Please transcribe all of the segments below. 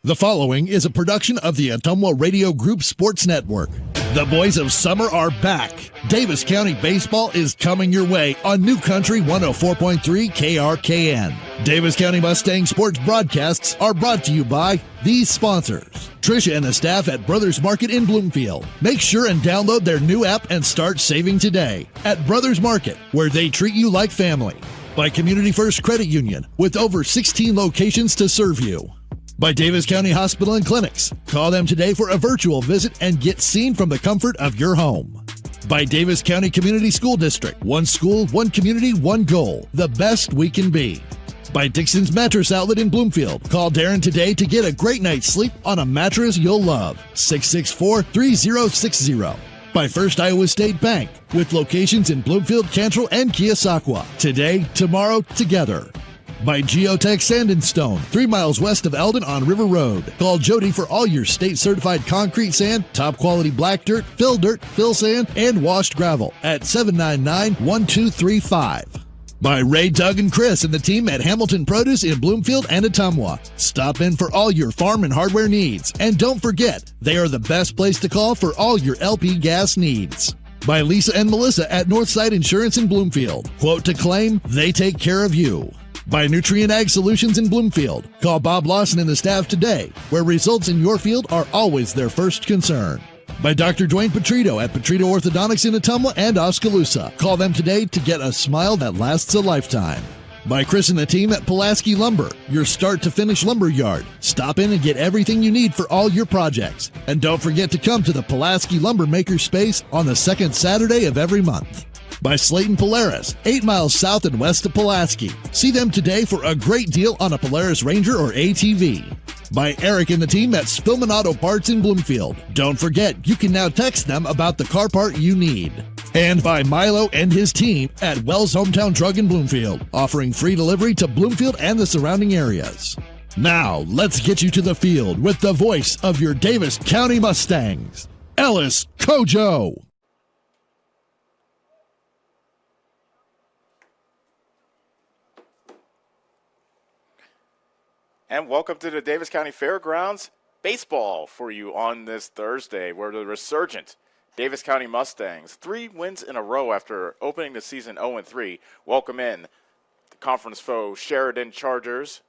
The following is a production of the Ottumwa Radio Group Sports Network. The boys of summer are back. Davis County Baseball is coming your way on New Country 104.3 KRKN. Davis County Mustang sports broadcasts are brought to you by these sponsors. Tricia and the staff at Brothers Market in Bloomfield. Make sure and download their new app and start saving today at Brothers Market, where they treat you like family. By Community First Credit Union, with over 16 locations to serve you. By Davis County Hospital and Clinics. Call them today for a virtual visit and get seen from the comfort of your home. By Davis County Community School District. One school, one community, one goal. The best we can be. By Dixon's Mattress Outlet in Bloomfield. Call Darren today to get a great night's sleep on a mattress you'll love. 664-3060. By First Iowa State Bank. With locations in Bloomfield, Cantrell, and Keosauqua. Today, tomorrow, together. By Geotech Sand and Stone, 3 miles west of Eldon on River Road. Call Jody for all your state-certified concrete sand, top-quality black dirt, fill sand, and washed gravel at 799-1235. By Ray, Doug, and Chris and the team at Hamilton Produce in Bloomfield and Ottumwa. Stop in for all your farm and hardware needs. And don't forget, they are the best place to call for all your LP gas needs. By Lisa and Melissa at Northside Insurance in Bloomfield. Quote to claim, they take care of you. By Nutrient Ag Solutions in Bloomfield. Call Bob Lawson and the staff today, where results in your field are always their first concern. By Dr. Dwayne Petrito at Petrito Orthodontics in Ottumwa and Oskaloosa. Call them today to get a smile that lasts a lifetime. By Chris and the team at Pulaski Lumber, your start-to-finish lumber yard. Stop in and get everything you need for all your projects. And don't forget to come to the Pulaski Lumber Maker Space on the second Saturday of every month. By Slayton Polaris, 8 miles south and west of Pulaski. See them today for a great deal on a Polaris Ranger or ATV. By Eric and the team at Spillman Auto Parts in Bloomfield. Don't forget, you can now text them about the car part you need. And by Milo and his team at Wells Hometown Drug in Bloomfield, offering free delivery to Bloomfield and the surrounding areas. Now, let's get you to the field with the voice of your Davis County Mustangs, Ellis Kojo. And welcome to the Davis County Fairgrounds baseball for you on this Thursday, where the resurgent Davis County Mustangs, 3 wins in a row after opening the season 0-3, welcome in the conference foe Chariton Chargers,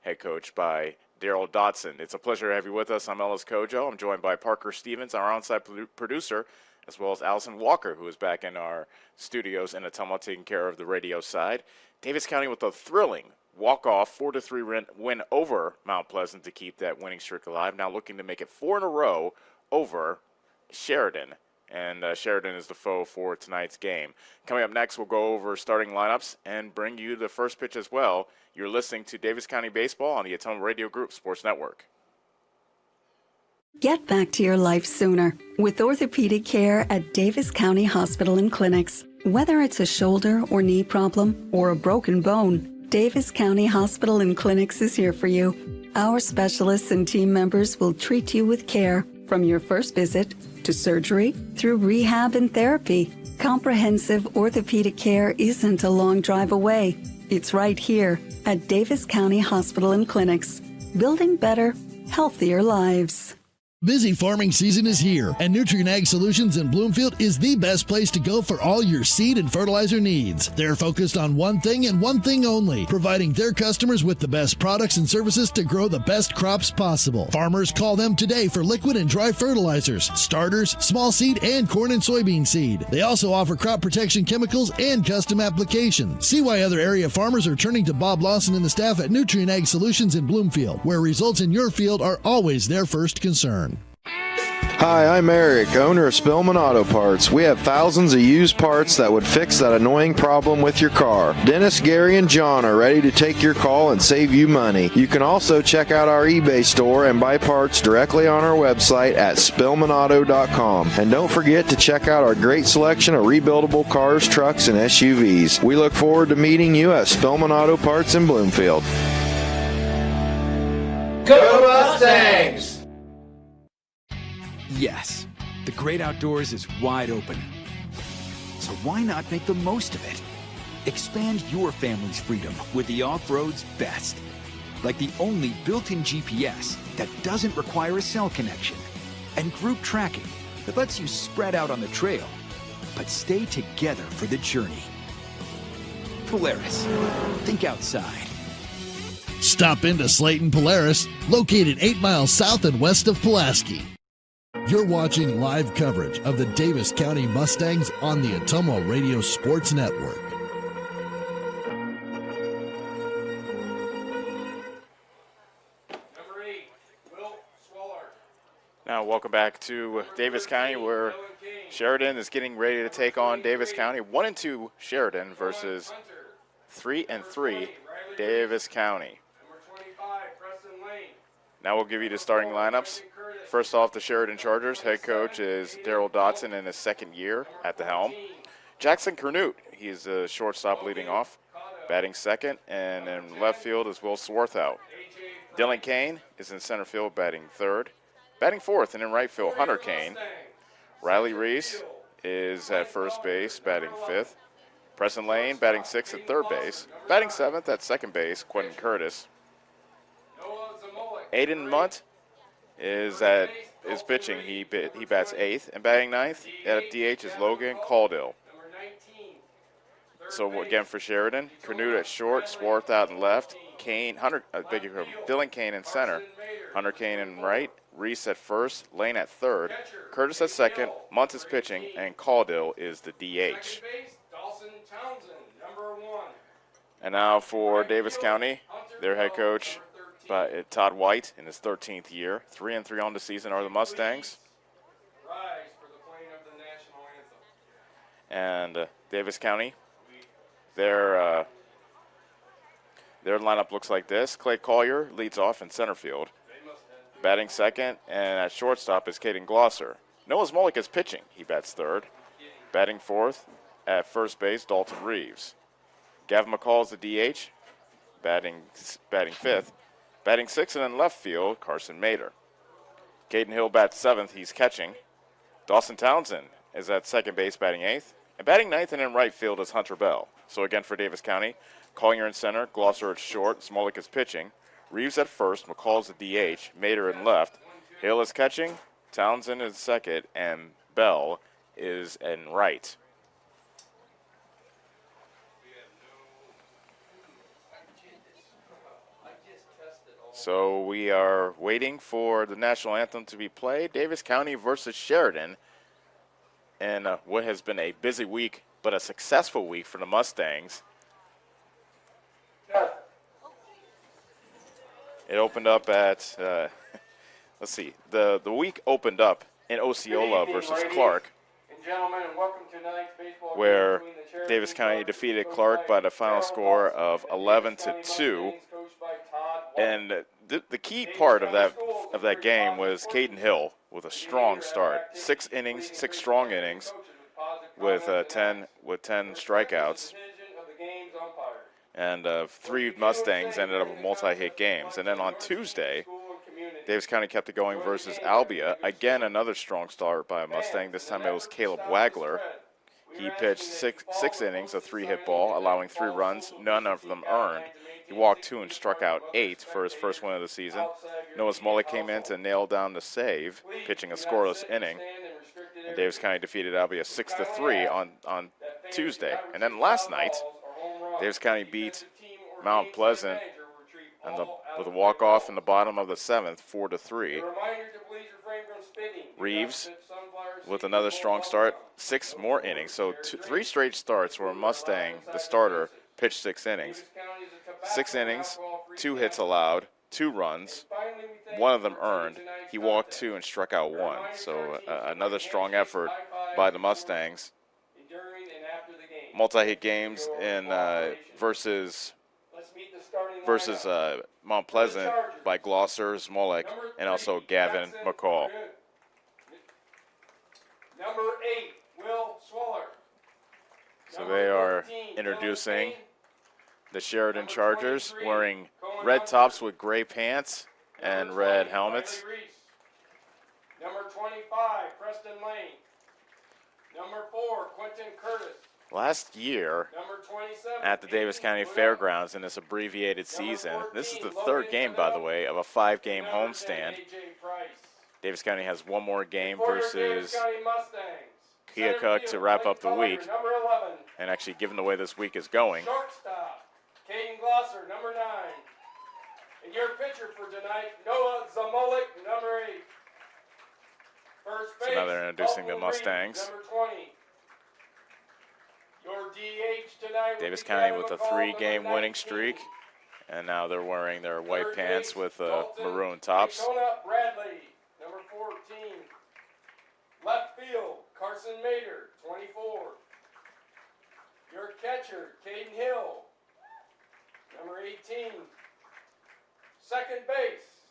head coach by Daryl Dotson. It's a pleasure to have you with us. I'm Ellis Kojo. I'm joined by Parker Stevens, our on-site producer, as well as Allison Walker, who is back in our studios in Ottumwa taking care of the radio side. Davis County with a thrilling walk-off 4-3 win over Mount Pleasant to keep that winning streak alive. Now looking to make it 4 in a row over Sheridan. And Sheridan is the foe for tonight's game. Coming up next, we'll go over starting lineups and bring you the first pitch as well. You're listening to Davis County Baseball on the Ottumwa Radio Group Sports Network. Get back to your life sooner with orthopedic care at Davis County Hospital and Clinics. Whether it's a shoulder or knee problem or a broken bone, Davis County Hospital and Clinics is here for you. Our specialists and team members will treat you with care from your first visit to surgery through rehab and therapy. Comprehensive orthopedic care isn't a long drive away. It's right here at Davis County Hospital and Clinics, building better, healthier lives. Busy farming season is here, and Nutrient Ag Solutions in Bloomfield is the best place to go for all your seed and fertilizer needs. They're focused on one thing and one thing only, providing their customers with the best products and services to grow the best crops possible. Farmers call them today for liquid and dry fertilizers, starters, small seed, and corn and soybean seed. They also offer crop protection chemicals and custom applications. See why other area farmers are turning to Bob Lawson and the staff at Nutrient Ag Solutions in Bloomfield, where results in your field are always their first concern. Hi, I'm Eric, owner of Spillman Auto Parts. We have thousands of used parts that would fix that annoying problem with your car. Dennis, Gary, and John are ready to take your call and save you money. You can also check out our eBay store and buy parts directly on our website at spillmanauto.com. And don't forget to check out our great selection of rebuildable cars, trucks, and SUVs. We look forward to meeting you at Spillman Auto Parts in Bloomfield. Go Mustangs! Yes, the great outdoors is wide open. So why not make the most of it? Expand your family's freedom with the off-road's best. like the only built-in GPS that doesn't require a cell connection, and group tracking that lets you spread out on the trail, but stay together for the journey. Polaris. Think outside. Stop into Slayton Polaris, located 8 miles south and west of Pulaski. You're watching live coverage of the Davis County Mustangs on the Ottumwa Radio Sports Network. Now, welcome back to Davis County, where Chariton is getting ready to take on Davis County. 1-2 Chariton versus 3-3 Davis County. Now we'll give you the starting lineups. First off, the Chariton Chargers. Head coach is Daryl Dotson in his second year at the helm. Jackson Kernut, he's a shortstop leading off, batting second. And in left field is Will Swarthout. Dylan Kane is in center field, batting third. Batting fourth, and in right field, Hunter Kane. Riley Reese is at first base, batting fifth. Preston Lane batting sixth at third base. Batting seventh at second base, Quentin Curtis. Aiden Munt is pitching. He bats eighth, and batting ninth at DH is Logan Caldill. So again for Sheridan, Kernut at short, Swarthout in left, Dylan Kane in center, Hunter Kane in right, Reese at first, Lane at third, Curtis at second, Munt is pitching, and Caldill is the DH. And now for Davis County, their head coach, Todd White, in his 13th year. 3-3 on the season are the Mustangs. And Davis County, their lineup looks like this. Clay Collier leads off in center field. Batting second, and at shortstop is Caden Glosser. Noah Smolik is pitching. He bats third. Batting fourth, at first base, Dalton Reeves. Gavin McCall is the DH, batting fifth. Batting sixth, and in left field, Carson Mader. Caden Hill bats seventh. He's catching. Dawson Townsend is at second base, batting eighth. And batting ninth and in right field is Hunter Bell. So again for Davis County, Collier in center, Glosser at short, Smolik is pitching. Reeves at first, McCall's the DH, Mader in left. Hill is catching, Townsend is second, and Bell is in right. So we are waiting for the national anthem to be played. Davis County versus Sheridan. And what has been a busy week, but a successful week for the Mustangs. It opened up at, let's see, the week opened up in Osceola versus Clark, where Davis County defeated Clark by the final score of 11-2. And the key part of that game was Caden Hill with a strong start. 6 strong innings with 10 strikeouts. And 3 Mustangs ended up with multi-hit games. And then on Tuesday, Davis County kept it going versus Albia. Again, another strong start by a Mustang. This time it was Caleb Wagler. He pitched six innings, a 3-hit ball, allowing 3 runs, none of them earned. He walked 2 and struck out 8 for his first win of the season. Noah Smolik came in to nail down the save, pitching a scoreless inning. And Davis County defeated Albia 6-3 on Tuesday. And then last night, Davis County beat Mount Pleasant with a walk-off in the bottom of the 7th, 4-3. Reeves with another strong start, 6 more innings. So 3 straight starts where Mustang, the starter, pitched 6 innings. 6 innings, 2 hits allowed, 2 runs, 1 of them earned. He walked 2 and struck out 1. So another strong effort by the Mustangs. Multi-hit games in versus Mount Pleasant by Glosser, Smolik, and also Gavin McCall. Number 8, Will Swaller. So they are introducing the Sheridan Chargers, wearing red tops with gray pants and red helmets. Number 25, Preston Lane. Number 4, Quentin Curtis. last year at the Davis County Fairgrounds in this abbreviated season. This is the third game, by the way, of a 5-game homestand. Davis County has one more game versus Keokuk to wrap up the week. And actually, given the way this week is going, Shortstop, Caden Glosser, number 9. And your pitcher for tonight, Noah Zamolik, number 8. First base, so now they're introducing the Buffalo Mustangs. Green, number 20. Your DH tonight Davis will be County Gavin with a McCall, 3-game number winning 19. streak. And now they're wearing their white Third pants base, with Dalton maroon tops. Daytona Bradley, number 14. Left field, Carson Mader, 24. Your catcher, Caden Hill, number 18. Second base,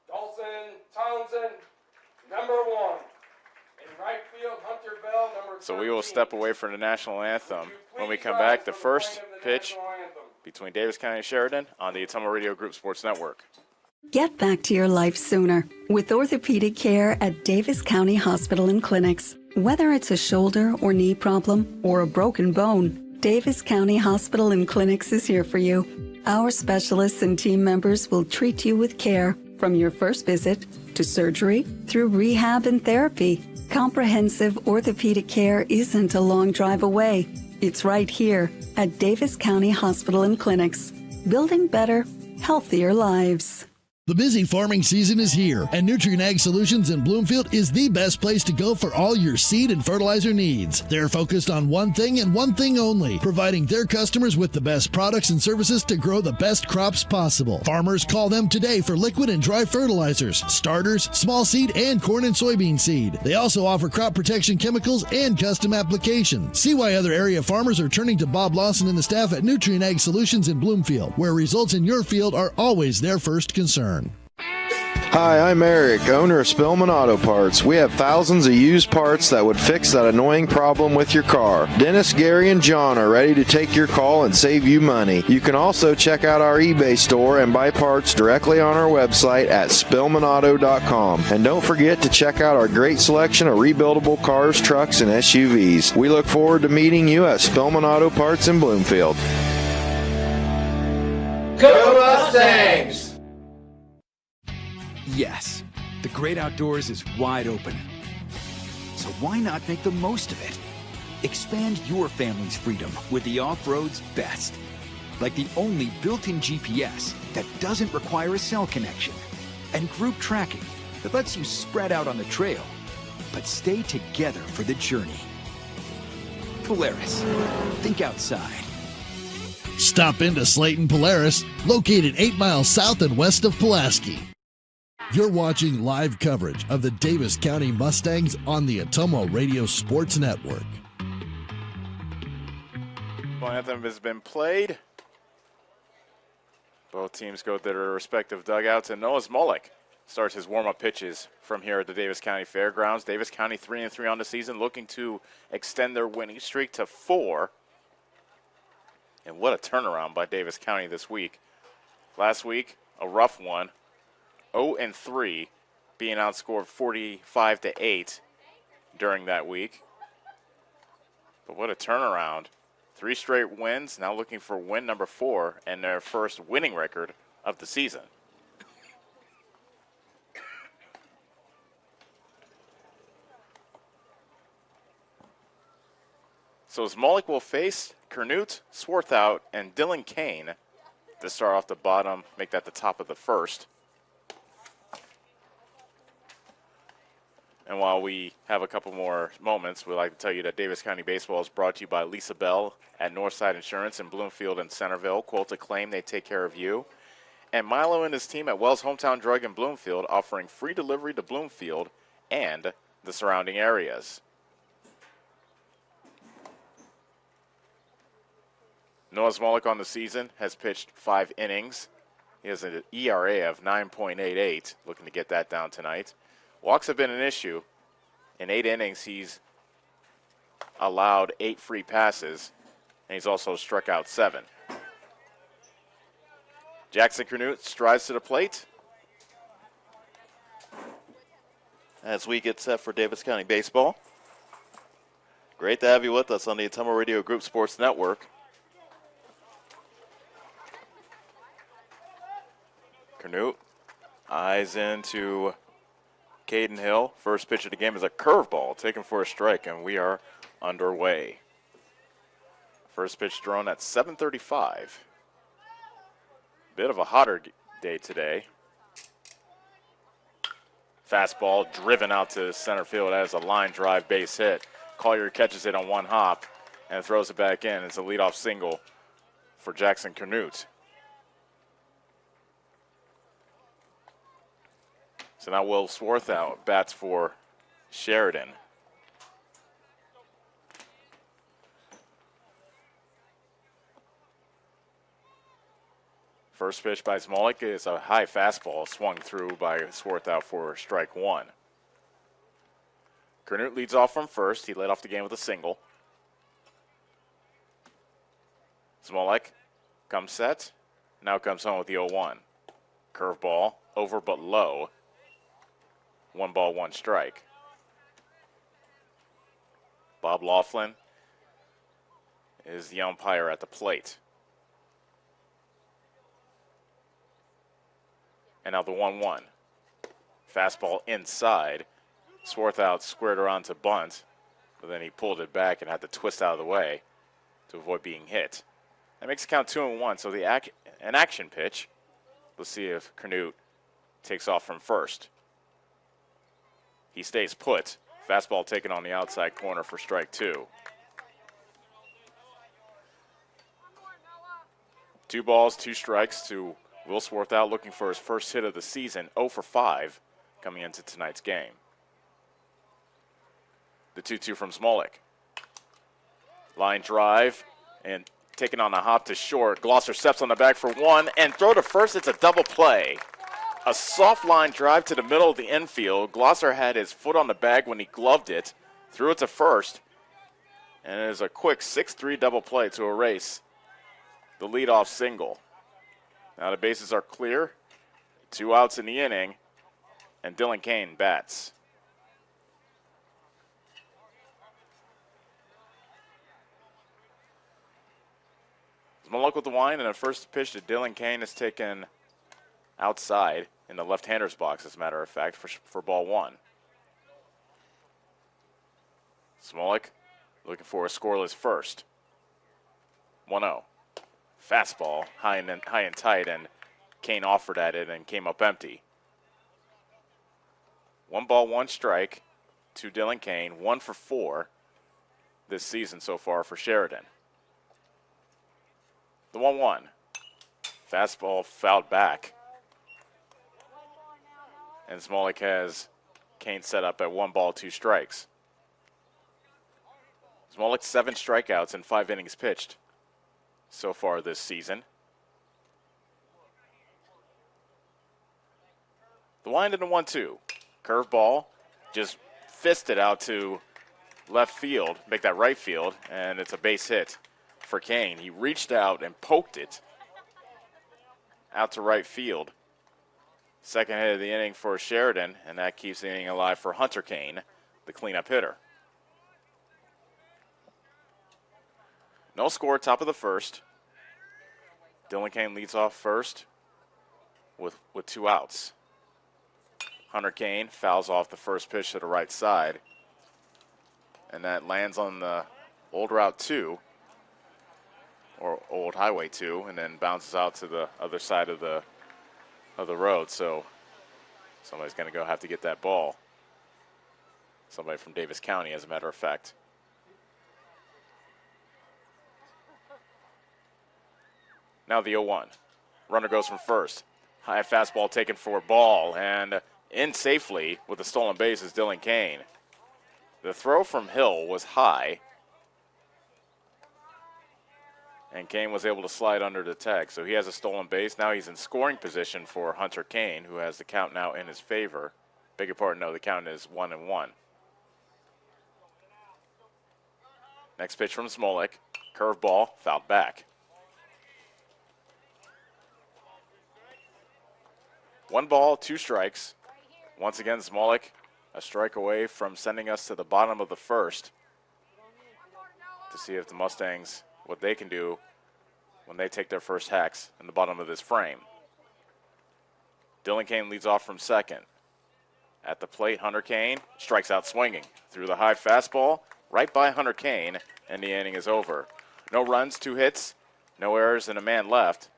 Dawson Townsend, number 1. In right field, Hunter Bell, number 13. So we will step away from the national anthem. Would you When we please come rise back, the for first playing of the pitch national anthem? between Davis County and Sheridan on the Ottumwa Radio Group Sports Network. Get back to your life sooner with orthopedic care at Davis County Hospital and Clinics. Whether it's a shoulder or knee problem or a broken bone, Davis County Hospital and Clinics is here for you. Our specialists and team members will treat you with care from your first visit to surgery through rehab and therapy. Comprehensive orthopedic care isn't a long drive away. It's right here at Davis County Hospital and Clinics, building better, healthier lives. The busy farming season is here, and Nutrient Ag Solutions in Bloomfield is the best place to go for all your seed and fertilizer needs. They're focused on one thing and one thing only, providing their customers with the best products and services to grow the best crops possible. Farmers, call them today for liquid and dry fertilizers, starters, small seed, and corn and soybean seed. They also offer crop protection chemicals and custom application. See why other area farmers are turning to Bob Lawson and the staff at Nutrient Ag Solutions in Bloomfield, where results in your field are always their first concern. Hi, I'm Eric, owner of Spillman Auto Parts. We have thousands of used parts that would fix that annoying problem with your car. Dennis, Gary, and John are ready to take your call and save you money. You can also check out our eBay store and buy parts directly on our website at spillmanauto.com. And don't forget to check out our great selection of rebuildable cars, trucks, and SUVs. We look forward to meeting you at Spillman Auto Parts in Bloomfield. Go Mustangs! Yes, the great outdoors is wide open. So why not make the most of it? Expand your family's freedom with the off-road's best. Like the only built-in GPS that doesn't require a cell connection. And group tracking that lets you spread out on the trail, but stay together for the journey. Polaris, think outside. Stop into Slayton Polaris, located 8 miles south and west of Pulaski. You're watching live coverage of the Davis County Mustangs on the Ottumwa Radio Sports Network. The anthem has been played. Both teams go to their respective dugouts, and Noah Smolik starts his warm-up pitches from here at the Davis County Fairgrounds. Davis County 3-3 on the season, looking to extend their winning streak to 4. And what a turnaround by Davis County this week. Last week, a rough one. 0-3, being outscored 45-8 during that week. But what a turnaround. 3 straight wins, now looking for win number 4 and their first winning record of the season. So Smolik will face Kernut, Swarthout, and Dylan Kane to start off the bottom, make that the top of the first. And while we have a couple more moments, we'd like to tell you that Davis County Baseball is brought to you by Lisa Bell at Northside Insurance in Bloomfield and Centerville. Quote to claim they take care of you. And Milo and his team at Wells Hometown Drug in Bloomfield, offering free delivery to Bloomfield and the surrounding areas. Noah Smolik on the season has pitched 5 innings. He has an ERA of 9.88, looking to get that down tonight. Walks have been an issue. In 8 innings, he's allowed 8 free passes, and he's also struck out 7. Jackson Kernut strides to the plate as we get set for Davis County Baseball. Great to have you with us on the Ottumwa Radio Group Sports Network. Canute eyes into Caden Hill. First pitch of the game is a curveball taken for a strike, and we are underway. First pitch thrown at 7:35. Bit of a hotter day today. Fastball driven out to center field as a line drive base hit. Collier catches it on one hop and throws it back in. It's a leadoff single for Jackson Canute. So now Will Swarthout bats for Chariton. First pitch by Smolik is a high fastball swung through by Swarthout for strike one. Canute leads off from first. He led off the game with a single. Smolik comes set. Now comes home with the 0-1. Curveball over but low. 1 ball, 1 strike. Bob Laughlin is the umpire at the plate. And now the 1-1. Fastball inside. Swarthout squared around to bunt, but then he pulled it back and had to twist out of the way to avoid being hit. That makes it count 2-1, so an action pitch. Let's see if Canute takes off from first. He stays put. Fastball taken on the outside corner for strike two. 2 balls, 2 strikes to Will Swarthout, looking for his first hit of the season, 0 for 5 coming into tonight's game. The 2-2 from Smolik. Line drive and taken on a hop to short. Glosser steps on the bag for 1 and throw to first. It's a double play. A soft line drive to the middle of the infield. Glosser had his foot on the bag when he gloved it, threw it to first, and it is a quick 6-3 double play to erase the leadoff single. Now the bases are clear, 2 outs in the inning, and Dylan Kane bats. Smolik with the wind, and the first pitch to Dylan Kane is taken outside in the left-hander's box, as a matter of fact, for ball 1. Smolik looking for a scoreless first. 1-0. Fastball high and tight, and Kane offered at it and came up empty. 1 ball, 1 strike to Dylan Kane, 1 for 4 this season so far for Chariton. The 1-1. Fastball fouled back. And Smolik has Kane set up at 1 ball, 2 strikes. Smolik 7 strikeouts in 5 innings pitched so far this season. The wind and the 1-2. Curveball just fisted out to left field, make that right field, and it's a base hit for Kane. He reached out and poked it out to right field. Second hit of the inning for Chariton, and that keeps the inning alive for Hunter Kane, the cleanup hitter. No score, top of the first. Dylan Kane leads off first with 2 outs. Hunter Kane fouls off the first pitch to the right side, and that lands on the old Route 2, or old Highway 2, and then bounces out to the other side of the road. So somebody's going to have to get that ball. Somebody from Davis County, as a matter of fact. Now the 0-1. Runner goes from first. High fastball taken for a ball, and in safely with a stolen base is Dylan Kane. The throw from Hill was high, and Kane was able to slide under the tag. So he has a stolen base. Now he's in scoring position for Hunter Kane, who has the count now in his favor. Beg your pardon, no, the count is 1-1. Next pitch from Smolik. Curveball, fouled back. 1 ball, 2 strikes. Once again, Smolik a strike away from sending us to the bottom of the first. to see if the Mustangs, what they can do when they take their first hacks in the bottom of this frame. Dylan Kane leads off from second. At the plate, Hunter Kane strikes out swinging. Through the high fastball, right by Hunter Kane, and the inning is over. No runs, 2 hits, no errors, and a man left.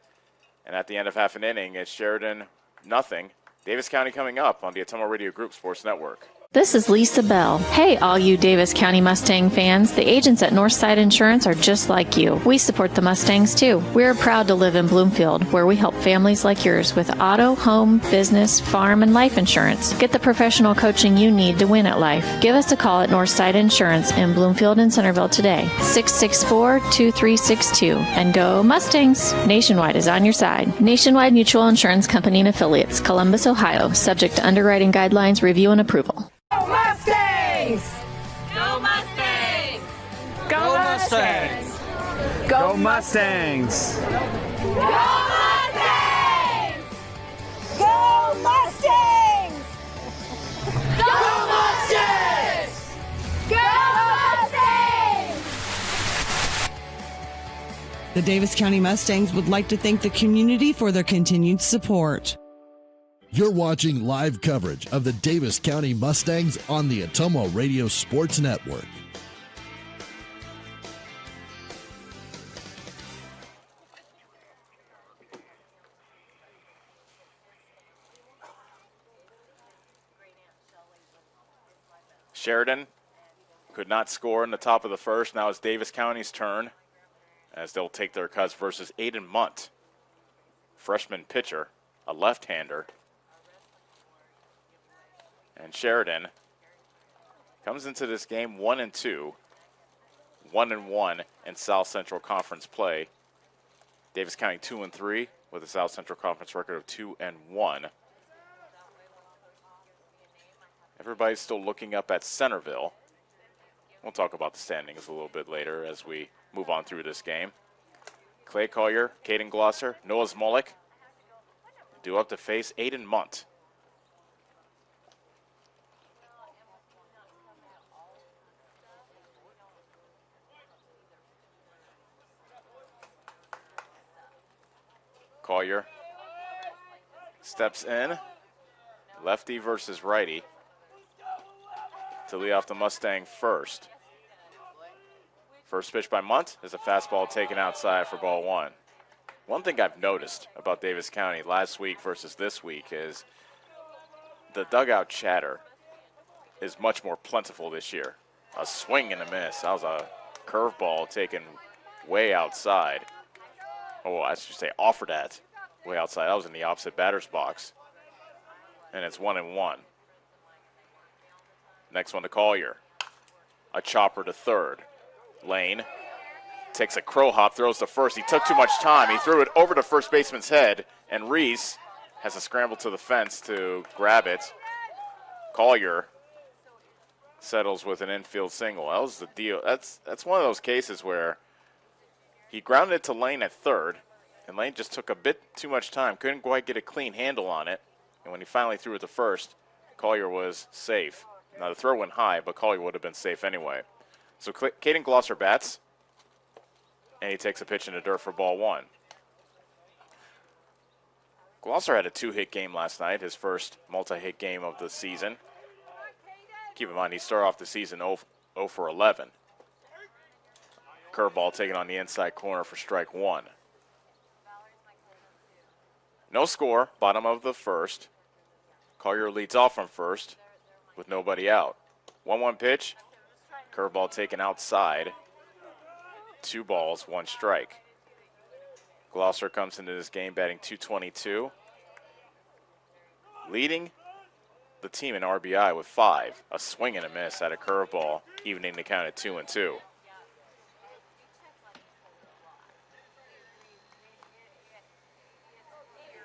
And at the end of half an inning, it's Sheridan nothing. Davis County coming up on the Atomo Radio Group Sports Network. This is Lisa Bell. Hey, all you Davis County Mustang fans. The agents at Northside Insurance are just like you. We support the Mustangs, too. We're proud to live in Bloomfield, where we help families like yours with auto, home, business, farm, and life insurance. Get the professional coaching you need to win at life. Give us a call at Northside Insurance in Bloomfield and Centerville today, 664-2362. And go Mustangs! Nationwide is on your side. Nationwide Mutual Insurance Company and Affiliates, Columbus, Ohio. Subject to underwriting guidelines, review, and approval. Go Mustangs! Go Mustangs! Go Mustangs! Go Mustangs! Go Mustangs! Go Mustangs! Go Mustangs! Go Mustangs! The Davis County Mustangs would like to thank the community for their continued support. You're watching live coverage of the Davis County Mustangs on the Atomo Radio Sports Network. Sheridan could not score in the top of the first. Now it's Davis County's turn as they'll take their cuts versus Aiden Munt, freshman pitcher, a left-hander. And Sheridan comes into this game 1-2, 1-1 in South Central Conference play. Davis County 2-3 with a South Central Conference record of 2-1. Everybody's still looking up at Centerville. We'll talk about the standings a little bit later as we move on through this game. Clay Collier, Caden Glosser, Noah Zmolik due up to face Aiden Munt. Collier steps in, lefty versus righty, to lead off the Mustang first. First pitch by Munt is a fastball taken outside for ball 1. One thing I've noticed about Davis County last week versus this week is the dugout chatter is much more plentiful this year. A swing and a miss. That was a curveball taken way outside. Oh, I should say offered at way outside. That was in the opposite batter's box. And it's 1-1. Next one to Collier. A chopper to third. Lane takes a crow hop, throws to first. He took too much time. He threw it over to first baseman's head, and Reese has a scramble to the fence to grab it. Collier settles with an infield single. That was the deal. That's one of those cases where he grounded it to Lane at third, and Lane just took a bit too much time. Couldn't quite get a clean handle on it. And when he finally threw it to first, Collier was safe. Now, the throw went high, but Collier would have been safe anyway. So Caden Glosser bats, and he takes a pitch in the dirt for ball 1. Glosser had a 2-hit game last night, his first multi-hit game of the season. Keep in mind, he started off the season 0 for 11. Curveball taken on the inside corner for strike 1. No score, bottom of the first. Collier leads off from first with nobody out. 1-1 pitch, curveball taken outside. 2 balls, 1 strike. Glosser comes into this game batting .222. Leading the team in RBI with 5. A swing and a miss at a curveball, evening the count at 2-2.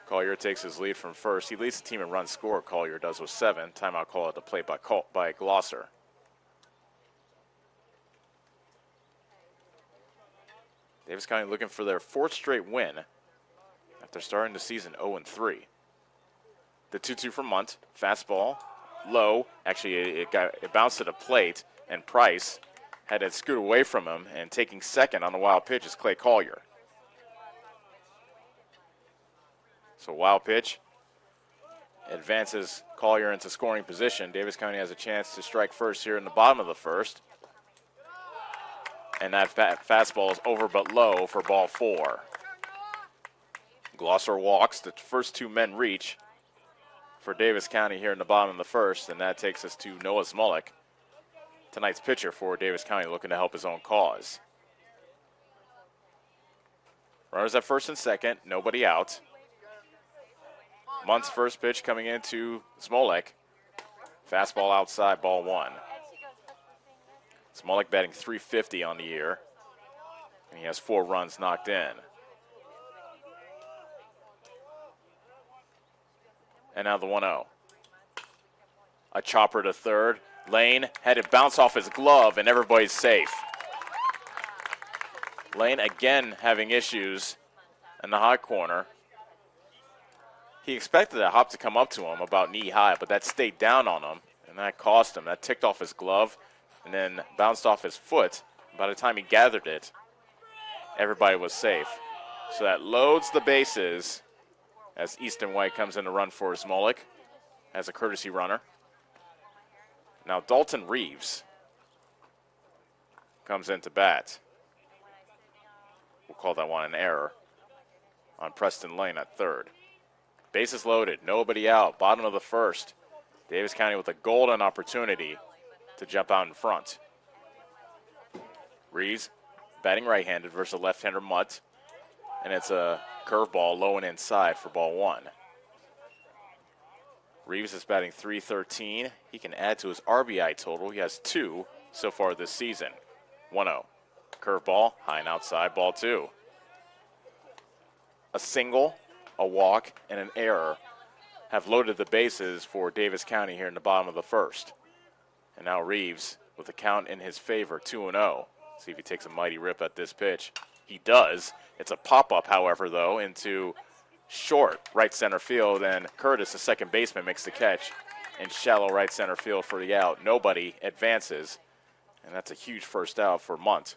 Collier takes his lead from first. He leads the team in runs scored. Collier does with 7. Timeout call at the plate by Glosser. Davis County looking for their 4th straight win after starting the season 0-3. The 2-2 from Munt. Fastball, low. Actually, it bounced to the plate, and Price had it scoot away from him, and taking second on the wild pitch is Clay Collier. So wild pitch advances Collier into scoring position. Davis County has a chance to strike first here in the bottom of the first. And that fastball is over but low for ball 4. Glosser walks. The first 2 men reach for Davis County here in the bottom of the first, and that takes us to Noah Smolik, tonight's pitcher for Davis County, looking to help his own cause. Runners at first and second, nobody out. Munt's first pitch coming into Smolik. Fastball outside, ball 1. Smolik batting .350 on the year, and he has 4 runs knocked in. And now the 1-0. A chopper to third. Lane had it bounce off his glove, and everybody's safe. Lane again having issues in the hot corner. He expected a hop to come up to him about knee high, but that stayed down on him, and that cost him. That ticked off his glove and then bounced off his foot. By the time he gathered it, everybody was safe. So that loads the bases as Easton White comes in to run for Smolik as a courtesy runner. Now Dalton Reeves comes in to bat. We'll call that one an error on Preston Lane at third. Bases loaded, nobody out, bottom of the first. Davis County with a golden opportunity to jump out in front. Reeves batting right-handed versus a left-hander Mutt, and it's a curveball low and inside for ball 1. Reeves is batting .313. He can add to his RBI total. He has 2 so far this season. 1-0. Curveball, high and outside, ball 2. A single, a walk, and an error have loaded the bases for Davis County here in the bottom of the first. And now Reeves with the count in his favor, 2-0. See if he takes a mighty rip at this pitch. He does. It's a pop-up, however, though, into short right center field, and Curtis, the second baseman, makes the catch in shallow right center field for the out. Nobody advances, and that's a huge first out for Munt.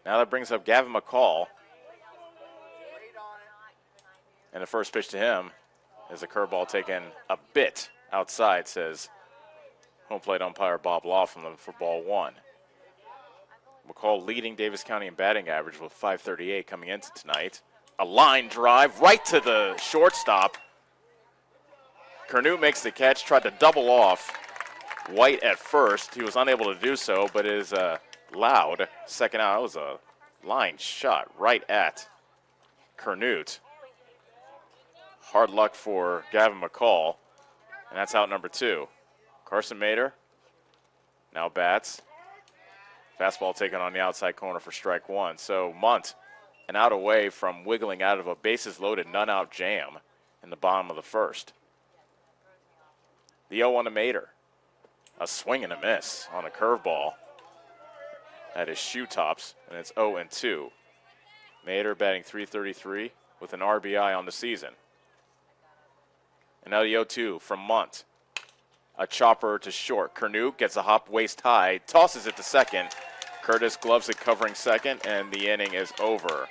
Now that brings up Gavin McCall. And the first pitch to him is a curveball taken a bit outside, says home plate umpire Bob Laughlin for ball 1. McCall leading Davis County in batting average with .538 coming into tonight. A line drive right to the shortstop. Cornute makes the catch, tried to double off White at first. He was unable to do so, but is Loud second out. That was a line shot right at Cornute. Hard luck for Gavin McCall, and that's out number 2. Carson Mader now bats. Fastball taken on the outside corner for strike 1. So Munt an out away from wiggling out of a bases loaded, none out jam in the bottom of the first. The 0-1 to Mader. A swing and a miss on a curveball at his shoe tops, and it's 0-2. Mader batting .333 with an RBI on the season. And now the 0-2 from Munt. A chopper to short. Cornute gets a hop waist high, tosses it to second. Curtis gloves it covering second, and the inning is over.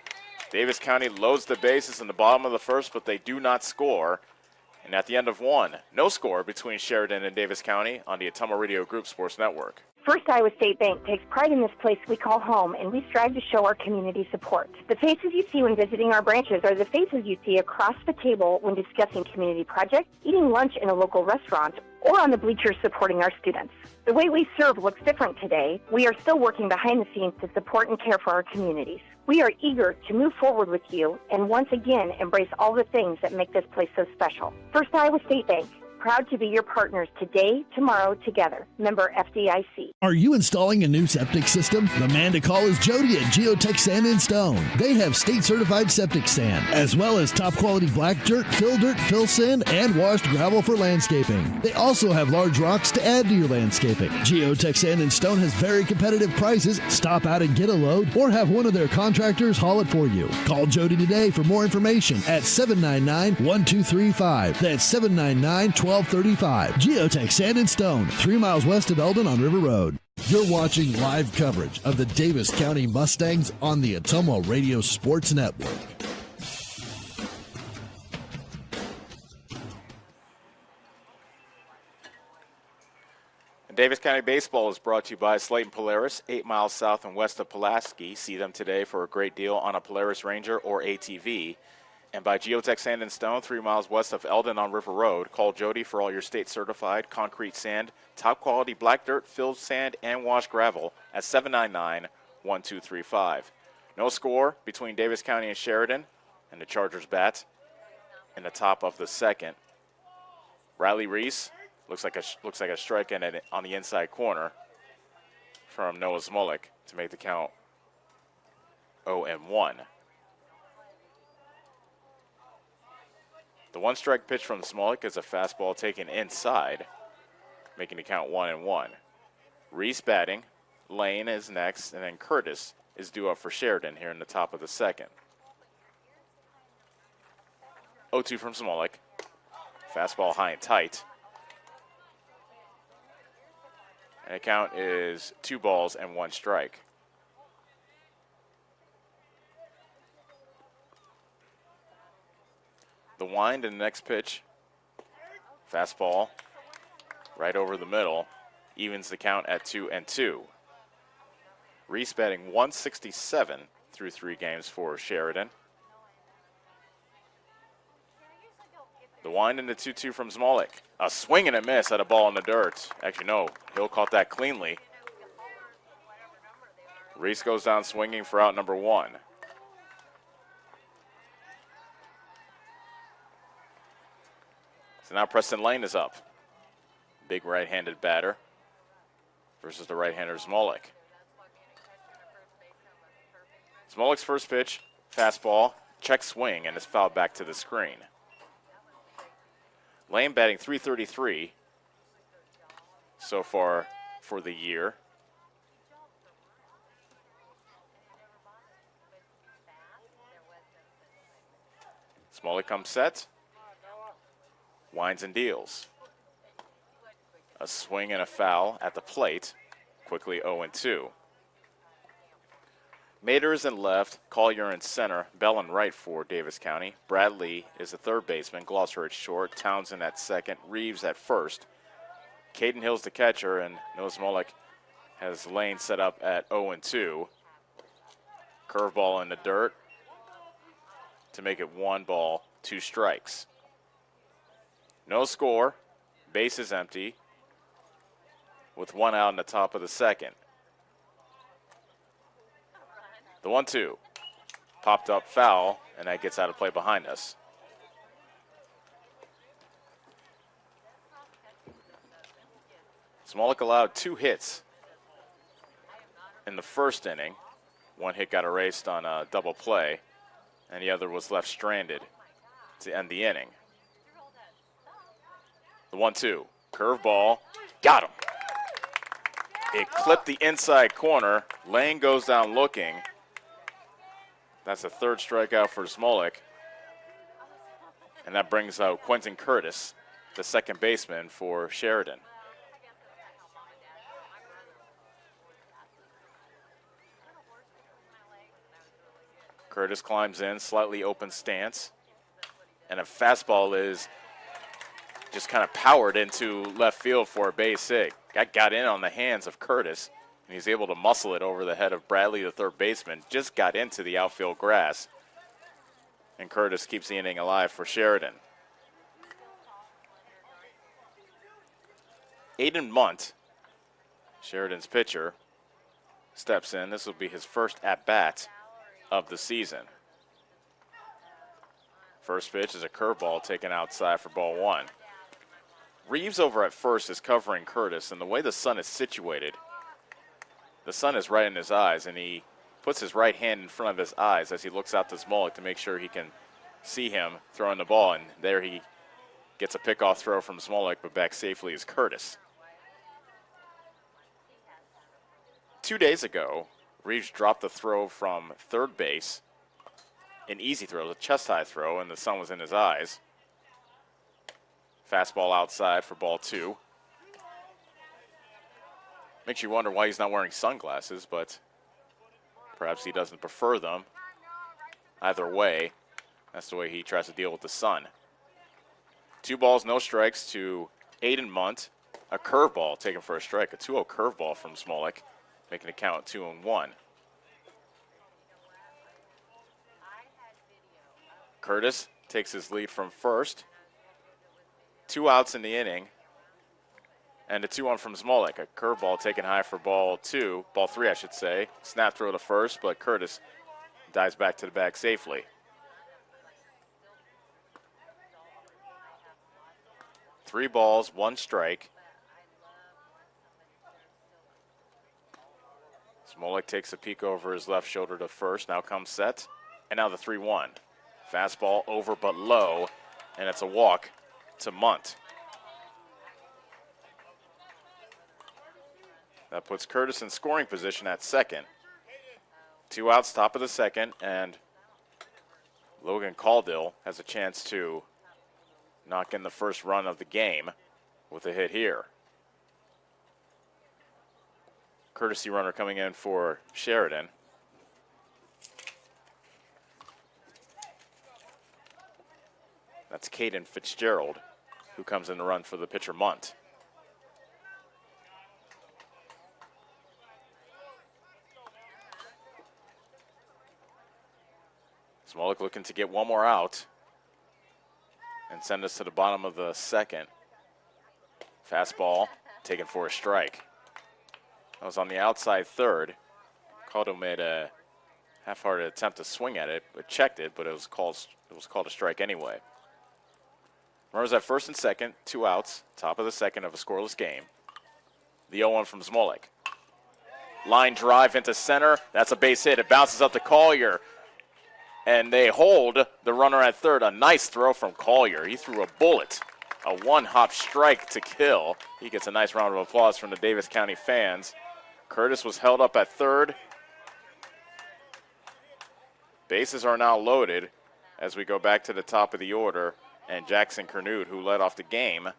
Davis County loads the bases in the bottom of the first, but they do not score. And at the end of 1, no score between Sheridan and Davis County on the Ottumwa Radio Group Sports Network. First Iowa State Bank takes pride in this place we call home, and we strive to show our community support. The faces you see when visiting our branches are the faces you see across the table when discussing community projects, eating lunch in a local restaurant, or on the bleachers supporting our students. The way we serve looks different today. We are still working behind the scenes to support and care for our communities. We are eager to move forward with you and once again embrace all the things that make this place so special. First Iowa State Bank, Proud to be your partners today, tomorrow, together. Member FDIC. Are you installing a new septic system? The man to call is Jody at Geotech Sand and Stone. They have state-certified septic sand, as well as top-quality black dirt, fill sand, and washed gravel for landscaping. They also have large rocks to add to your landscaping. Geotech Sand and Stone has very competitive prices. Stop out and get a load, or have one of their contractors haul it for you. Call Jody today for more information at 799-1235. That's 799-1235. Geotech Sand and Stone, 3 miles west of Eldon on River Road. You're watching live coverage of the Davis County Mustangs on the Ottumwa Radio Sports Network. Davis County Baseball is brought to you by Slayton Polaris, 8 miles south and west of Pulaski. See them today for a great deal on a Polaris Ranger or ATV. And by Geotech Sand and Stone, 3 miles west of Eldon on River Road. Call Jody for all your state-certified concrete sand, top-quality black dirt, filled sand, and washed gravel at 799-1235. No score between Davis County and Chariton, and the Chargers bat in the top of the second. Riley Reese looks like a strike in it on the inside corner from Noah Smolik to make the count 0-1. The one-strike pitch from Smolik is a fastball taken inside, making the count 1-1. Reese batting, Lane is next, and then Curtis is due up for Sheridan here in the top of the second. 0-2 from Smolik. Fastball high and tight. And the count is 2 balls and 1 strike. The wind in the next pitch. Fastball right over the middle. Evens the count at 2-2. Reese batting 167 through 3 games for Sheridan. The wind in the 2-2 from Smolik. A swing and a miss at a ball in the dirt. Actually, no, Hill caught that cleanly. Reese goes down swinging for out number 1. So now Preston Lane is up. Big right-handed batter versus the right-hander Smolik. Smolik's first pitch, fastball, check swing, and is fouled back to the screen. Lane batting .333 so far for the year. Smolik comes set. Winds and deals. A swing and a foul at the plate. Quickly 0-2. Mater is in left, Collier in center, Bell in right for Davis County. Bradley is the third baseman, Glosser at short, Townsend at second, Reeves at first. Caden Hill's the catcher, and Noah Smolik has Lane set up at 0-2. Curveball in the dirt to make it 1 ball, 2 strikes. No score, base is empty with 1 out in the top of the second. The 1-2, popped up foul, and that gets out of play behind us. Smolik allowed 2 hits in the first inning. 1 hit got erased on a double play, and the other was left stranded to end the inning. The 1-2, curveball, got him. It clipped the inside corner. Lane goes down looking. That's the 3rd strikeout for Smolik. And that brings out Quentin Curtis, the second baseman for Sheridan. Curtis climbs in, slightly open stance. And a fastball is just kind of powered into left field for a base hit. That got in on the hands of Curtis, and he's able to muscle it over the head of Bradley, the third baseman. Just got into the outfield grass. And Curtis keeps the inning alive for Sheridan. Aiden Munt, Sheridan's pitcher, steps in. This will be his first at-bat of the season. First pitch is a curveball taken outside for ball 1. Reeves over at first is covering Curtis, and the way the sun is situated, the sun is right in his eyes, and he puts his right hand in front of his eyes as he looks out to Smolik to make sure he can see him throwing the ball, and there he gets a pickoff throw from Smolik, but back safely is Curtis. 2 days ago, Reeves dropped the throw from third base, an easy throw, a chest-high throw, and the sun was in his eyes. Fastball outside for ball 2. Makes you wonder why he's not wearing sunglasses, but perhaps he doesn't prefer them. Either way, that's the way he tries to deal with the sun. 2 balls, no strikes to Aiden Munt. A curveball taken for a strike, a 2-0 curveball from Smolik, making it count 2-1. Curtis takes his lead from first. 2 outs in the inning. And a 2-1 from Smolik. A curveball taken high for ball 3, I should say. Snap throw to first, but Curtis dives back to the bag safely. Three balls, 1 strike. Smolik takes a peek over his left shoulder to first. Now comes set. And now the 3-1. Fastball over but low. And it's a walk to Munt. That puts Curtis in scoring position at second. 2 outs, top of the second, and Logan Caldill has a chance to knock in the first run of the game with a hit here. Courtesy runner coming in for Chariton. That's Caden Fitzgerald, who comes in to run for the pitcher Munt. Smolik looking to get one more out and send us to the bottom of the second. Fastball taken for a strike. That was on the outside third. Caldo made a half-hearted attempt to swing at it, but checked it, but it was called a strike anyway. Runners at first and second, 2 outs, top of the second of a scoreless game. The 0-1 from Smolik. Line drive into center. That's a base hit. It bounces up to Collier. And they hold the runner at third. A nice throw from Collier. He threw a bullet. A 1-hop strike to kill. He gets a nice round of applause from the Davis County fans. Curtis was held up at third. Bases are now loaded as we go back to the top of the order. And Jackson Kernute, who led off the game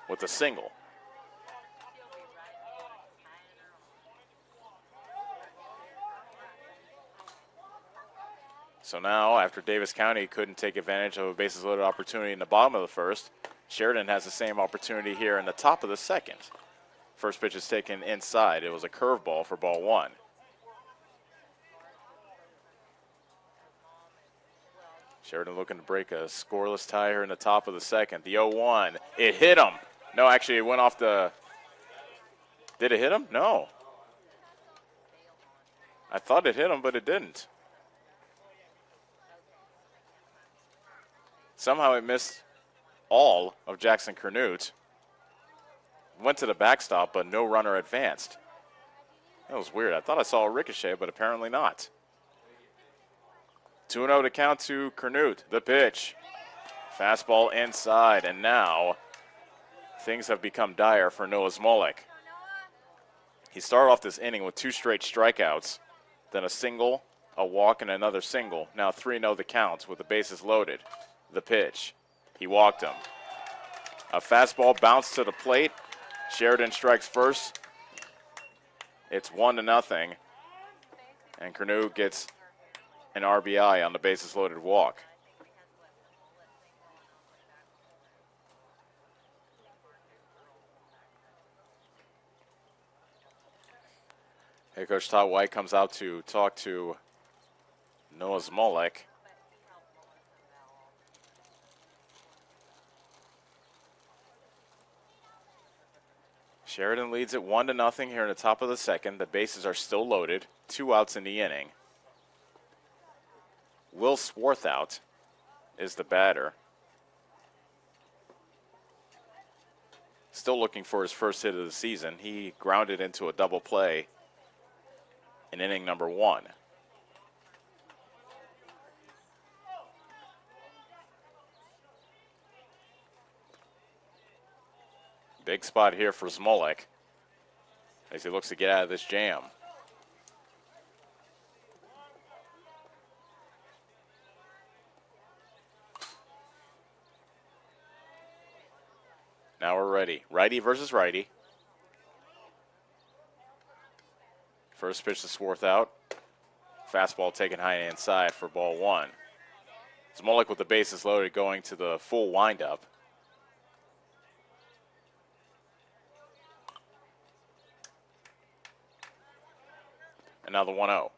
with a single. So now, after Davis County couldn't take advantage of a bases loaded opportunity in the bottom of the first, Sheridan has the same opportunity here in the top of the second. First pitch is taken inside. It was a curveball for ball 1. Sheridan looking to break a scoreless tie here in the top of the second. The 0-1, it hit him. No, actually it went off the, did it hit him? No. I thought it hit him, but it didn't. Somehow it missed all of Jackson Kernute. Went to the backstop, but no runner advanced. That was weird. I thought I saw a ricochet, but apparently not. 2-0 to count to Kernute. The pitch. Fastball inside, and now things have become dire for Noah Smolik. He started off this inning with 2 straight strikeouts, then a single, a walk, and another single. Now 3-0 the count with the bases loaded. The pitch. He walked him. A fastball bounced to the plate. Sheridan strikes first. It's 1-0. And Kernute gets an RBI on the bases loaded walk. Head coach Todd White comes out to talk to Noah Smolik. Sheridan leads it 1-0 here in the top of the second. The bases are still loaded. 2 outs in the inning. Will Swarthout is the batter. still looking for his first hit of the season. He grounded into a double play in inning number 1. Big spot here for Smolik as he looks to get out of this jam. Now we're ready. Righty versus righty. First pitch to Swarthout. Fastball taken high and inside for ball 1. Smolik with the bases loaded going to the full windup. And now the 1-0.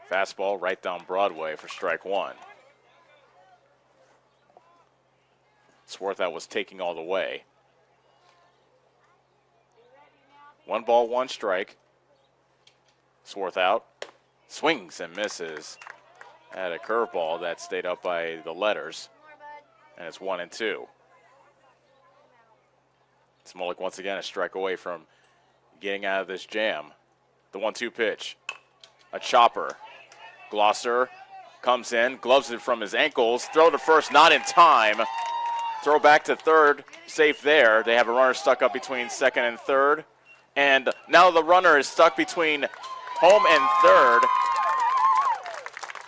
Fastball right down Broadway for strike 1. Swarthout was taking all the way. 1 ball, 1 strike. Swarthout swings and misses at a curveball that stayed up by the letters. And it's 1-2. Smolik once again a strike away from getting out of this jam. The 1-2 pitch. A chopper. Glosser comes in, gloves it from his ankles. Throw to first, not in time. Throw back to third, safe there. They have a runner stuck up between second and third. And now the runner is stuck between home and third.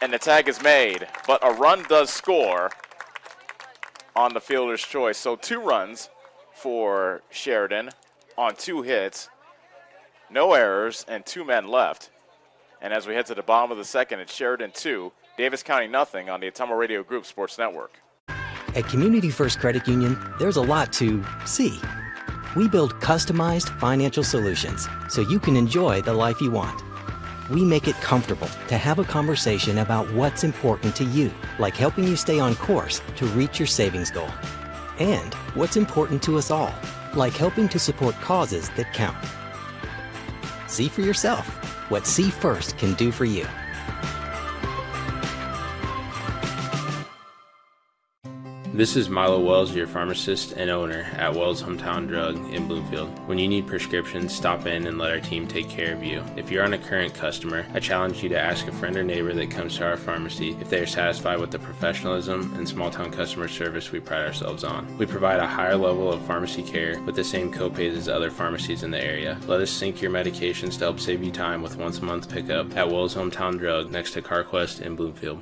And the tag is made. But a run does score on the fielder's choice. So 2 runs for Chariton on 2 hits. No errors and 2 men left. And as we head to the bottom of the second, it's Chariton 2, Davis County nothing on the Ottumwa Radio Group Sports Network. At Community First Credit Union, there's a lot to see. We build customized financial solutions so you can enjoy the life you want. We make it comfortable to have a conversation about what's important to you, like helping you stay on course to reach your savings goal. And what's important to us all, like helping to support causes that count. See for yourself what See First can do for you. This is Milo Wells, your pharmacist and owner at Wells Hometown Drug in Bloomfield. When you need prescriptions, stop in and let our team take care of you. If you're on a current customer, I challenge you to ask a friend or neighbor that comes to our pharmacy if they are satisfied with the professionalism and small-town customer service we pride ourselves on. We provide a higher level of pharmacy care with the same copays as other pharmacies in the area. Let us sync your medications to help save you time with once-a-month pickup at Wells Hometown Drug next to CarQuest in Bloomfield.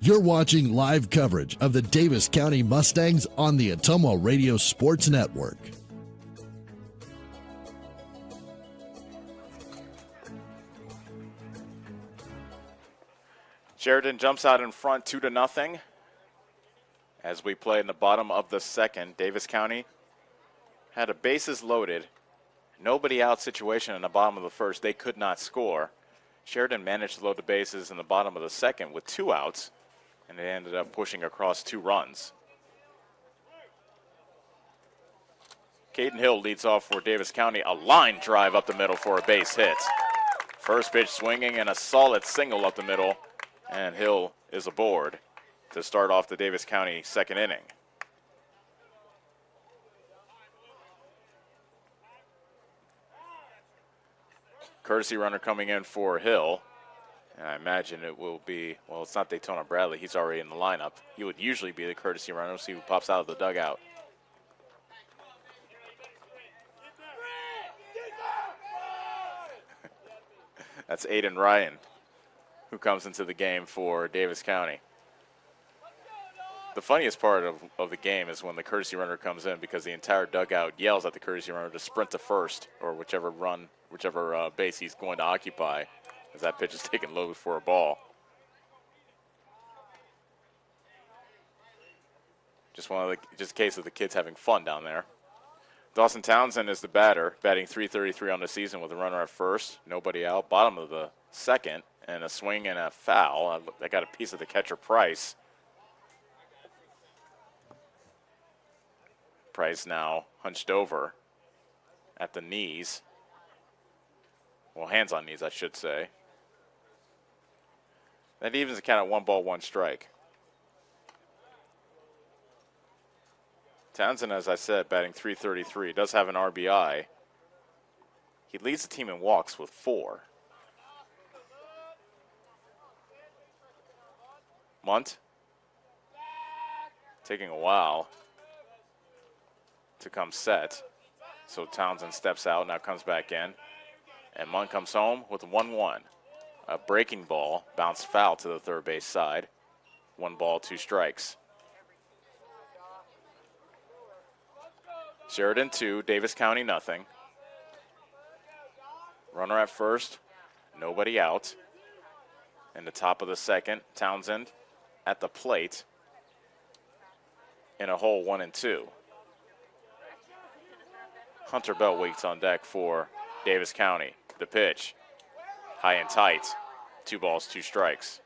You're watching live coverage of the Davis County Mustangs on the Ottumwa Radio Sports Network. Chariton jumps out in front 2-0 as we play in the bottom of the second. Davis County had a bases loaded, nobody out situation in the bottom of the first. They could not score. Chariton managed to load the bases in the bottom of the second with 2 outs. And they ended up pushing across 2 runs. Caden Hill leads off for Davis County. A line drive up the middle for a base hit. First pitch swinging and a solid single up the middle. And Hill is aboard to start off the Davis County second inning. Courtesy runner coming in for Hill. And I imagine it will be, well, it's not Daytona Bradley. He's already in the lineup. He would usually be the courtesy runner. We'll see who pops out of the dugout. That's Aiden Ryan, who comes into the game for Davis County. The funniest part of the game is when the courtesy runner comes in because the entire dugout yells at the courtesy runner to sprint to first or whichever base he's going to occupy, as that pitch is taken low for a ball. Just a case of the kids having fun down there. Dawson Townsend is the batter, batting .333 on the season with a runner at first, nobody out. Bottom of the second, and a swing and a foul. I got a piece of the catcher Price. Price now hunched over at the knees. Well, hands on knees, I should say. That evens the count at 1 ball, 1 strike. Townsend, as I said, batting .333, does have an RBI. He leads the team in walks with 4. Munt taking a while to come set. So Townsend steps out, now comes back in. And Munt comes home with a 1-1. A breaking ball, bounced foul to the third base side. 1 ball, 2 strikes. Chariton 2, Davis County nothing. Runner at first, nobody out. In the top of the second, Townsend at the plate in a hole 1-2. Hunter Bell waits on deck for Davis County. The pitch, high and tight. 2 balls, 2 strikes.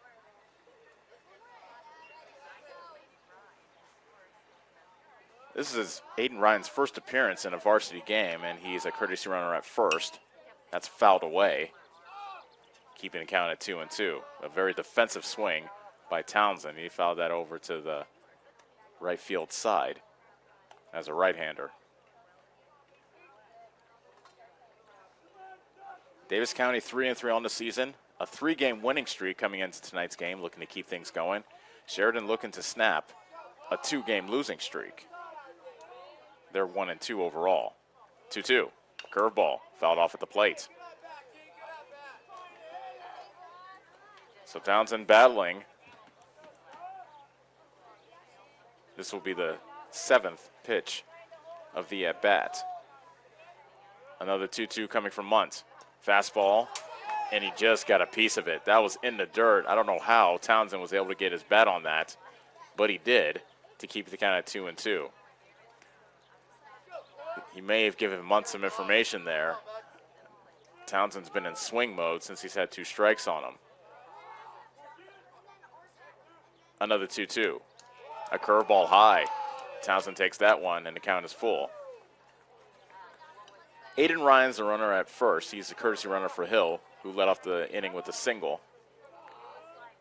This is Aiden Ryan's first appearance in a varsity game, and he's a courtesy runner at first. That's fouled away, keeping the count at 2-2. A very defensive swing by Townsend. He fouled that over to the right field side as a right-hander. Davis County 3-3 on the season. A 3-game winning streak coming into tonight's game, looking to keep things going. Chariton looking to snap a 2-game losing streak. They're 1-2 overall. 2-2. Curveball fouled off at the plate. So Townsend battling. This will be the 7th pitch of the at-bat. Another 2-2 coming from Munt. Fastball, and he just got a piece of it. That was in the dirt. I don't know how Townsend was able to get his bat on that, but he did to keep the count at 2-2. He may have given Munt some information there. Townsend's been in swing mode since he's had 2 strikes on him. Another 2-2. A curveball high. Townsend takes that one, and the count is full. Aiden Ryan's the runner at first. He's a courtesy runner for Hill, who led off the inning with a single.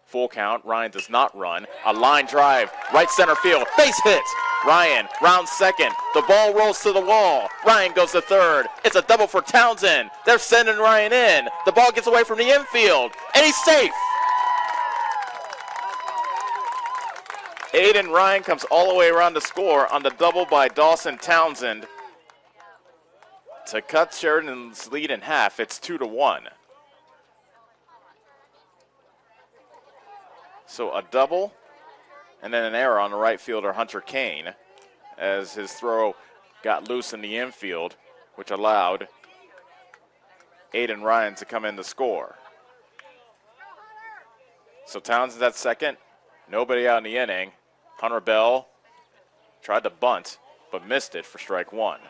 Full count. Ryan does not run. A line drive, right center field. Base hit. Ryan rounds second. The ball rolls to the wall. Ryan goes to third. It's a double for Townsend. They're sending Ryan in. The ball gets away from the infield, and he's safe. Aiden Ryan comes all the way around to score on the double by Dawson Townsend to cut Sheridan's lead in half. It's 2-1. So a double and then an error on the right fielder, Hunter Kane, as his throw got loose in the infield, which allowed Aiden Ryan to come in to score. So Townsend's at second, nobody out in the inning. Hunter Bell tried to bunt, but missed it for strike 1.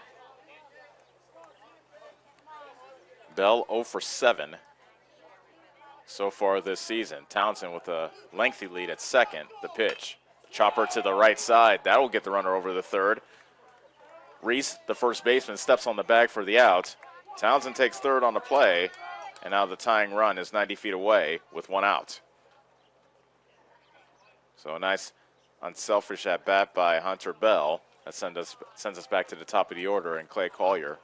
Bell 0 for 7 so far this season. Townsend with a lengthy lead at second. The pitch. Chopper to the right side. That will get the runner over the third. Reese, the first baseman, steps on the bag for the out. Townsend takes third on the play, and now the tying run is 90 feet away with 1 out. So a nice unselfish at bat by Hunter Bell. That sends us back to the top of the order, and Clay Collier,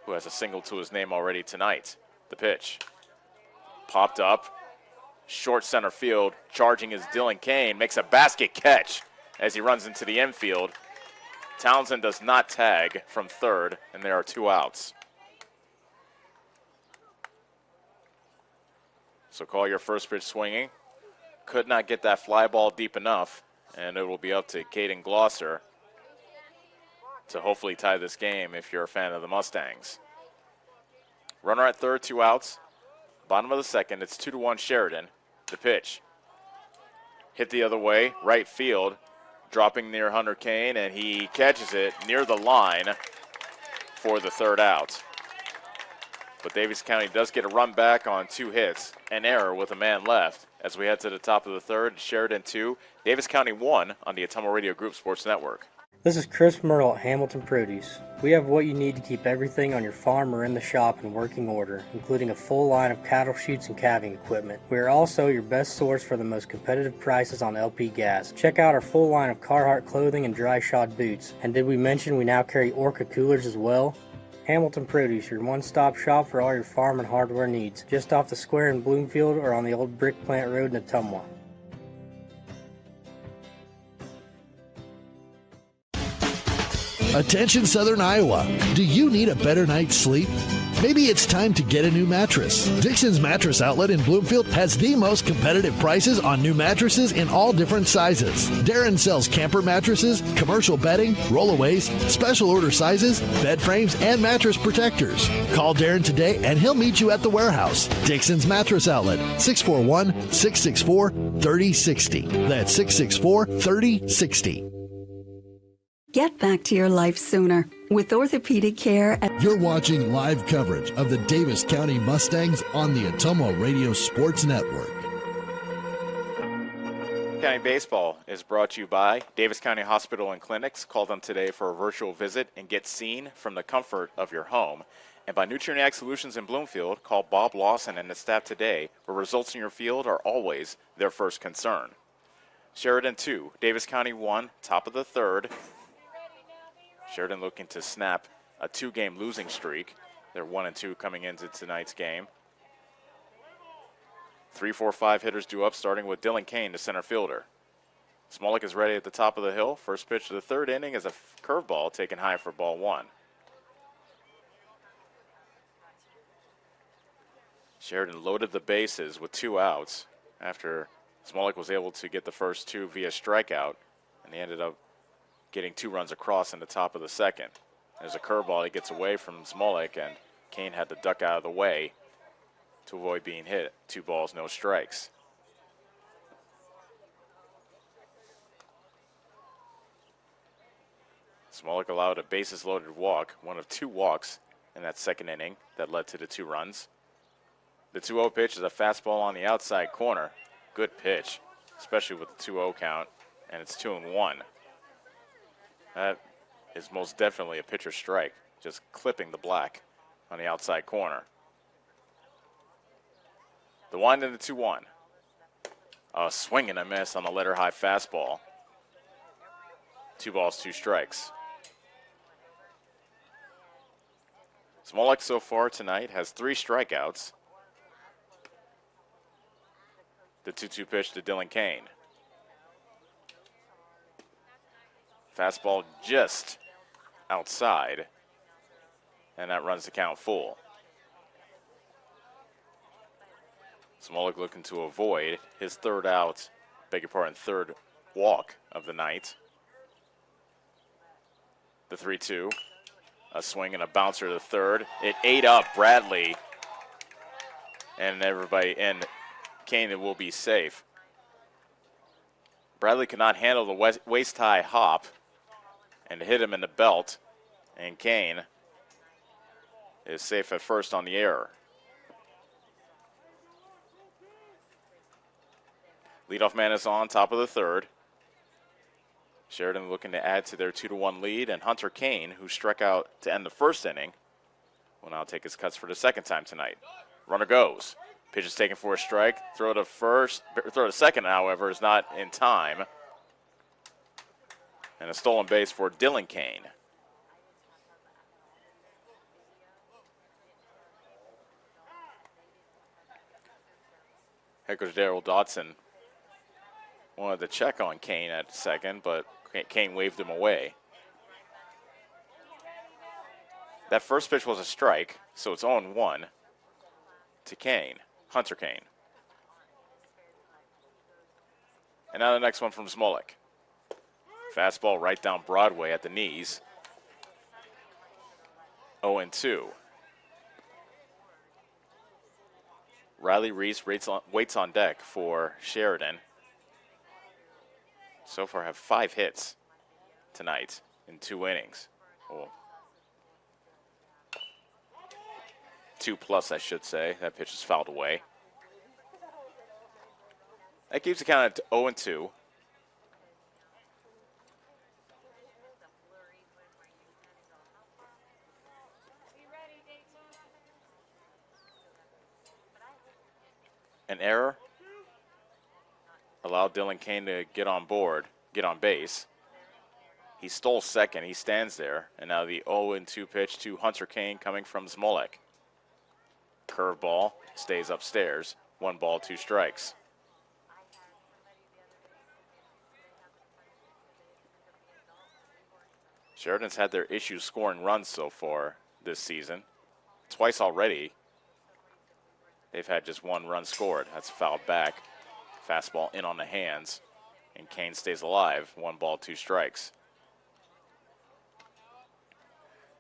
who has a single to his name already tonight. The pitch. Popped up. Short center field. Charging is Dylan Kane. Makes a basket catch as he runs into the infield. Townsend does not tag from third, and there are 2 outs. So Collier first pitch swinging. Could not get that fly ball deep enough, and it will be up to Caden Glosser to hopefully tie this game if you're a fan of the Mustangs. Runner at third, 2 outs. Bottom of the second, it's 2-1 Sheridan. The pitch. Hit the other way, right field, dropping near Hunter Kane, and he catches it near the line for the 3rd out. But Davis County does get a run back on 2 hits, an error with a man left. As we head to the top of the 3rd, Sheridan 2, Davis County 1 on the Atomo Radio Group Sports Network. This is Chris Myrtle at Hamilton Produce. We have what you need to keep everything on your farm or in the shop in working order, including a full line of cattle chutes and calving equipment. We are also your best source for the most competitive prices on LP gas. Check out our full line of Carhartt clothing and dry shod boots. And did we mention we now carry Orca coolers as well? Hamilton Produce, your one-stop shop for all your farm and hardware needs, just off the square in Bloomfield or on the old Brick Plant Road in Ottumwa. Attention Southern Iowa, do you need a better night's sleep? Maybe it's time to get a new mattress. Dixon's Mattress Outlet in Bloomfield has the most competitive prices on new mattresses in all different sizes. Darren sells camper mattresses, commercial bedding, rollaways, special order sizes, bed frames, and mattress protectors. Call Darren today and he'll meet you at the warehouse. Dixon's Mattress Outlet, 641-664-3060. That's 664-3060. Get back to your life sooner with orthopedic care at... You're watching live coverage of the Davis County Mustangs on the Ottumwa Radio Sports Network. County Baseball is brought to you by Davis County Hospital and Clinics. Call them today for a virtual visit and get seen from the comfort of your home. And by Nutrient Ag Solutions in Bloomfield, call Bob Lawson and his staff today, where results in your field are always their first concern. Chariton 2, Davis County 1, top of the third. Chariton looking to snap a 2-game losing streak. They're 1-2 coming into tonight's game. 3-4-5 hitters due up, starting with Dylan Kane, the center fielder. Smolik is ready at the top of the hill. First pitch of the third inning is a curveball taken high for ball 1. Sheridan loaded the bases with 2 outs after Smolik was able to get the first 2 via strikeout, and he ended up getting 2 runs across in the top of the second. There's a curveball. He gets away from Smolik, and Kane had to duck out of the way to avoid being hit. 2 balls, no strikes. Smolik allowed a bases-loaded walk, one of 2 walks in that second inning that led to the 2 runs. The 2-0 pitch is a fastball on the outside corner. Good pitch, especially with the 2-0 count, and it's 2-1. That is most definitely a pitcher's strike, just clipping the black on the outside corner. The 1 and the 2-1. A swing and a miss on the letter high fastball. 2 balls, 2 strikes. Smolik so far tonight has 3 strikeouts. The 2-2 pitch to Dylan Kane. Fastball just outside, and that runs the count full. Smolik looking to avoid his 3rd out, beg your pardon, 3rd walk of the night. The 3-2, a swing and a bouncer to the 3rd. It ate up Bradley, and everybody, and Kane will be safe. Bradley could not handle the waist-high hop and hit him in the belt, and Kane is safe at first on the error. Leadoff man is on, top of the 3rd. Sheridan looking to add to their 2-1 lead, and Hunter Kane, who struck out to end the 1st inning, will now take his cuts for the 2nd time tonight. Runner goes. Pitch is taken for a strike. Throw to 2nd, however, is not in time. And a stolen base for Dylan Kane. Head coach Darryl Dotson wanted to check on Kane at second, but Kane waved him away. That first pitch was a strike, so it's 0-1 to Kane, Hunter Kane. And now the next one from Smolik. Fastball right down Broadway at the knees. 0-2. Riley Reese waits on deck for Sheridan. So far have 5 hits tonight in 2 innings. Oh. 2+, I should say. That pitch is fouled away. That keeps the count at 0-2. allowed Dylan Kane to get on base. He stole second. He stands there. And now the 0-2 pitch to Hunter Kane coming from Zmolek. Curveball stays upstairs. 1 ball, 2 strikes. Sheridan's had their issues scoring runs so far this season. Twice already, they've had just 1 run scored. That's fouled back. Fastball in on the hands. And Kane stays alive. 1 ball, 2 strikes.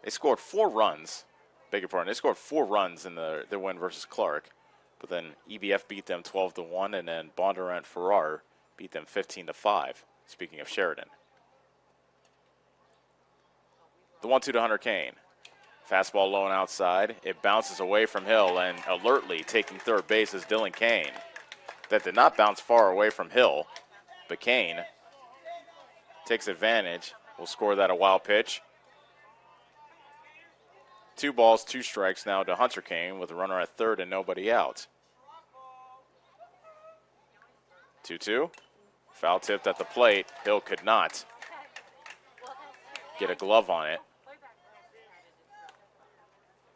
They scored 4 runs. Beg your pardon. They scored 4 runs in their win versus Clark. But then EBF beat them 12-1, and then Bondurant Farrar beat them 15-5. Speaking of Sheridan. The 1-2 to Hunter Kane. Fastball low and outside. It bounces away from Hill, and alertly taking third base is Dylan Kane. That did not bounce far away from Hill, but Kane takes advantage. Will score that a wild pitch. 2 balls, 2 strikes now to Hunter Kane with a runner at third and nobody out. 2-2. Foul tipped at the plate. Hill could not get a glove on it.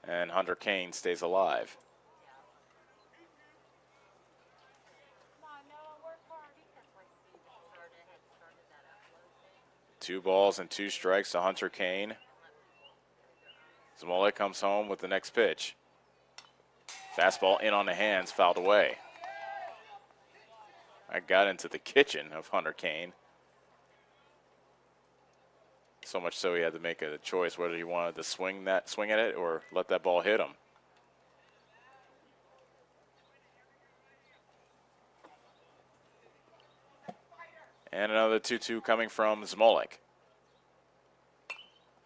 And Hunter Kane stays alive. Two balls and 2 strikes to Hunter Kane. Zmolek comes home with the next pitch. Fastball in on the hands, fouled away. I got into the kitchen of Hunter Kane. So much so he had to make a choice whether he wanted to swing at it or let that ball hit him. And another 2-2 coming from Zmolek.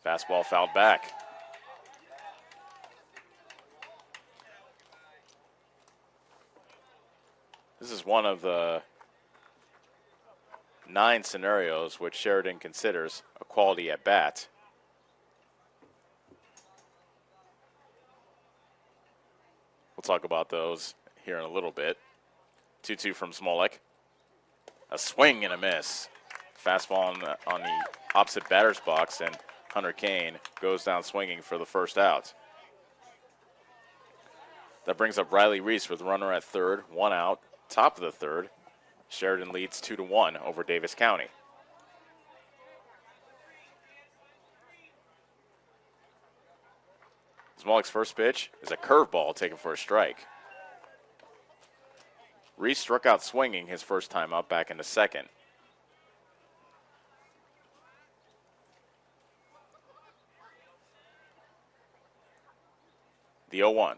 Fastball fouled back. This is one of the 9 scenarios which Sheridan considers a quality at bat. We'll talk about those here in a little bit. 2-2 from Zmolek. A swing and a miss. Fastball on the opposite batter's box, and Hunter Kane goes down swinging for the first out. That brings up Riley Reese with a runner at third, 1 out, top of the third. Sheridan leads 2-1 over Davis County. Zmolek's first pitch is a curveball taken for a strike. Reese struck out swinging his first time up back in the second. The 0-1.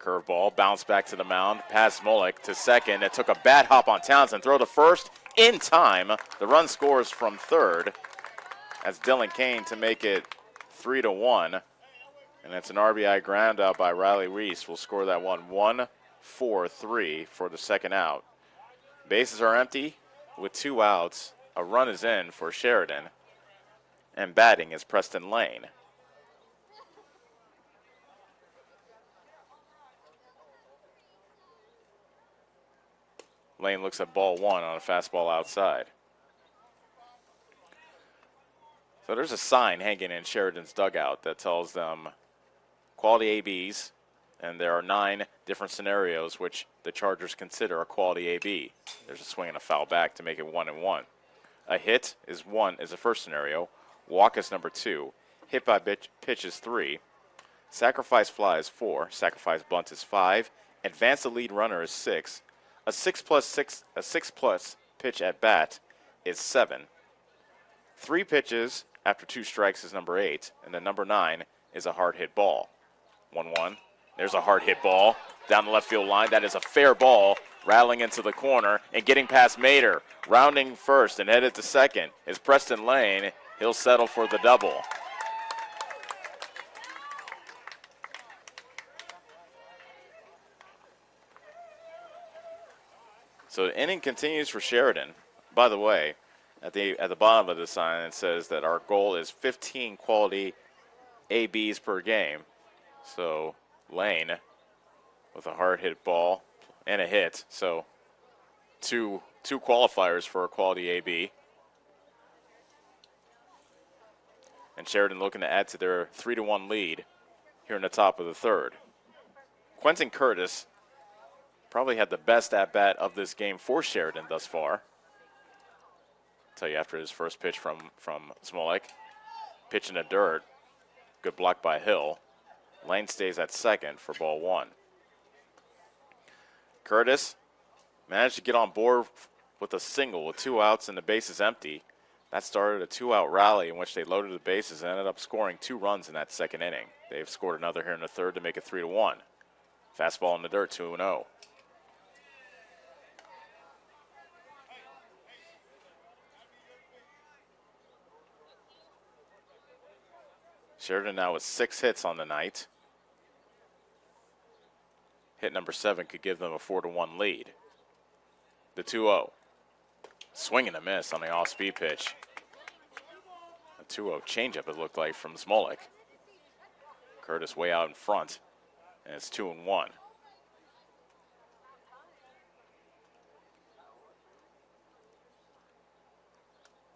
Curveball, bounce back to the mound, past Zmolek to second. It took a bad hop on Townsend. Throw to first in time. The run scores from third. That's Dylan Kane to make it 3-1. And it's an RBI ground out by Riley Reese. We'll score that one 1-4-3 for the second out. Bases are empty with 2 outs. A run is in for Sheridan. And batting is Preston Lane. Lane looks at ball 1 on a fastball outside. So there's a sign hanging in Sheridan's dugout that tells them quality ABs, and there are 9 different scenarios which the Chargers consider a quality AB. There's a swing and a foul back to make it 1-1. A hit is the first scenario. Walk is number 2. Hit by pitch is 3. Sacrifice fly is 4. Sacrifice bunt is 5. Advance the lead runner is 6. A 6+ pitch at bat is 7. 3 pitches after 2 strikes is number 8, and then number 9 is a hard hit ball. 1-1. There's a hard hit ball down the left field line. That is a fair ball, rattling into the corner and getting past Mater. Rounding first and headed to second is Preston Lane. He'll settle for the double. So the inning continues for Sheridan. By the way, at the bottom of the sign it says that our goal is 15 quality ABs per game. So Lane with a hard hit ball and a hit. So two qualifiers for a quality AB. And Chariton looking to add to their 3-1 lead here in the top of the third. Quentin Curtis probably had the best at-bat of this game for Chariton thus far. I'll tell you after his first pitch from Smolik. Pitch in the dirt. Good block by Hill. Lane stays at second for ball one. Curtis managed to get on board with a single with 2 outs and the bases empty. That started a 2-out rally in which they loaded the bases and ended up scoring 2 runs in that second inning. They've scored another here in the third to make it 3-1. Fastball in the dirt, 2-0. Chariton now with 6 hits on the night. Hit number 7 could give them a 4-1 lead. The 2-0. Swing and a miss on the off-speed pitch. A 2-0 changeup it looked like from Smolik. Curtis way out in front, and it's 2-1.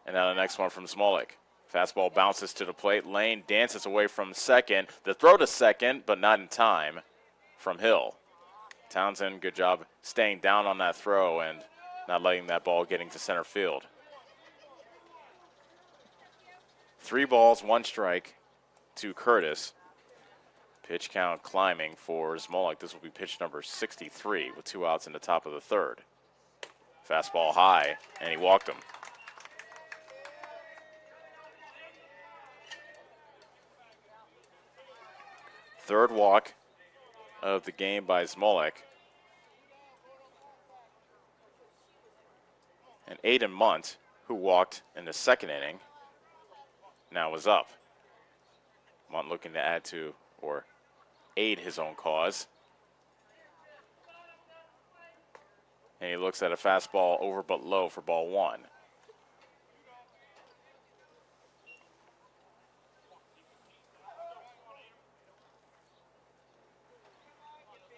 And now the next one from Smolik. Fastball bounces to the plate. Lane dances away from second. The throw to second, but not in time from Hill. Townsend, good job staying down on that throw and not letting that ball getting to center field. 3 balls, 1 strike to Curtis. Pitch count climbing for Smolik. This will be pitch number 63 with 2 outs in the top of the third. Fastball high, and he walked him. Third walk of the game by Smolik. And Aiden Munt, who walked in the second inning, now is up. Munt looking to add to or aid his own cause. And he looks at a fastball over but low for ball one.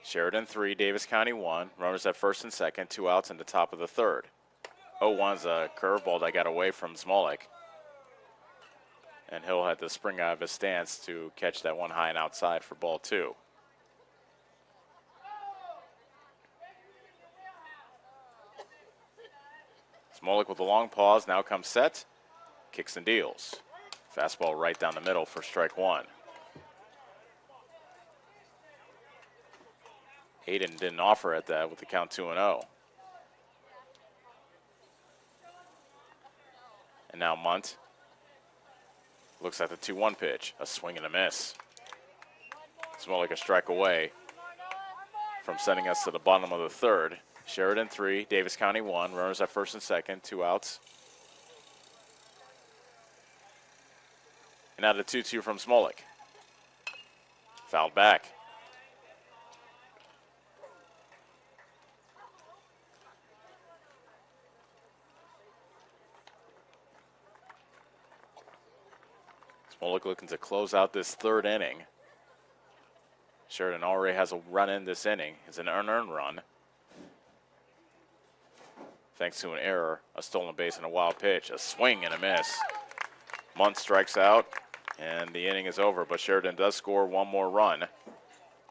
Chariton 3, Davis County 1. Runners at first and second, 2 outs in the top of the third. 0-1's a curveball that got away from Smolik. And Hill had to spring out of his stance to catch that one high and outside for ball 2. Smolik with a long pause, now comes set, kicks and deals. Fastball right down the middle for strike 1. Aiden didn't offer at that with the count 2-0. And now Munt looks at the 2-1 pitch, a swing and a miss. Smolik a strike away from sending us to the bottom of the third. Chariton 3, Davis County 1. Runners at first and second, 2 outs. And now the 2-2 from Smolik. Fouled back. Smolik looking to close out this third inning. Chariton already has a run in this inning. It's an unearned run. Thanks to an error, a stolen base, and a wild pitch. A swing and a miss. Munt strikes out, and the inning is over. But Chariton does score one more run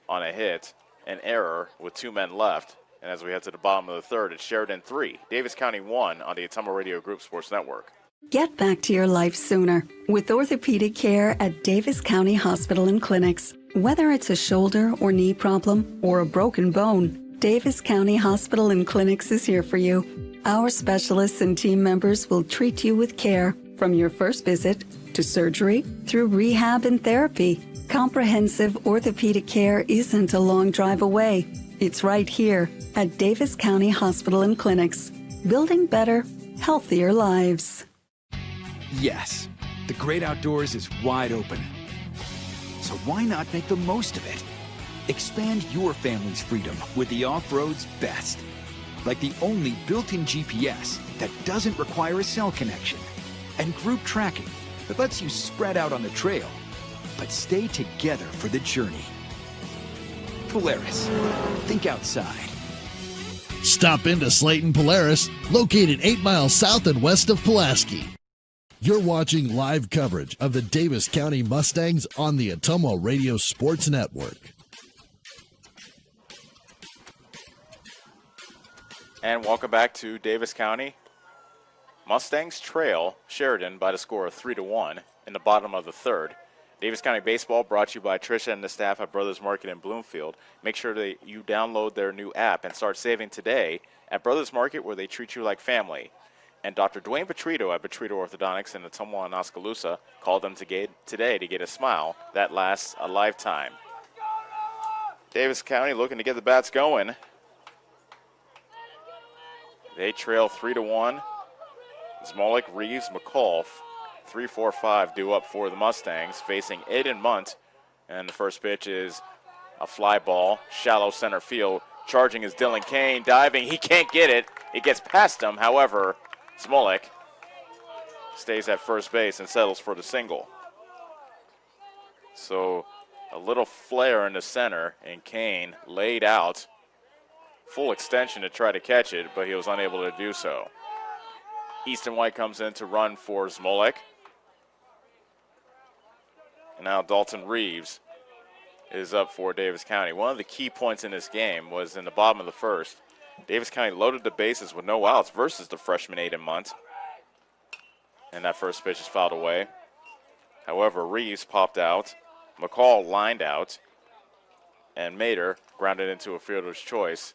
on a hit, an error with 2 men left. And as we head to the bottom of the third, it's Chariton 3, Davis County 1 on the Ottumwa Radio Group Sports Network. Get back to your life sooner with orthopedic care at Davis County Hospital and Clinics. Whether it's a shoulder or knee problem or a broken bone, Davis County Hospital and Clinics is here for you. Our specialists and team members will treat you with care from your first visit to surgery through rehab and therapy. Comprehensive orthopedic care isn't a long drive away. It's right here at Davis County Hospital and Clinics, building better, healthier lives. Yes, the great outdoors is wide open. So why not make the most of it? Expand your family's freedom with the off-road's best. Like the only built-in GPS that doesn't require a cell connection. And group tracking that lets you spread out on the trail, but stay together for the journey. Polaris, think outside. Stop into Slayton Polaris, located 8 miles south and west of Pulaski. You're watching live coverage of the Davis County Mustangs on the Ottumwa Radio Sports Network. And welcome back to Davis County. Mustangs trail Sheridan by the score of 3-1 in the bottom of the third. Davis County Baseball brought to you by Tricia and the staff at Brothers Market in Bloomfield. Make sure that you download their new app and start saving today at Brothers Market, where they treat you like family. And Dr. Dwayne Petrito at Petrito Orthodontics in Ottumwa and Oskaloosa called them today to get a smile that lasts a lifetime. Davis County looking to get the bats going. They trail 3-1. Zmolik, Reeves, McCall, 3-4-5 due up for the Mustangs, facing Aiden Munt. And the first pitch is a fly ball, shallow center field. Charging is Dylan Kane, diving. He can't get it. It gets past him. However, Zmolik stays at first base and settles for the single. So a little flare in the center, and Kane laid out. Full extension to try to catch it, but he was unable to do so. Easton White comes in to run for Zmolik. And now Dalton Reeves is up for Davis County. One of the key points in this game was in the bottom of the first. Davis County loaded the bases with no outs versus the freshman Aiden Munt. And that first pitch is fouled away. However, Reeves popped out. McCall lined out. And Mater grounded into a fielder's choice.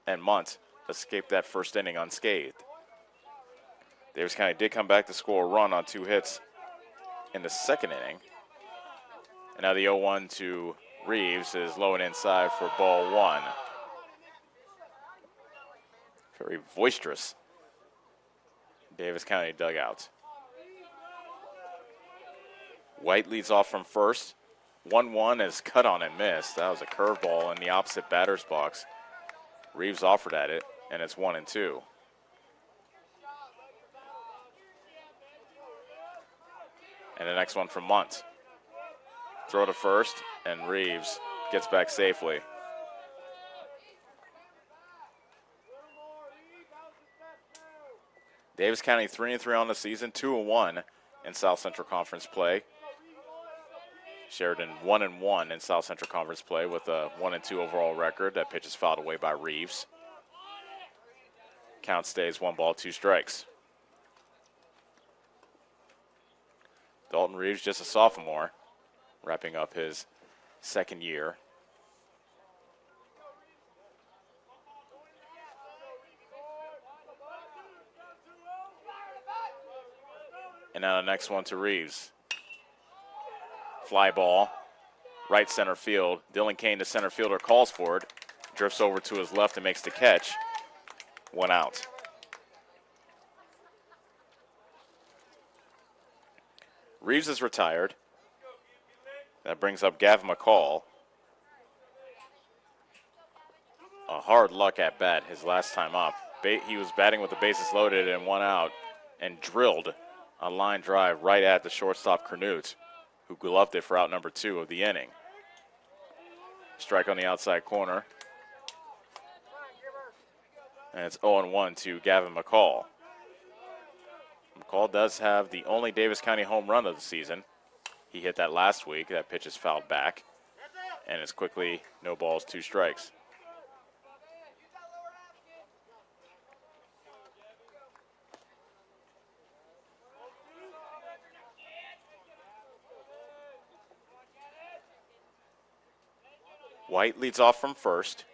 And Munt escaped that first inning unscathed. Davis County did come back to score a run on 2 hits in the second inning. And now the 0-1 to Reeves is low and inside for ball 1. Very boisterous Davis County dugout. White leads off from first. 1-1 is cut on and missed. That was a curveball in the opposite batter's box. Reeves offered at it, and it's 1-2. And the next one from Munt. Throw to first, and Reeves gets back safely. Davis County 3-3 on the season, 2-1 in South Central Conference play. Sheridan 1-1 in South Central Conference play with a 1-2 overall record. That pitch is fouled away by Reeves. Count stays 1 ball, 2 strikes. Dalton Reeves, just a sophomore, wrapping up his second year. And now the next one to Reeves. Fly ball, right center field. Dylan Kane, the center fielder, calls for it. Drifts over to his left and makes the catch. 1 out. Reeves is retired. That brings up Gavin McCall. A hard luck at bat his last time up. He was batting with the bases loaded and 1 out and drilled a line drive right at the shortstop Knut, who gloved it for out number 2 of the inning. Strike on the outside corner. And it's 0-1 to Gavin McCall. McCall does have the only Davis County home run of the season. He hit that last week. That pitch is fouled back. And it's quickly no balls, 2 strikes. White leads off from first.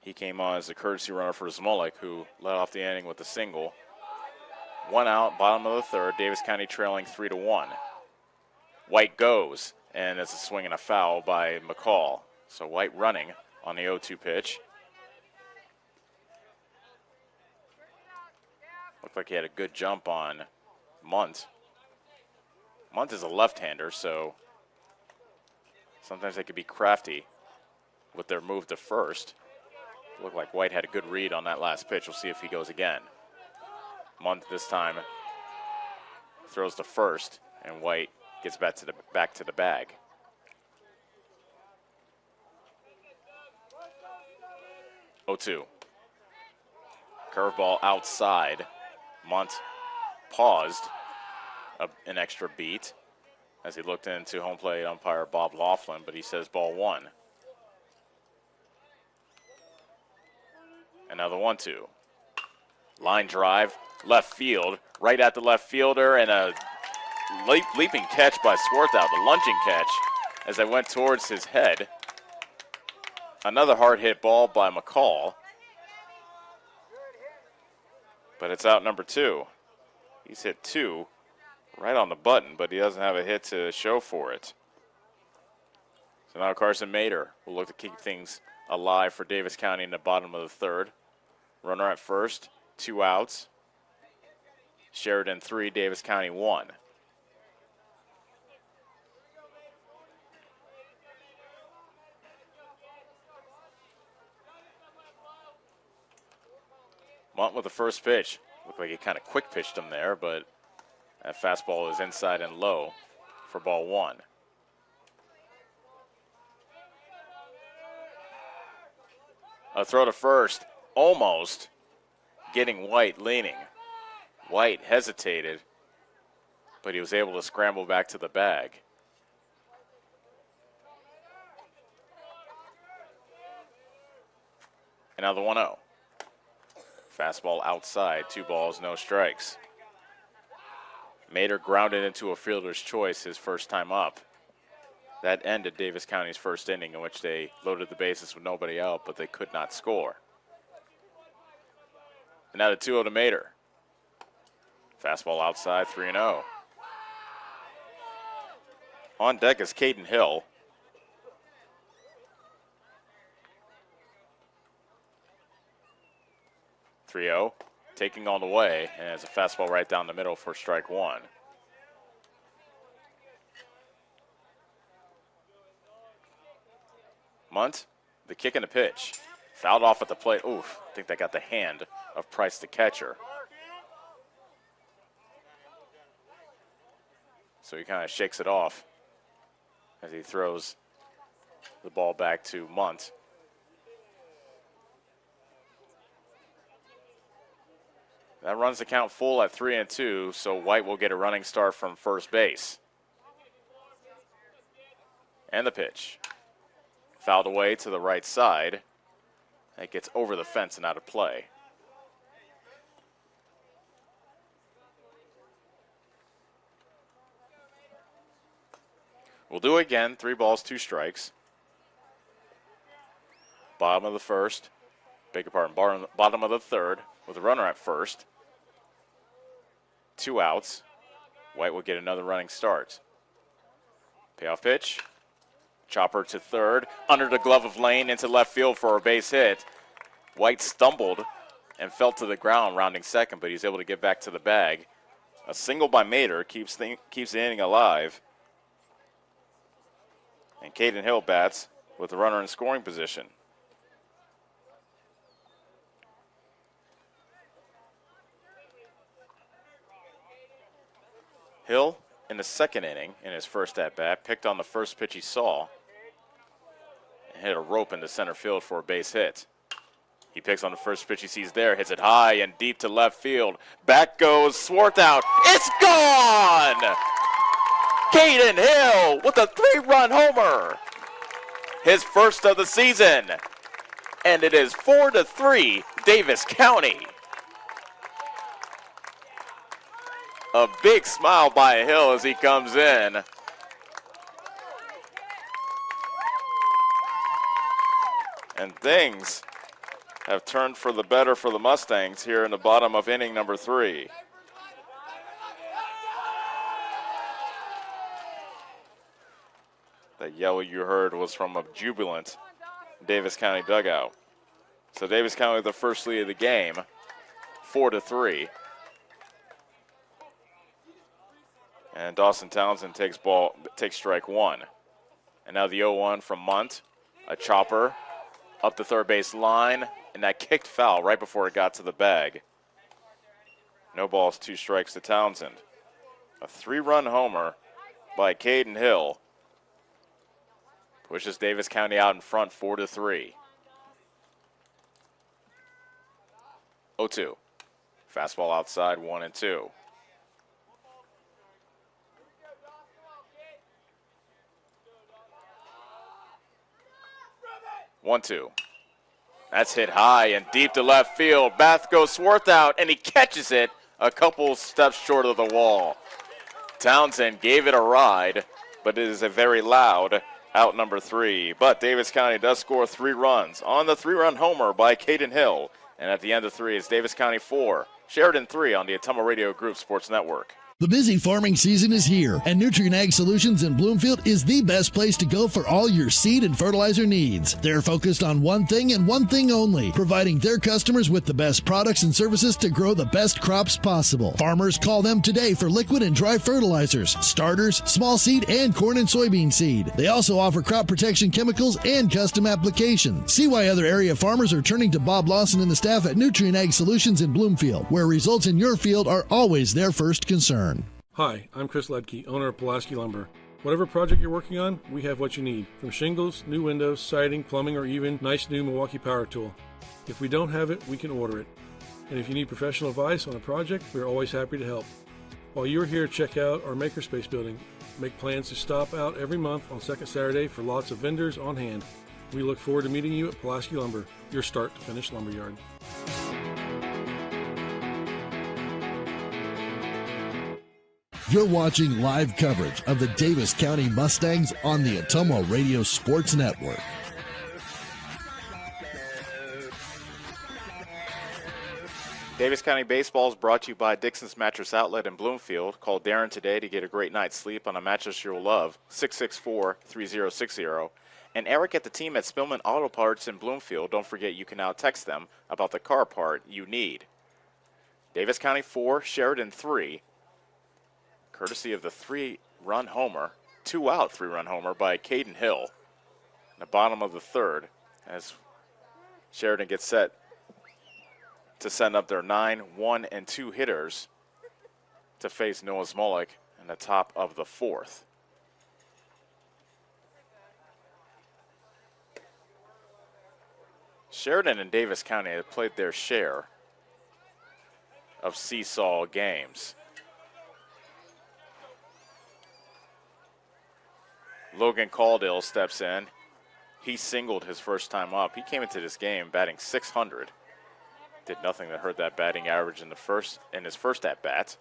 He came on as a courtesy runner for Zmolik, who led off the inning with a single. 1 out, bottom of the third. Davis County trailing 3-1. White goes, and it's a swing and a foul by McCall. So White running on the 0-2 pitch. Looked like he had a good jump on Munt. Munt is a left-hander, so sometimes they could be crafty with their move to first. Looked like White had a good read on that last pitch. We'll see if he goes again. Munt this time throws to first, and White gets back to the bag. 0-2. Curveball outside. Munt paused an extra beat as he looked into home plate umpire Bob Laughlin, but he says ball 1. And now the 1-2. Line drive, left field, right at the left fielder, and a leaping catch by Swarthout, the lunging catch, as they went towards his head. Another hard hit ball by McCall. But it's out number 2. He's hit 2 right on the button, but he doesn't have a hit to show for it. So now Carson Mader will look to keep things alive for Davis County in the bottom of the third. Runner at first, 2 outs. Sheridan 3, Davis County 1. Munt with the first pitch. Looked like he kind of quick pitched him there, but that fastball is inside and low for ball 1. A throw to first, almost getting White leaning. White hesitated, but he was able to scramble back to the bag. And now the 1-0. Fastball outside, 2 balls, no strikes. Mader grounded into a fielder's choice his first time up. That ended Davis County's first inning, in which they loaded the bases with nobody out, but they could not score. And now the 2-0 to Mader. Fastball outside, 3-0. On deck is Caden Hill. Taking on the way, and it's a fastball right down the middle for strike 1. Munt, the kick and the pitch. Fouled off at the plate. Oof, I think that got the hand of Price, the catcher. So he kind of shakes it off as he throws the ball back to Munt. That runs the count full at 3-2, so White will get a running start from first base. And the pitch. Fouled away to the right side. It gets over the fence and out of play. We'll do it again, 3 balls, 2 strikes. Bottom of the first, beg your pardon, bottom of the third with a runner at first. 2 outs. White will get another running start. Payoff pitch. Chopper to third, under the glove of Lane into left field for a base hit. White stumbled and fell to the ground, rounding second, but he's able to get back to the bag. A single by Mader keeps the inning alive. And Caden Hill bats with the runner in scoring position. Hill, in the second inning, in his first at-bat, picked on the first pitch he saw and hit a rope into center field for a base hit. He picks on the first pitch he sees there, hits it high and deep to left field. Back goes Swarthout. It's gone! Caden Hill with a 3-run homer. His first of the season. And it is 4-3 Davis County. A big smile by Hill as he comes in. And things have turned for the better for the Mustangs here in the bottom of inning number 3. That yell you heard was from a jubilant Davis County dugout. So Davis County with the first lead of the game, 4-3. And Dawson Townsend takes strike 1. And now the 0-1 from Munt. A chopper up the third base line, and that kicked foul right before it got to the bag. No balls, 2 strikes to Townsend. A 3-run homer by Caden Hill pushes Davis County out in front 4-3. 0-2. Fastball outside, 1-2. One, two. That's hit high and deep to left field. Bath goes Swarth out, and he catches it a couple steps short of the wall. Townsend gave it a ride, but it is a very loud out number 3. But Davis County does score 3 runs on the 3-run homer by Caden Hill. And at the end of 3, it's Davis County 4, Sheridan 3 on the Ottumwa Radio Group Sports Network. The busy farming season is here, and Nutrient Ag Solutions in Bloomfield is the best place to go for all your seed and fertilizer needs. They're focused on one thing and one thing only, providing their customers with the best products and services to grow the best crops possible. Farmers, call them today for liquid and dry fertilizers, starters, small seed, and corn and soybean seed. They also offer crop protection chemicals and custom application. See why other area farmers are turning to Bob Lawson and the staff at Nutrient Ag Solutions in Bloomfield, where results in your field are always their first concern. Hi, I'm Chris Ledke, owner of Pulaski Lumber. Whatever project you're working on, we have what you need. From shingles, new windows, siding, plumbing, or even nice new Milwaukee power tool. If we don't have it, we can order it. And if you need professional advice on a project, we're always happy to help. While you're here, check out our Makerspace building. Make plans to stop out every month on second Saturday for lots of vendors on hand. We look forward to meeting you at Pulaski Lumber, your start to finish lumberyard. You're watching live coverage of the Davis County Mustangs on the Ottumwa Radio Sports Network. Davis County Baseball is brought to you by Dixon's Mattress Outlet in Bloomfield. Call Darren today to get a great night's sleep on a mattress you'll love, 664-3060. And Eric at the team at Spillman Auto Parts in Bloomfield. Don't forget you can now text them about the car part you need. Davis County 4, Sheridan 3. Courtesy of the 3-run homer, 2-out 3-run homer by Caden Hill. In the bottom of the 3rd, as Sheridan gets set to send up their 9, 1, and 2 hitters to face Noah Smolik in the top of the 4th. Sheridan and Davis County have played their share of seesaw games. Logan Caldwell steps in. He singled his first time up. He came into this game batting .600. Did nothing to hurt that batting average in his first at-bat.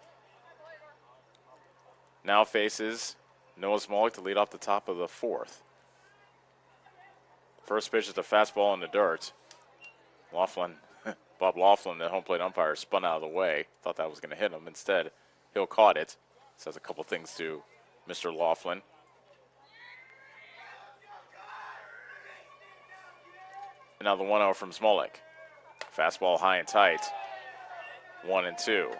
Now faces Noah Smolik to lead off the top of the 4th. First pitch is a fastball in the dirt. Bob Laughlin, the home plate umpire, spun out of the way. Thought that was going to hit him. Instead, Hill caught it. Says a couple things to Mr. Laughlin. And now the 1-0 from Smolik. Fastball high and tight. 1-2.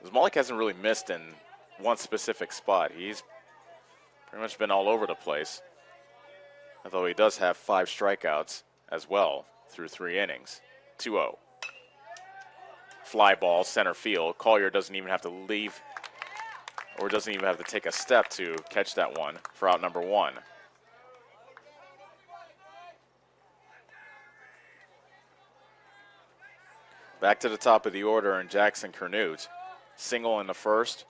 Smolik hasn't really missed in one specific spot. He's pretty much been all over the place. Although he does have 5 strikeouts as well through 3 innings. 2-0. Fly ball, center field. Collier doesn't even have to leave, or doesn't even have to take a step to catch that one for out number 1. Back to the top of the order, and Jackson Kernut single in the first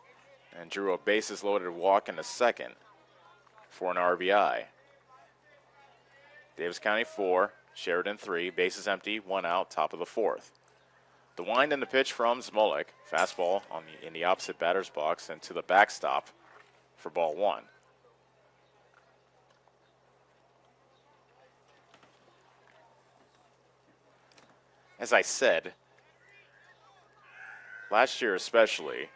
and drew a bases loaded walk in the second for an RBI. Davis County 4, Sheridan 3, bases empty, 1 out, top of the 4th. The wind and the pitch from Smolik, fastball in the opposite batter's box and to the backstop for ball 1. As I said, last year especially,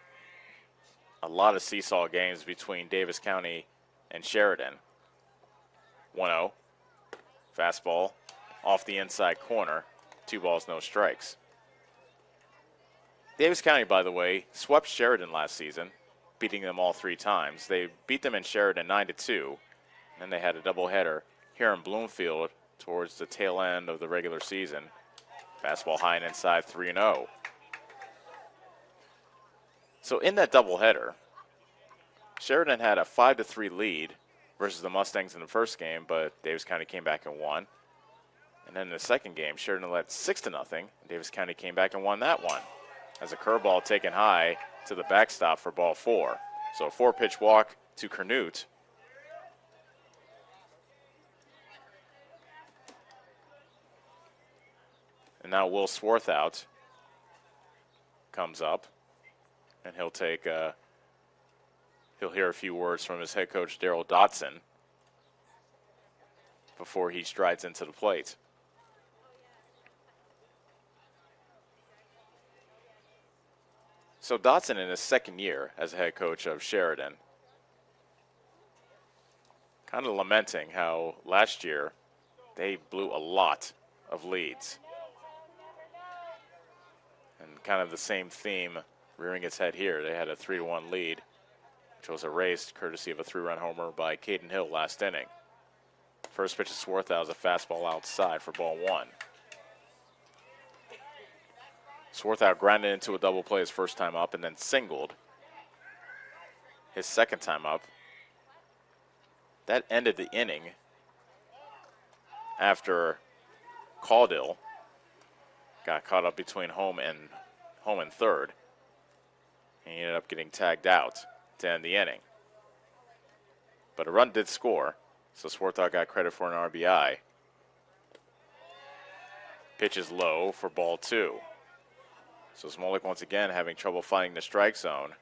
a lot of seesaw games between Davis County and Sheridan. 1-0, fastball off the inside corner, 2 balls, no strikes. Davis County, by the way, swept Sheridan last season, beating them all 3 times. They beat them in Sheridan 9-2, and then they had a doubleheader here in Bloomfield towards the tail end of the regular season. Fastball high and inside, 3-0. So in that doubleheader, Sheridan had a 5-3 lead versus the Mustangs in the first game, but Davis County came back and won. And then in the second game, Sheridan led 6-0. And Davis County came back and won that one as a curveball taken high to the backstop for ball 4. So a 4-pitch walk to Canute. And now Will Swarthout comes up, and he'll hear a few words from his head coach, Daryl Dotson, before he strides into the plate. So Dotson in his second year as a head coach of Sheridan, kind of lamenting how last year they blew a lot of leads. And kind of the same theme rearing its head here. They had a 3-1 lead, which was erased courtesy of a 3-run homer by Caden Hill last inning. First pitch to Swarthout is a fastball outside for ball 1. Swarthout grounded into a double play his first time up and then singled his second time up. That ended the inning after Caudill got caught up between home and third. He ended up getting tagged out to end the inning. But a run did score, so Swarthout got credit for an RBI. Pitch is low for ball 2. So Smolik once again having trouble finding the strike zone.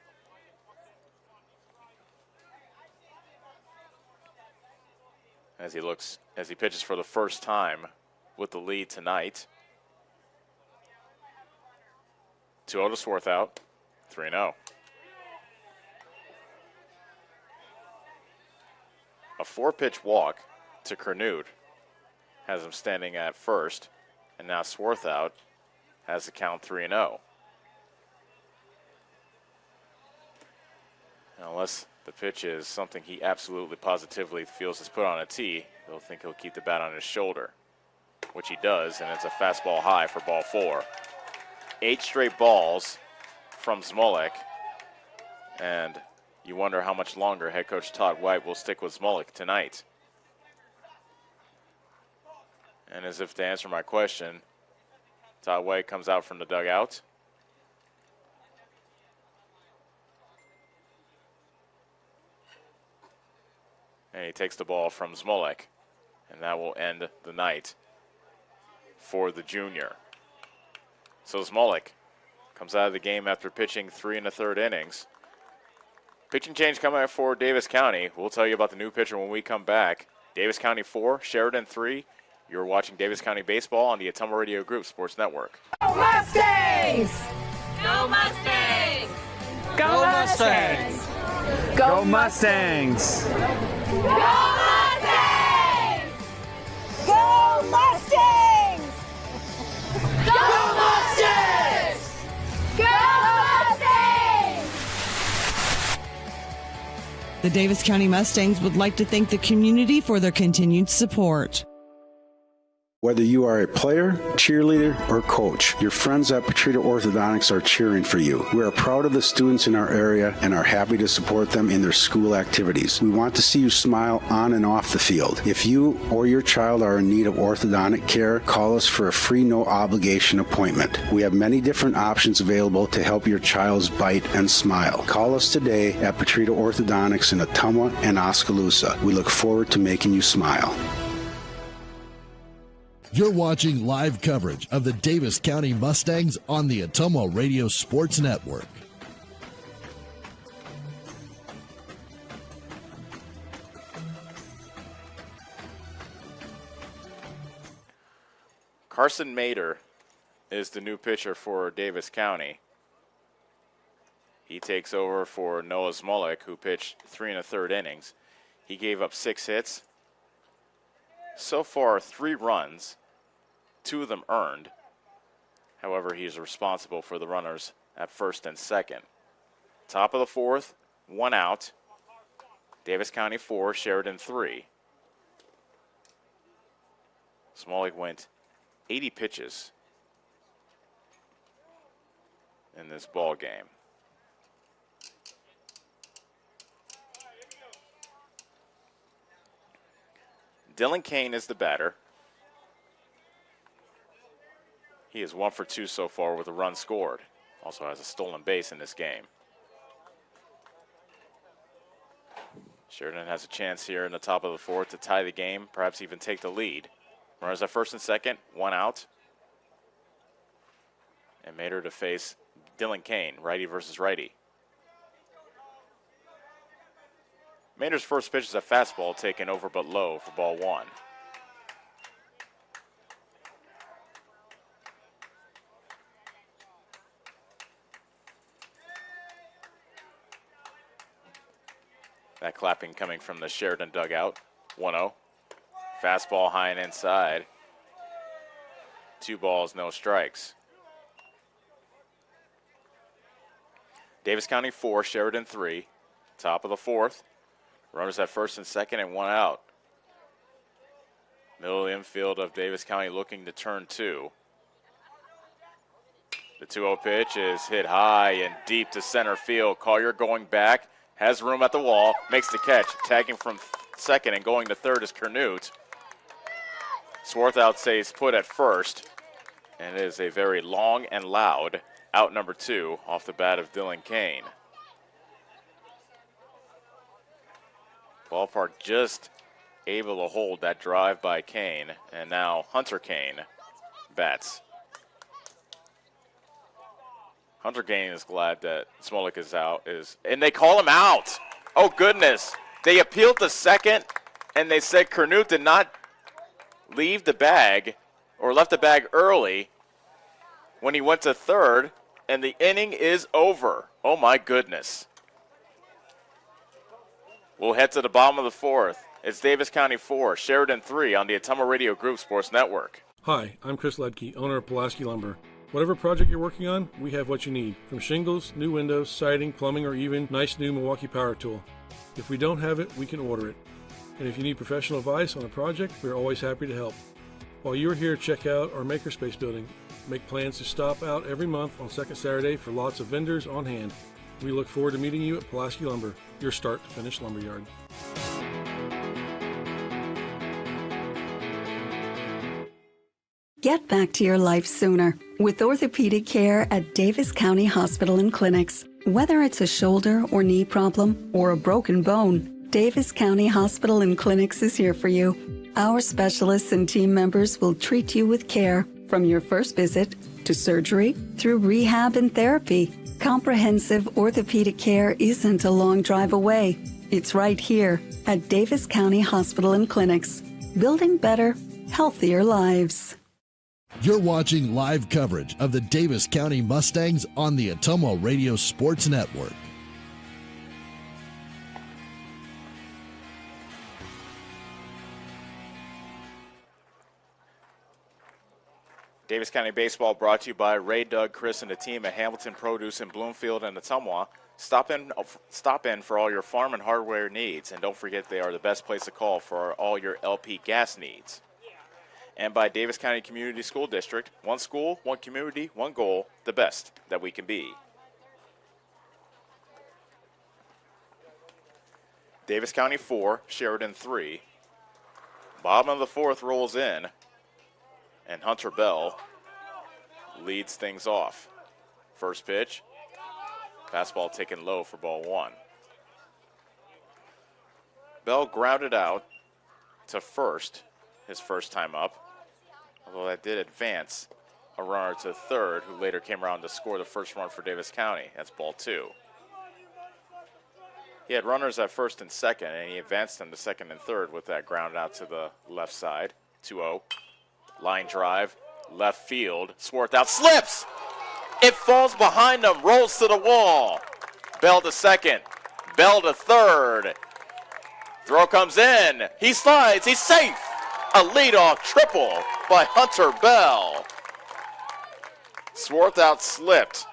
As he pitches for the first time with the lead tonight. 2-0 to Swarthout, 3-0. A 4-pitch walk to Canute has him standing at first, and now Swarthout has the count 3-0. Now, unless the pitch is something he absolutely positively feels is put on a tee, he'll think he'll keep the bat on his shoulder, which he does, and it's a fastball high for ball 4. 8 straight balls from Smolik, and you wonder how much longer head coach Todd White will stick with Smolik tonight. And as if to answer my question, Todd White comes out from the dugout. And he takes the ball from Smolik, and that will end the night for the junior. So Smolik comes out of the game after pitching 3 1/3 innings. Pitching change coming up for Davis County. We'll tell you about the new pitcher when we come back. Davis County 4, Sheridan 3. You're watching Davis County Baseball on the Ottumwa Radio Group Sports Network. Go Mustangs! Go Mustangs! Go Mustangs! Go Mustangs! Go Mustangs! Go Mustangs! Go Mustangs! Go Mustangs! The Davis County Mustangs would like to thank the community for their continued support. Whether you are a player, cheerleader, or coach, your friends at Chariton Orthodontics are cheering for you. We are proud of the students in our area and are happy to support them in their school activities. We want to see you smile on and off the field. If you or your child are in need of orthodontic care, call us for a free no-obligation appointment. We have many different options available to help your child's bite and smile. Call us today at Chariton Orthodontics in Ottumwa and Oskaloosa. We look forward to making you smile. You're watching live coverage of the Davis County Mustangs on the Ottumwa Radio Sports Network. Carson Mader is the new pitcher for Davis County. He takes over for Noah Smolik, who pitched 3 1/3 innings. He gave up 6 hits. So far, 3 runs. 2 of them earned. However, he is responsible for the runners at first and second. Top of the 4th, 1 out. Davis County 4, Sheridan 3. Smolik went 80 pitches in this ball game. Dylan Kane is the batter. He is 1 for 2 so far with a run scored. Also has a stolen base in this game. Chariton has a chance here in the top of the fourth to tie the game, perhaps even take the lead. Runners at first and second, 1 out. And Mater to face Dylan Kane, righty versus righty. Mater's first pitch is a fastball taken over but low for ball 1. That clapping coming from the Chariton dugout. 1-0. Fastball high and inside. 2 balls, no strikes. Davis County 4, Chariton 3. Top of the fourth. Runners at first and second and 1 out. Middle infield of Davis County looking to turn 2. The 2-0 pitch is hit high and deep to center field. Collier going back. Has room at the wall, makes the catch. Tagging from second and going to third is Kernut. Swarthout stays put at first. And it is a very long and loud out number 2 off the bat of Dylan Kane. Ballpark just able to hold that drive by Kane. And now Hunter Kane bats. Hunter Kane is glad that Smolik is out, and they call him out. Oh, goodness. They appealed to second, and they said Kernut did not leave the bag or left the bag early when he went to third, and the inning is over. Oh, my goodness. We'll head to the bottom of the fourth. It's Davis County 4, Chariton 3 on the Ottumwa Radio Group Sports Network. Hi, I'm Chris Ledke, owner of Pulaski Lumber. Whatever project you're working on, we have what you need. From shingles, new windows, siding, plumbing, or even nice new Milwaukee power tool. If we don't have it, we can order it. And if you need professional advice on a project, we're always happy to help. While you're here, check out our Makerspace building. Make plans to stop out every month on second Saturday for lots of vendors on hand. We look forward to meeting you at Pulaski Lumber, your start to finish lumberyard. Get back to your life sooner with orthopedic care at Davis County Hospital and Clinics. Whether it's a shoulder or knee problem or a broken bone, Davis County Hospital and Clinics is here for you. Our specialists and team members will treat you with care from your first visit to surgery through rehab and therapy. Comprehensive orthopedic care isn't a long drive away. It's right here at Davis County Hospital and Clinics, building better, healthier lives. You're watching live coverage of the Davis County Mustangs on the Ottumwa Radio Sports Network. Davis County Baseball brought to you by Ray, Doug, Chris, and the team at Hamilton Produce in Bloomfield and Ottumwa. Stop in for all your farm and hardware needs, and don't forget they are the best place to call for all your LP gas needs. And by Davis County Community School District, one school, one community, one goal, the best that we can be. Davis County 4, Chariton 3. Bottom of the fourth rolls in, and Hunter Bell leads things off. First pitch, fastball taken low for ball 1. Bell grounded out to first, his first time up, although that did advance a runner to third, who later came around to score the first run for Davis County. That's ball 2. He had runners at first and second, and he advanced them to second and third with that ground out to the left side. 2-0. Line drive, left field. Swarthout slips! It falls behind him, rolls to the wall. Bell to second. Bell to third. Throw comes in. He slides. He's safe. A leadoff triple by Hunter Bell. Swarthout slipped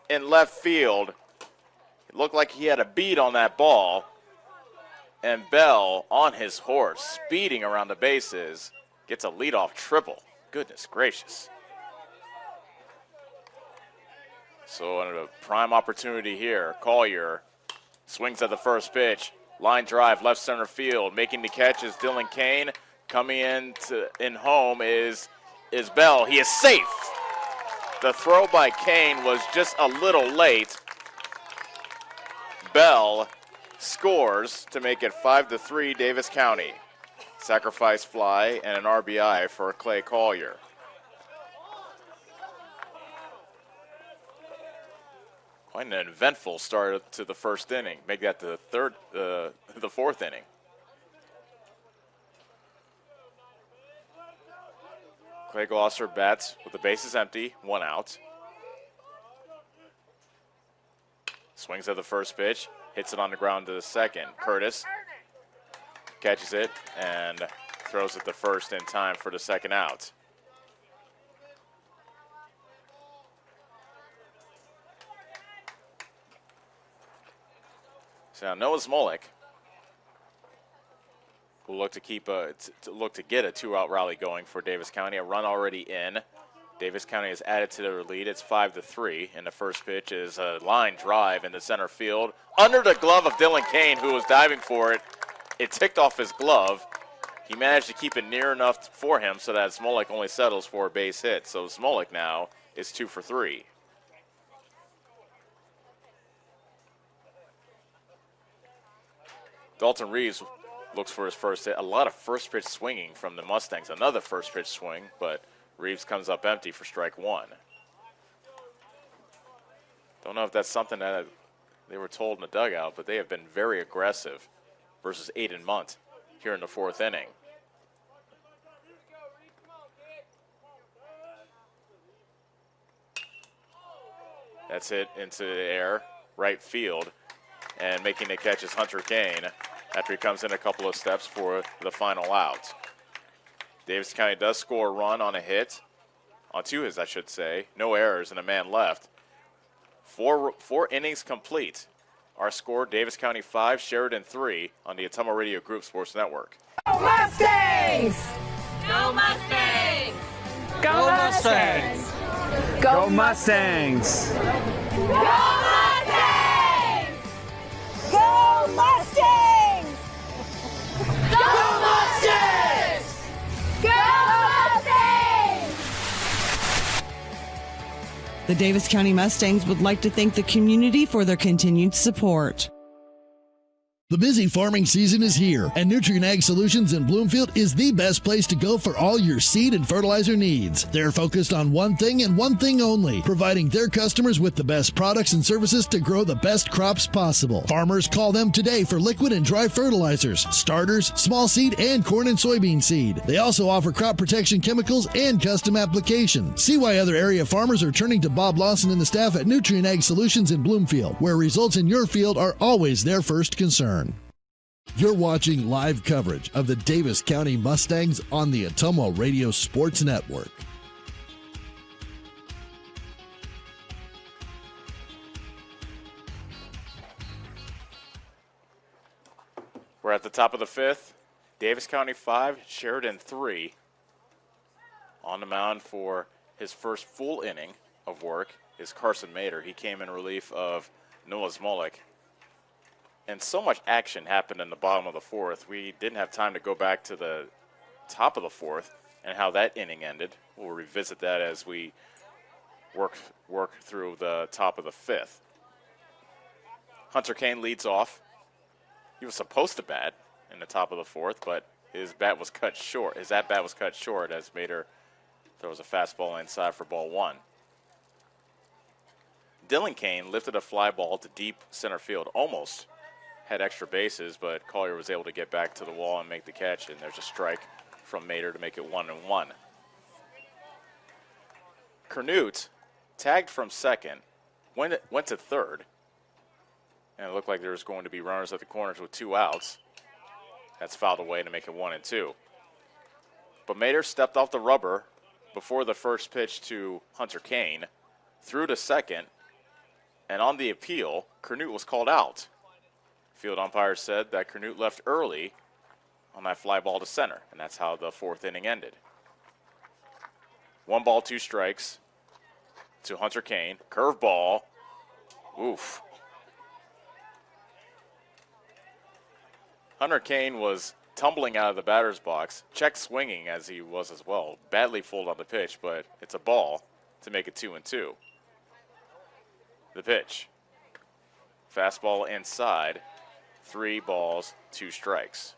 in left field. It looked like he had a bead on that ball. And Bell, on his horse, speeding around the bases, gets a leadoff triple. Goodness gracious. So a prime opportunity here. Collier swings at the first pitch. Line drive, left center field. Making the catch is Dylan Kane. Coming in home is Bell. He is safe. The throw by Kane was just a little late. Bell scores to make it 5-3 Davis County. Sacrifice fly and an RBI for Clay Collier. Quite an eventful start to the first inning. Make that the fourth inning. Clay Glosser bats with the bases empty, 1 out. Swings at the first pitch, hits it on the ground to the second. Curtis catches it and throws it to first in time for the second out. So now Noah Smolik will look to keep to get a 2-out rally going for Davis County. A run already in. Davis County has added to their lead. It's 5-3, and the first pitch is a line drive into center field under the glove of Dylan Kane, who was diving for it. It ticked off his glove. He managed to keep it near enough for him so that Smolik only settles for a base hit. So Smolik now is 2 for 3. Dalton Reeves looks for his first hit. A lot of first pitch swinging from the Mustangs. Another first pitch swing, but Reeves comes up empty for strike 1. Don't know if that's something that they were told in the dugout, but they have been very aggressive versus Aiden Munt here in the fourth inning. That's hit into the air, right field, and making the catch is Hunter Kane after he comes in a couple of steps for the final out. Davis County does score a run on a hit, on 2 hits, I should say. No errors and a man left. Four innings complete. Our score, Davis County 5, Chariton 3 on the Ottumwa Radio Group Sports Network. Go Mustangs! Go Mustangs! Go Mustangs! Go Mustangs! Go Mustangs! Go Mustangs! Go Mustangs! Go Mustangs! The Davis County Mustangs would like to thank the community for their continued support. The busy farming season is here, and Nutrient Ag Solutions in Bloomfield is the best place to go for all your seed and fertilizer needs. They're focused on one thing and one thing only, providing their customers with the best products and services to grow the best crops possible. Farmers call them today for liquid and dry fertilizers, starters, small seed, and corn and soybean seed. They also offer crop protection chemicals and custom application. See why other area farmers are turning to Bob Lawson and the staff at Nutrient Ag Solutions in Bloomfield, where results in your field are always their first concern. You're watching live coverage of the Davis County Mustangs on the Ottumwa Radio Sports Network. We're at the top of the 5th. Davis County 5, Chariton 3. On the mound for his first full inning of work is Carson Mader. He came in relief of Noah Smolik. And so much action happened in the bottom of the 4th. We didn't have time to go back to the top of the 4th and how that inning ended. We'll revisit that as we work through the top of the 5th. Hunter Kane leads off. He was supposed to bat in the top of the 4th, but his bat was cut short. His at-bat was cut short as Mader throws a fastball inside for ball 1. Dylan Kane lifted a fly ball to deep center field, almost had extra bases, but Collier was able to get back to the wall and make the catch, and there's a strike from Mader to make it 1-1. Kernut tagged from second, went to third, and it looked like there was going to be runners at the corners with 2 outs. That's fouled away to make it 1-2. But Mader stepped off the rubber before the first pitch to Hunter Kane, threw to second, and on the appeal, Kernut was called out. Field umpire said that Kernut left early on that fly ball to center, and that's how the 4th inning ended. 1 ball, 2 strikes to Hunter Kane. Curveball. Oof. Hunter Kane was tumbling out of the batter's box, check swinging as he was as well. Badly fooled on the pitch, but it's a ball. to make it 2-2. The pitch. Fastball inside. 3 balls, 2 strikes.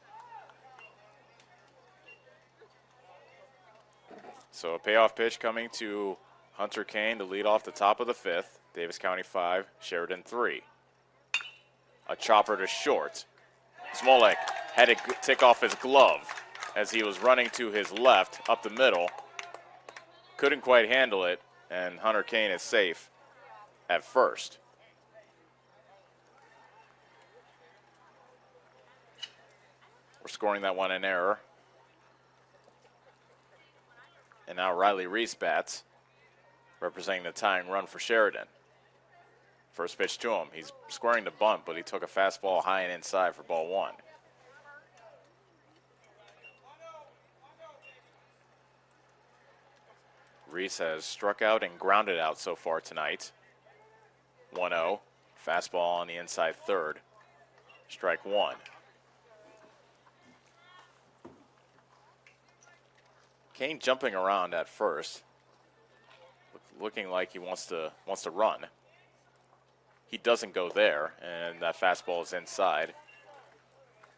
So a payoff pitch coming to Hunter Kane to lead off the top of the 5th. Davis County 5, Sheridan 3. A chopper to short. Smolik had to take off his glove as he was running to his left up the middle. Couldn't quite handle it, and Hunter Kane is safe at first. We're scoring that one in error. And now Riley Reese bats, representing the tying run for Sheridan. First pitch to him. He's squaring the bunt, but he took a fastball high and inside for ball 1. Reese has struck out and grounded out so far tonight. 1-0. Fastball on the inside third. Strike 1. Kane jumping around at first, looking like he wants to run. He doesn't go there, and that fastball is inside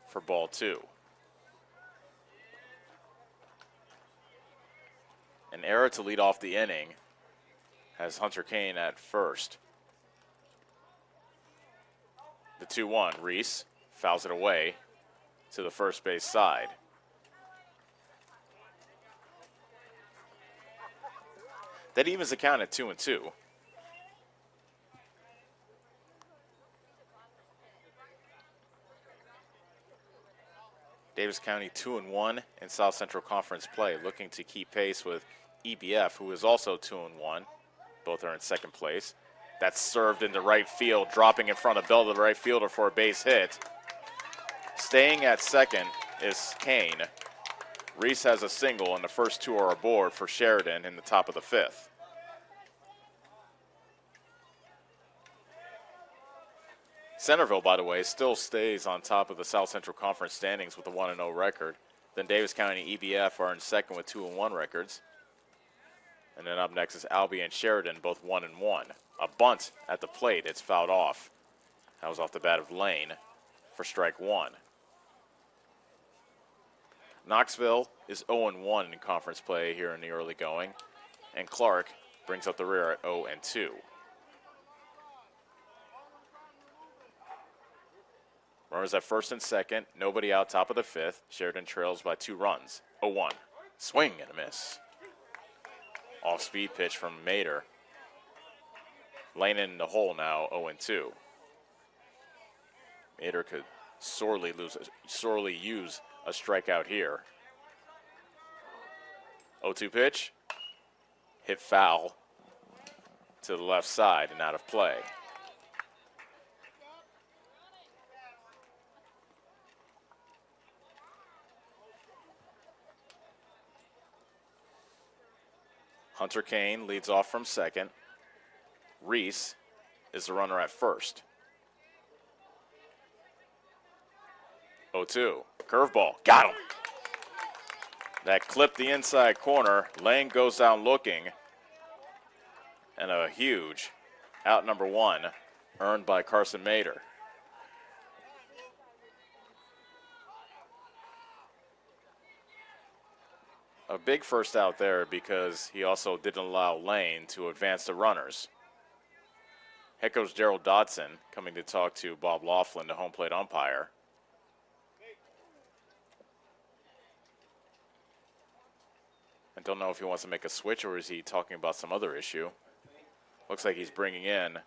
for ball 2. An error to lead off the inning has Hunter Kane at first. The 2-1, Reese fouls it away to the first base side. That evens the count at 2-2. Davis County 2-1 in South Central Conference play, looking to keep pace with EBF, who is also 2-1. Both are in second place. That's served into right field, dropping in front of Bell, the right fielder, for a base hit. Staying at second is Kane. Reese has a single, and the first 2 are aboard for Sheridan in the top of the 5th. Centerville, by the way, still stays on top of the South Central Conference standings with a 1-0 record. Then Davis County EBF are in second with 2-1 records. And then up next is Albie and Sheridan, both 1-1. A bunt at the plate, it's fouled off. That was off the bat of Lane for strike 1. Knoxville is 0-1 in conference play here in the early going. And Clark brings up the rear at 0-2. Runners at first and second, nobody out, top of the 5th. Sheridan trails by 2 runs. 0-1. Swing and a miss. Off-speed pitch from Mater. Lane in the hole now, 0-2. Mater could sorely use a strikeout here. 0-2 pitch. Hit foul to the left side and out of play. Hunter Kane leads off from second. Reese is the runner at first. 0-2. Curveball. Got him. That clipped the inside corner. Lane goes down looking. And a huge out number 1 earned by Carson Mater. A big first out there because he also didn't allow Lane to advance the runners. Head coach Daryl Dodson coming to talk to Bob Laughlin, the home plate umpire. I don't know if he wants to make a switch or is he talking about some other issue. Looks like he's bringing in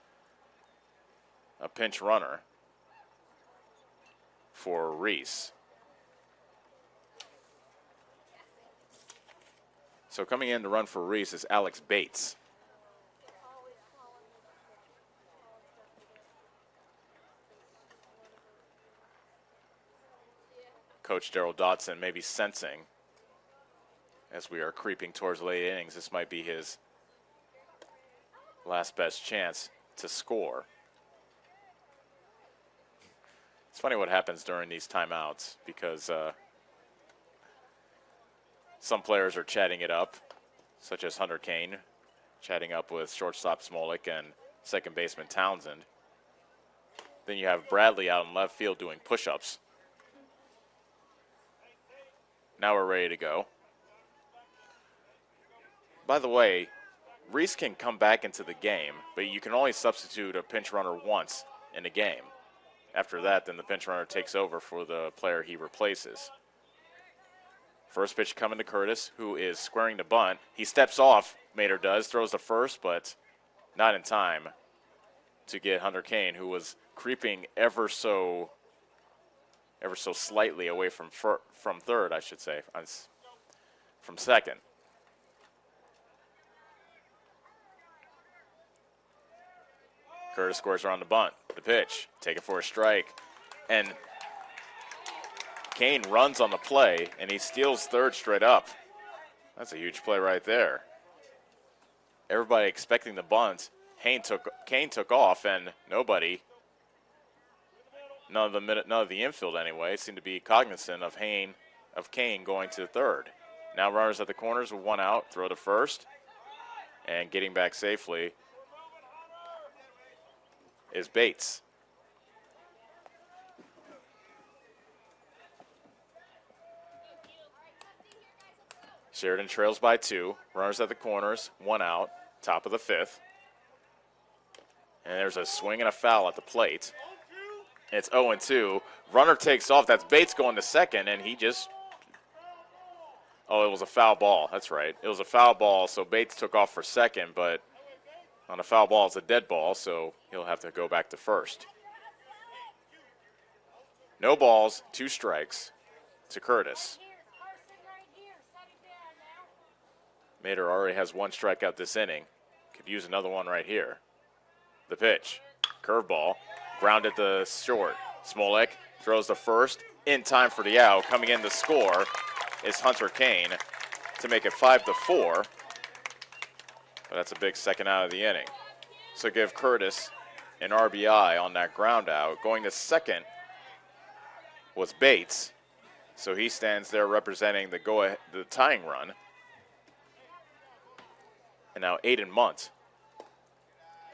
a pinch runner for Reese. So coming in to run for Reese is Alex Bates. Coach Daryl Dodson may be sensing, as we are creeping towards late innings, this might be his last best chance to score. It's funny what happens during these timeouts because some players are chatting it up, such as Hunter Kane, chatting up with shortstop Smolik and second baseman Townsend. Then you have Bradley out in left field doing push-ups. Now we're ready to go. By the way, Reese can come back into the game, but you can only substitute a pinch runner once in a game. After that, then the pinch runner takes over for the player he replaces. First pitch coming to Curtis, who is squaring the bunt. He steps off, Mater does, throws to first, but not in time to get Hunter Kane, who was creeping ever so slightly away from third, I should say, from second. Curtis scores around the bunt. The pitch, take it for a strike. And Kane runs on the play, and he steals third straight up. That's a huge play right there. Everybody expecting the bunt. Kane took off, and none of the infield anyway, seemed to be cognizant of Kane going to third. Now runners at the corners with one out, throw to first, and getting back safely is Bates. Sheridan trails by 2. Runners at the corners, one out, top of the 5th. And there's a swing and a foul at the plate. It's 0-2. Runner takes off. That's Bates going to second, and he just... Oh, it was a foul ball. That's right. It was a foul ball, so Bates took off for second, but on a foul ball, it's a dead ball, so he'll have to go back to first. No balls, 2 strikes to Curtis. Mater already has 1 strikeout this inning. Could use another one right here. The pitch, curveball, grounded to short. Smolik throws the first, in time for the out. Coming in to score is Hunter Kane to make it 5-4. But that's a big second out of the inning. So give Curtis an RBI on that ground out. Going to second was Bates. So he stands there representing the tying run. And now Aiden Munt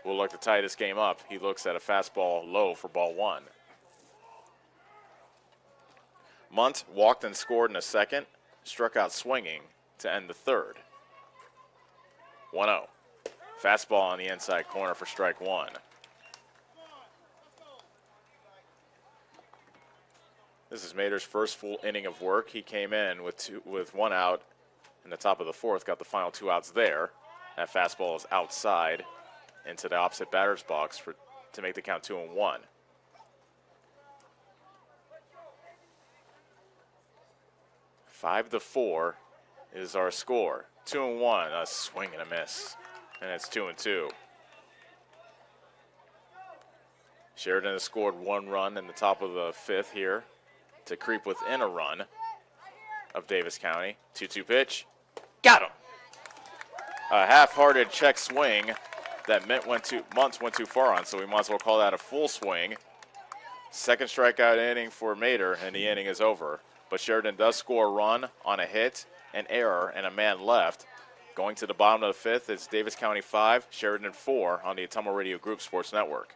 will look to tie this game up. He looks at a fastball low for ball 1. Munt walked and scored in the second, struck out swinging to end the third. 1-0. Fastball on the inside corner for strike 1. This is Mater's first full inning of work. He came in with 1 out in the top of the 4th, got the final 2 outs there. That fastball is outside into the opposite batter's box to make the count 2-1. Five to 4 is our score. 2-1, a swing and a miss, and it's 2-2. Sheridan has scored 1 run in the top of the 5th here to creep within a run of Davis County. 2-2 pitch, got him. A half-hearted check swing that Muntz went too far on, so we might as well call that a full swing. Second strikeout inning for Mater, and the inning is over. But Sheridan does score a run on a hit, an error, and a man left. Going to the bottom of the 5th, it's Davis County 5, Sheridan 4 on the Ottumwa Radio Group Sports Network.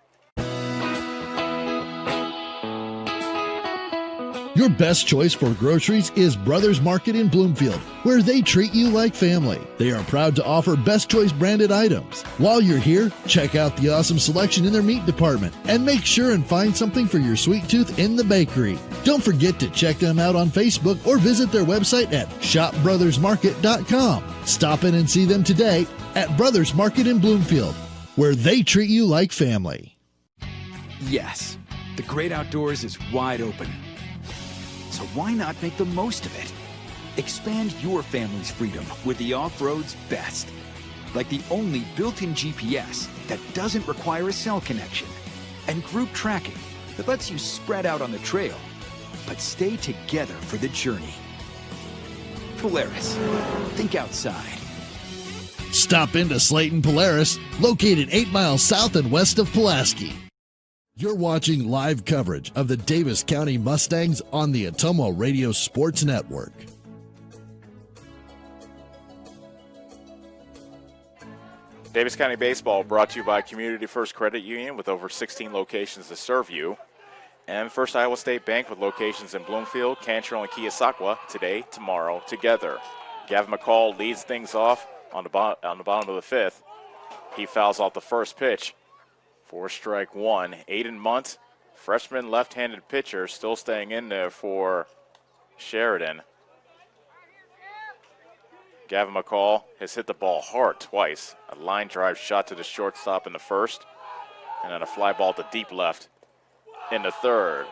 Your best choice for groceries is Brothers Market in Bloomfield, where they treat you like family. They are proud to offer Best Choice branded items. While you're here, check out the awesome selection in their meat department and make sure and find something for your sweet tooth in the bakery. Don't forget to check them out on Facebook or visit their website at shopbrothersmarket.com. Stop in and see them today at Brothers Market in Bloomfield, where they treat you like family. Yes, the great outdoors is wide open. So why not make the most of it? Expand your family's freedom with the off-road's best. Like the only built-in GPS that doesn't require a cell connection. And group tracking that lets you spread out on the trail, but stay together for the journey. Polaris, think outside. Stop into Slayton Polaris, located 8 miles south and west of Pulaski. You're watching live coverage of the Davis County Mustangs on the Ottumwa Radio Sports Network. Davis County Baseball brought to you by Community First Credit Union with over 16 locations to serve you. And First Iowa State Bank with locations in Bloomfield, Cantrell, and Keosauqua today, tomorrow, together. Gavin McCall leads things off on the bottom of the fifth. He fouls off the first pitch for strike one. Aiden Munt, freshman left-handed pitcher, still staying in there for Chariton. Gavin McCall has hit the ball hard twice. A line drive shot to the shortstop in the first, and then a fly ball to deep left in the third.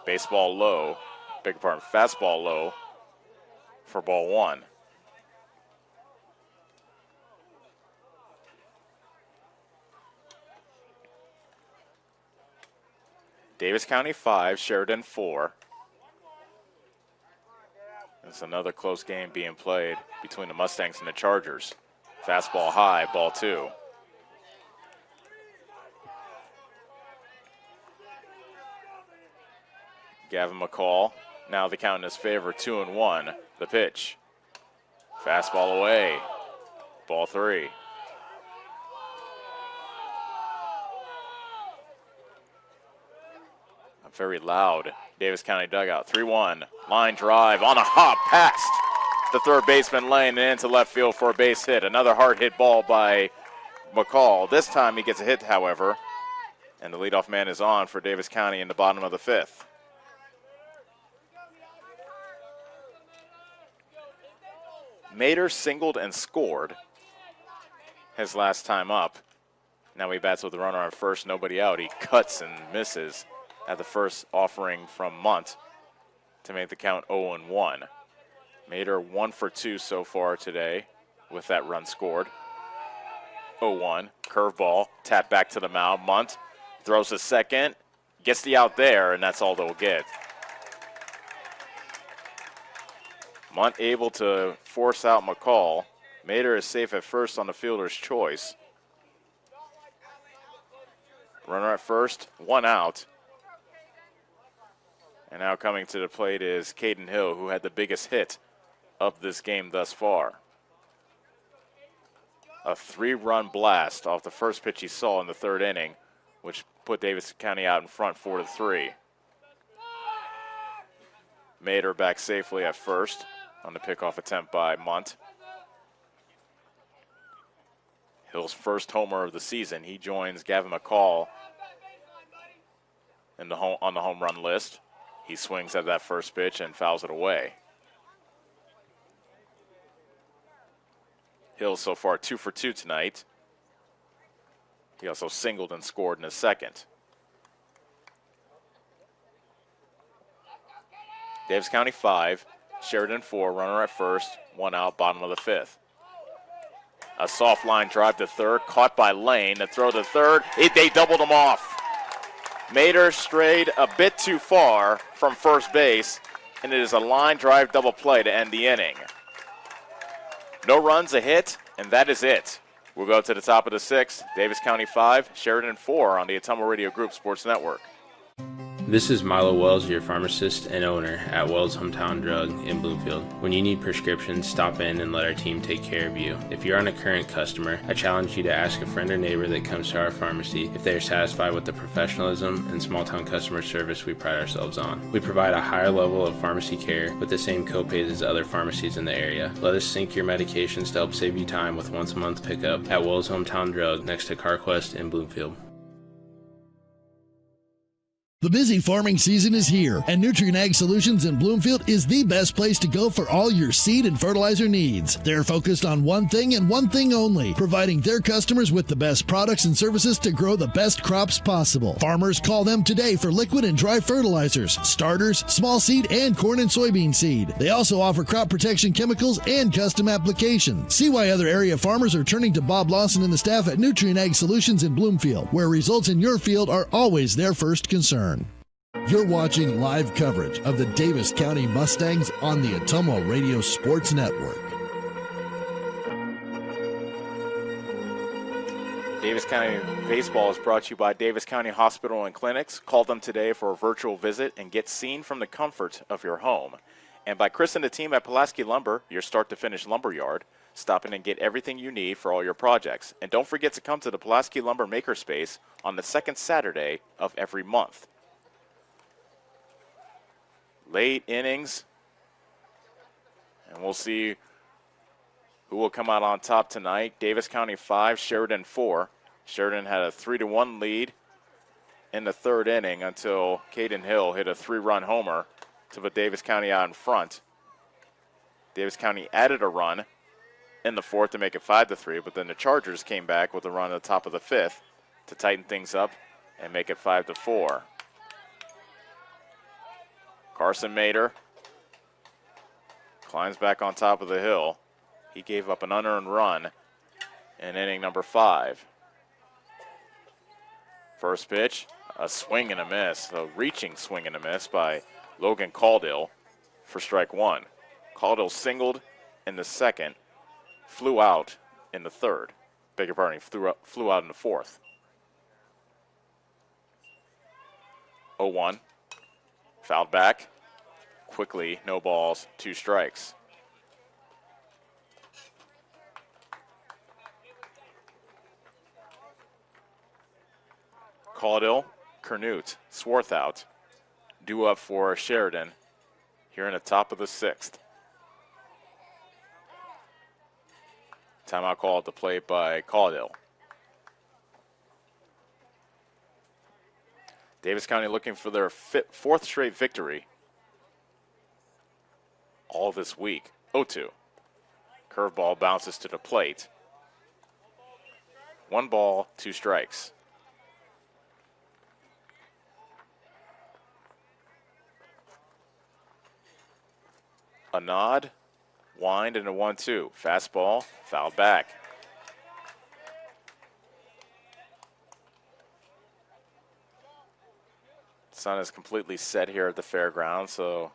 Baseball low, fastball low for ball one. Davis County 5, Sheridan 4. It's another close game being played between the Mustangs and the Chargers. Fastball high, ball two. Gavin McCall, now the count in his favor, 2-1. The pitch. Fastball away, ball three. A very loud Davis County dugout, 3-1. Line drive on a hop past the third baseman lane and into left field for a base hit. Another hard hit ball by McCall. This time he gets a hit, however, and the leadoff man is on for Davis County in the bottom of the fifth. Mater singled and scored his last time up. Now he bats with a runner on first, nobody out. He cuts and misses at the first offering from Munt to make the count 0-1. Mater 1 for 2 so far today with that run scored. 0-1, curveball, tap back to the mound. Munt throws a second, gets the out there, and that's all they'll get. Munt able to force out McCall. Mater is safe at first on the fielder's choice. Runner at first, one out. And now coming to the plate is Caden Hill, who had the biggest hit of this game thus far. A 3-run blast off the first pitch he saw in the third inning, which put Davis County out in front 4-3. Mater back safely at first on the pickoff attempt by Munt. Hill's first homer of the season. He joins Gavin McCall on the home run list. He swings at that first pitch and fouls it away. Hill so far 2 for 2 tonight. He also singled and scored in his second. Davis County 5, Sheridan 4, runner at first, one out, bottom of the fifth. A soft line drive to third, caught by Lane. The throw to third, they doubled him off. Mater strayed a bit too far from first base, and it is a line drive double play to end the inning. No runs, a hit, and that is it. We'll go to the top of the sixth. Davis County 5, Sheridan 4 on the Ottumwa Radio Group Sports Network. This is Milo Wells, your pharmacist and owner at Wells Hometown Drug in Bloomfield. When you need prescriptions, stop in and let our team take care of you. If you're a current customer, I challenge you to ask a friend or neighbor that comes to our pharmacy if they are satisfied with the professionalism and small-town customer service we pride ourselves on. We provide a higher level of pharmacy care with the same copays as other pharmacies in the area. Let us sync your medications to help save you time with once-a-month pickup at Wells Hometown Drug next to CarQuest in Bloomfield. The busy farming season is here, and Nutrient Ag Solutions in Bloomfield is the best place to go for all your seed and fertilizer needs. They're focused on one thing and one thing only, providing their customers with the best products and services to grow the best crops possible. Farmers call them today for liquid and dry fertilizers, starters, small seed, and corn and soybean seed. They also offer crop protection chemicals and custom applications. See why other area farmers are turning to Bob Lawson and the staff at Nutrient Ag Solutions in Bloomfield, where results in your field are always their first concern. You're watching live coverage of the Davis County Mustangs on the Ottumwa Radio Sports Network. Davis County Baseball is brought to you by Davis County Hospital and Clinics. Call them today for a virtual visit and get seen from the comfort of your home. And by Chris and the team at Pulaski Lumber, your start-to-finish lumber yard. Stop in and get everything you need for all your projects. And don't forget to come to the Pulaski Lumber Makerspace on the second Saturday of every month. Late innings, and we'll see who will come out on top tonight. Davis County 5, Chariton 4. Chariton had a 3-1 lead in the third inning until Caden Hill hit a 3-run homer to put Davis County out in front. Davis County added a run in the fourth to make it 5-3, but then the Chargers came back with a run at the top of the fifth to tighten things up and make it 5-4. Carson Mader climbs back on top of the hill. He gave up an unearned run in inning number 5. First pitch, a swing and a miss, a reaching swing and a miss by Logan Caudill for strike 1. Caudill singled in the second, flew out in the third. Beg your pardon, he flew out in the fourth. 0-1, fouled back. Quickly, no balls, 2 strikes. Caudill, Kernut, Swarthout, due up for Sheridan here in the top of the 6th. Timeout call at the plate by Caudill. Davis County looking for their 4th straight victory all this week. 0-2. Curveball bounces to the plate. 1 ball, 2 strikes. A nod, wind, and a 1-2. Fastball, fouled back. Sun is completely set here at the fairgrounds, so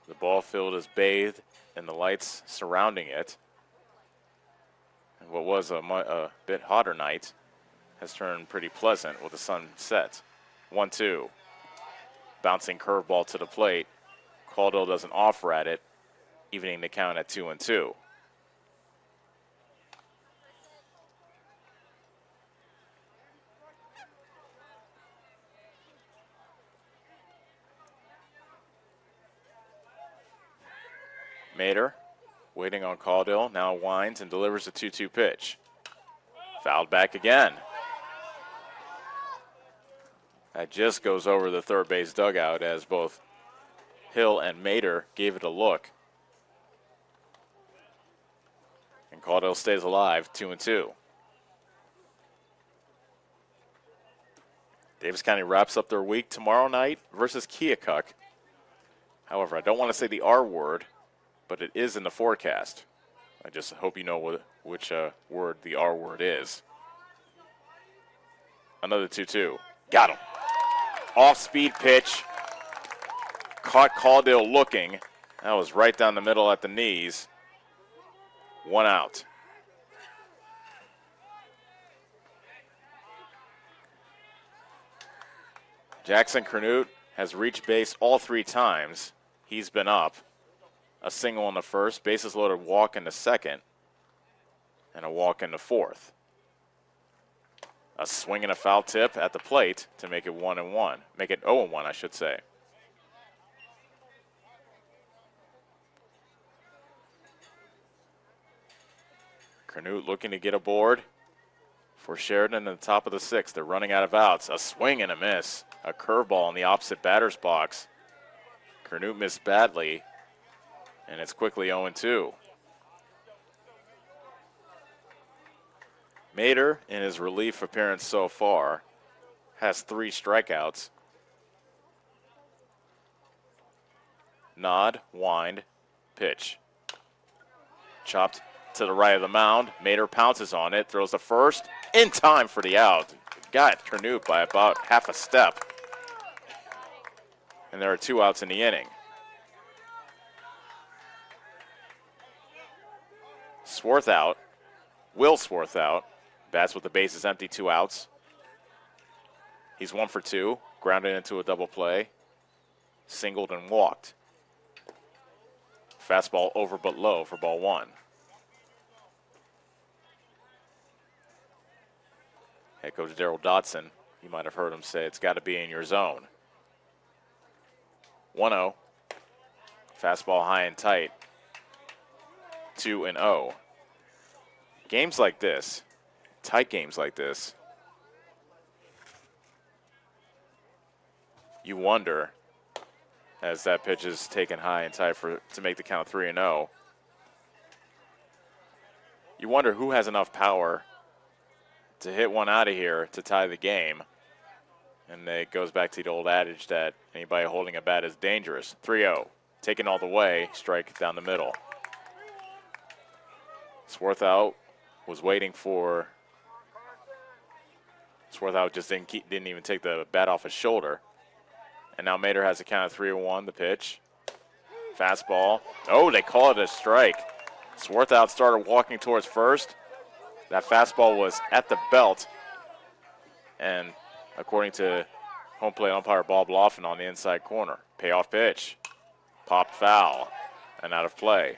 the ball field is bathed in the lights surrounding it. And what was a bit hotter night has turned pretty pleasant with the sun set. 1-2. Bouncing curveball to the plate. Caudill doesn't offer at it, evening the count at 2-2. Mader waiting on Caudill, now winds and delivers a 2-2 pitch. Fouled back again. That just goes over the third base dugout as both Hill and Mader gave it a look. And Caudill stays alive, 2-2. Davis County wraps up their week tomorrow night versus Keokuk. However, I don't want to say the R word, but it is in the forecast. I just hope you know which word the R word is. Another 2-2. Got him. Off-speed pitch. Caught Caudill looking. That was right down the middle at the knees. 1 out. Jackson Kernut has reached base all 3 times. He's been up. A single in the first, bases loaded walk in the second, and a walk in the fourth. A swing and a foul tip at the plate to make it 1-1. Make it 0-1, I should say. Kernut looking to get aboard for Sheridan in the top of the 6th. They're running out of outs. A swing and a miss. A curveball in the opposite batter's box. Kernut missed badly, and it's quickly 0-2. Mader, in his relief appearance so far, has 3 strikeouts. Nod, wind, pitch. Chopped to the right of the mound. Mader pounces on it, throws the first, in time for the out. Got Kernut by about half a step. And there are 2 outs in the inning. Swarthout, Will Swarthout, bats with the bases empty, 2 outs. He's 1 for 2, grounded into a double play, singled and walked. Fastball over but low for ball one. Head coach Daryl Dotson, you might have heard him say it's got to be in your zone. 1-0. Fastball high and tight. 2-0. Games like this, tight games like this, you wonder, as that pitch is taken high and tight to make the count 3-0, you wonder who has enough power to hit one out of here to tie the game. And it goes back to the old adage that anybody holding a bat is dangerous. 3-0, taken all the way, strike down the middle. Swarthout was waiting for, Swarthout just didn't even take the bat off his shoulder. And now Mater has a count of 3-1, the pitch. Fastball. Oh, they call it a strike. Swarthout started walking towards first. That fastball was at the belt. And according to home plate umpire Bob Laughlin on the inside corner, payoff pitch. Popped foul and out of play.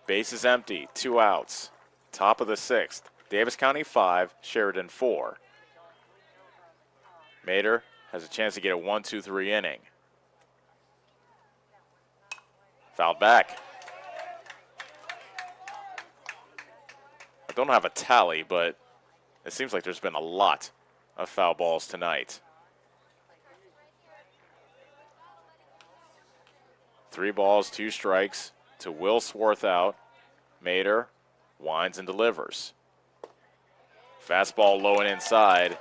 Base is empty, 2 outs. Top of the 6th. Davis County 5, Sheridan 4. Mater has a chance to get a 1-2-3 inning. Fouled back. I don't have a tally, but it seems like there's been a lot of foul balls tonight. 3 balls, 2 strikes to Will Swarthout. Mater winds and delivers. Fastball low and inside,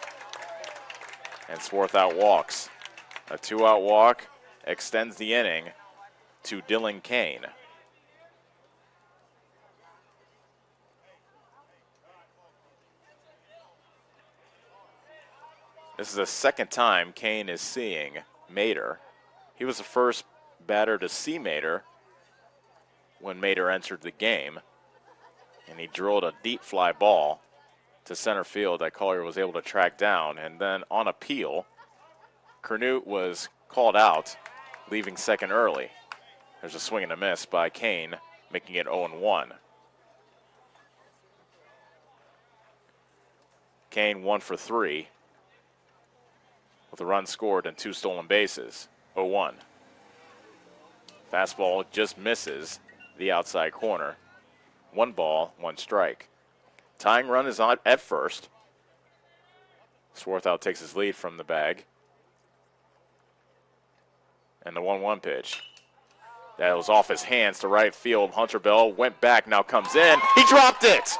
and Swarthout walks. A 2-out walk extends the inning to Dylan Kane. This is the second time Kane is seeing Mater. He was the first batter to see Mater when Mater entered the game, and he drilled a deep fly ball to center field that Collier was able to track down. And then on appeal, Kernut was called out, leaving second early. There's a swing and a miss by Kane, making it 0-1. Kane 1 for 3 with a run scored and 2 stolen bases. 0-1. Fastball just misses the outside corner. 1 ball, 1 strike. Tying run is on at first. Swarthout takes his lead from the bag. And the 1-1 pitch. That was off his hands to right field. Hunter Bell went back, now comes in. He dropped it!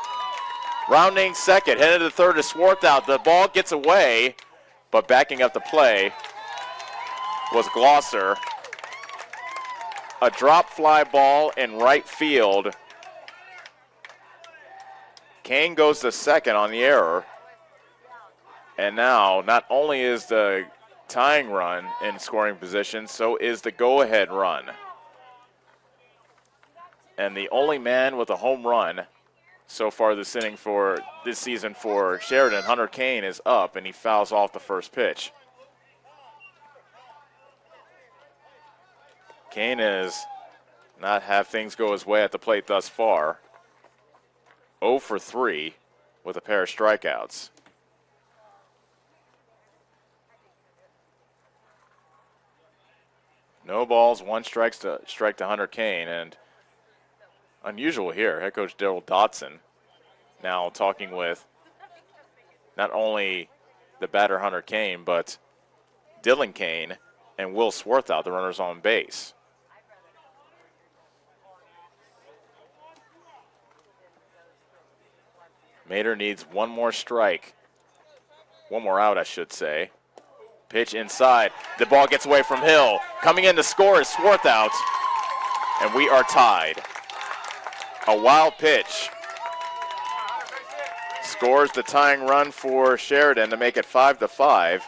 Rounding second, headed to third to Swarthout. The ball gets away, but backing up the play was Glosser. A drop fly ball in right field. Kane goes to second on the error. And now, not only is the tying run in scoring position, so is the go-ahead run. And the only man with a home run so far this inning for this season for Sheridan, Hunter Kane, is up, and he fouls off the first pitch. Kane has not had things go his way at the plate thus far. 0 for 3 with a pair of strikeouts. No balls, 1 strike to Hunter Kane, and unusual here. Head coach Daryl Dotson now talking with not only the batter Hunter Kane, but Dylan Kane and Will Swarthout, the runners on base. Mater needs 1 more strike. 1 more out, I should say. Pitch inside. The ball gets away from Hill. Coming in to score is Swarthout. And we are tied. A wild pitch. Scores the tying run for Sheridan to make it 5-5.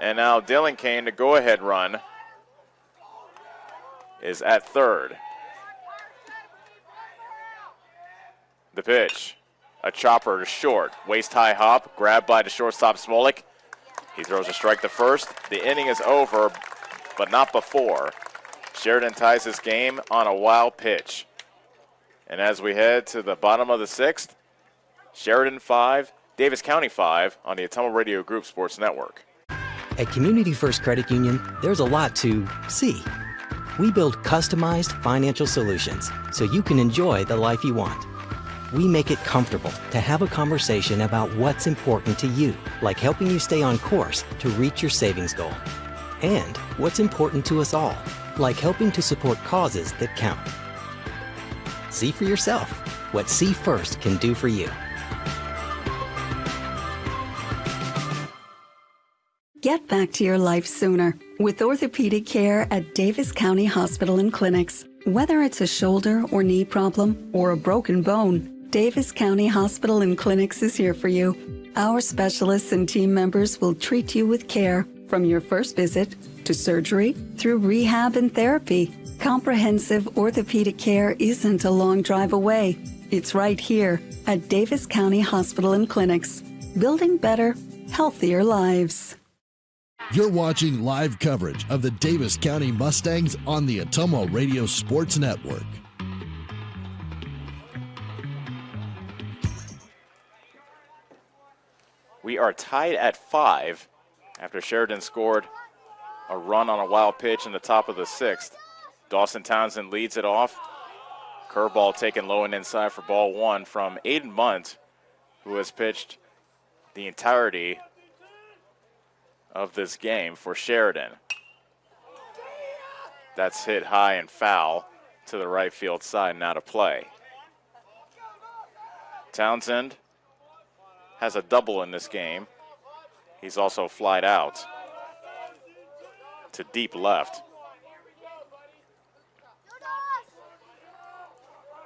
And now Dylan Kane, the go-ahead run, is at third. The pitch. A chopper to short. Waist-high hop. Grabbed by the shortstop Smolik. He throws a strike to first. The inning is over, but not before. Sheridan ties this game on a wild pitch. And as we head to the bottom of the sixth, Sheridan 5, Davis County 5 on the Ottumwa Radio Group Sports Network. At Community First Credit Union, there's a lot to see. We build customized financial solutions so you can enjoy the life you want. We make it comfortable to have a conversation about what's important to you, like helping you stay on course to reach your savings goal. And what's important to us all, like helping to support causes that count. See for yourself what See First can do for you. Get back to your life sooner with orthopedic care at Davis County Hospital and Clinics. Whether it's a shoulder or knee problem or a broken bone, Davis County Hospital and Clinics is here for you. Our specialists and team members will treat you with care from your first visit to surgery through rehab and therapy. Comprehensive orthopedic care isn't a long drive away. It's right here at Davis County Hospital and Clinics, building better, healthier lives. You're watching live coverage of the Davis County Mustangs on the Ottumwa Radio Sports Network. We are tied at 5 after Sheridan scored a run on a wild pitch in the top of the sixth. Dawson Townsend leads it off. Curveball taken low and inside for ball one from Aiden Munt, who has pitched the entirety of this game for Sheridan. That's hit high and foul to the right field side and out of play. Townsend has a double in this game. He's also flied out to deep left.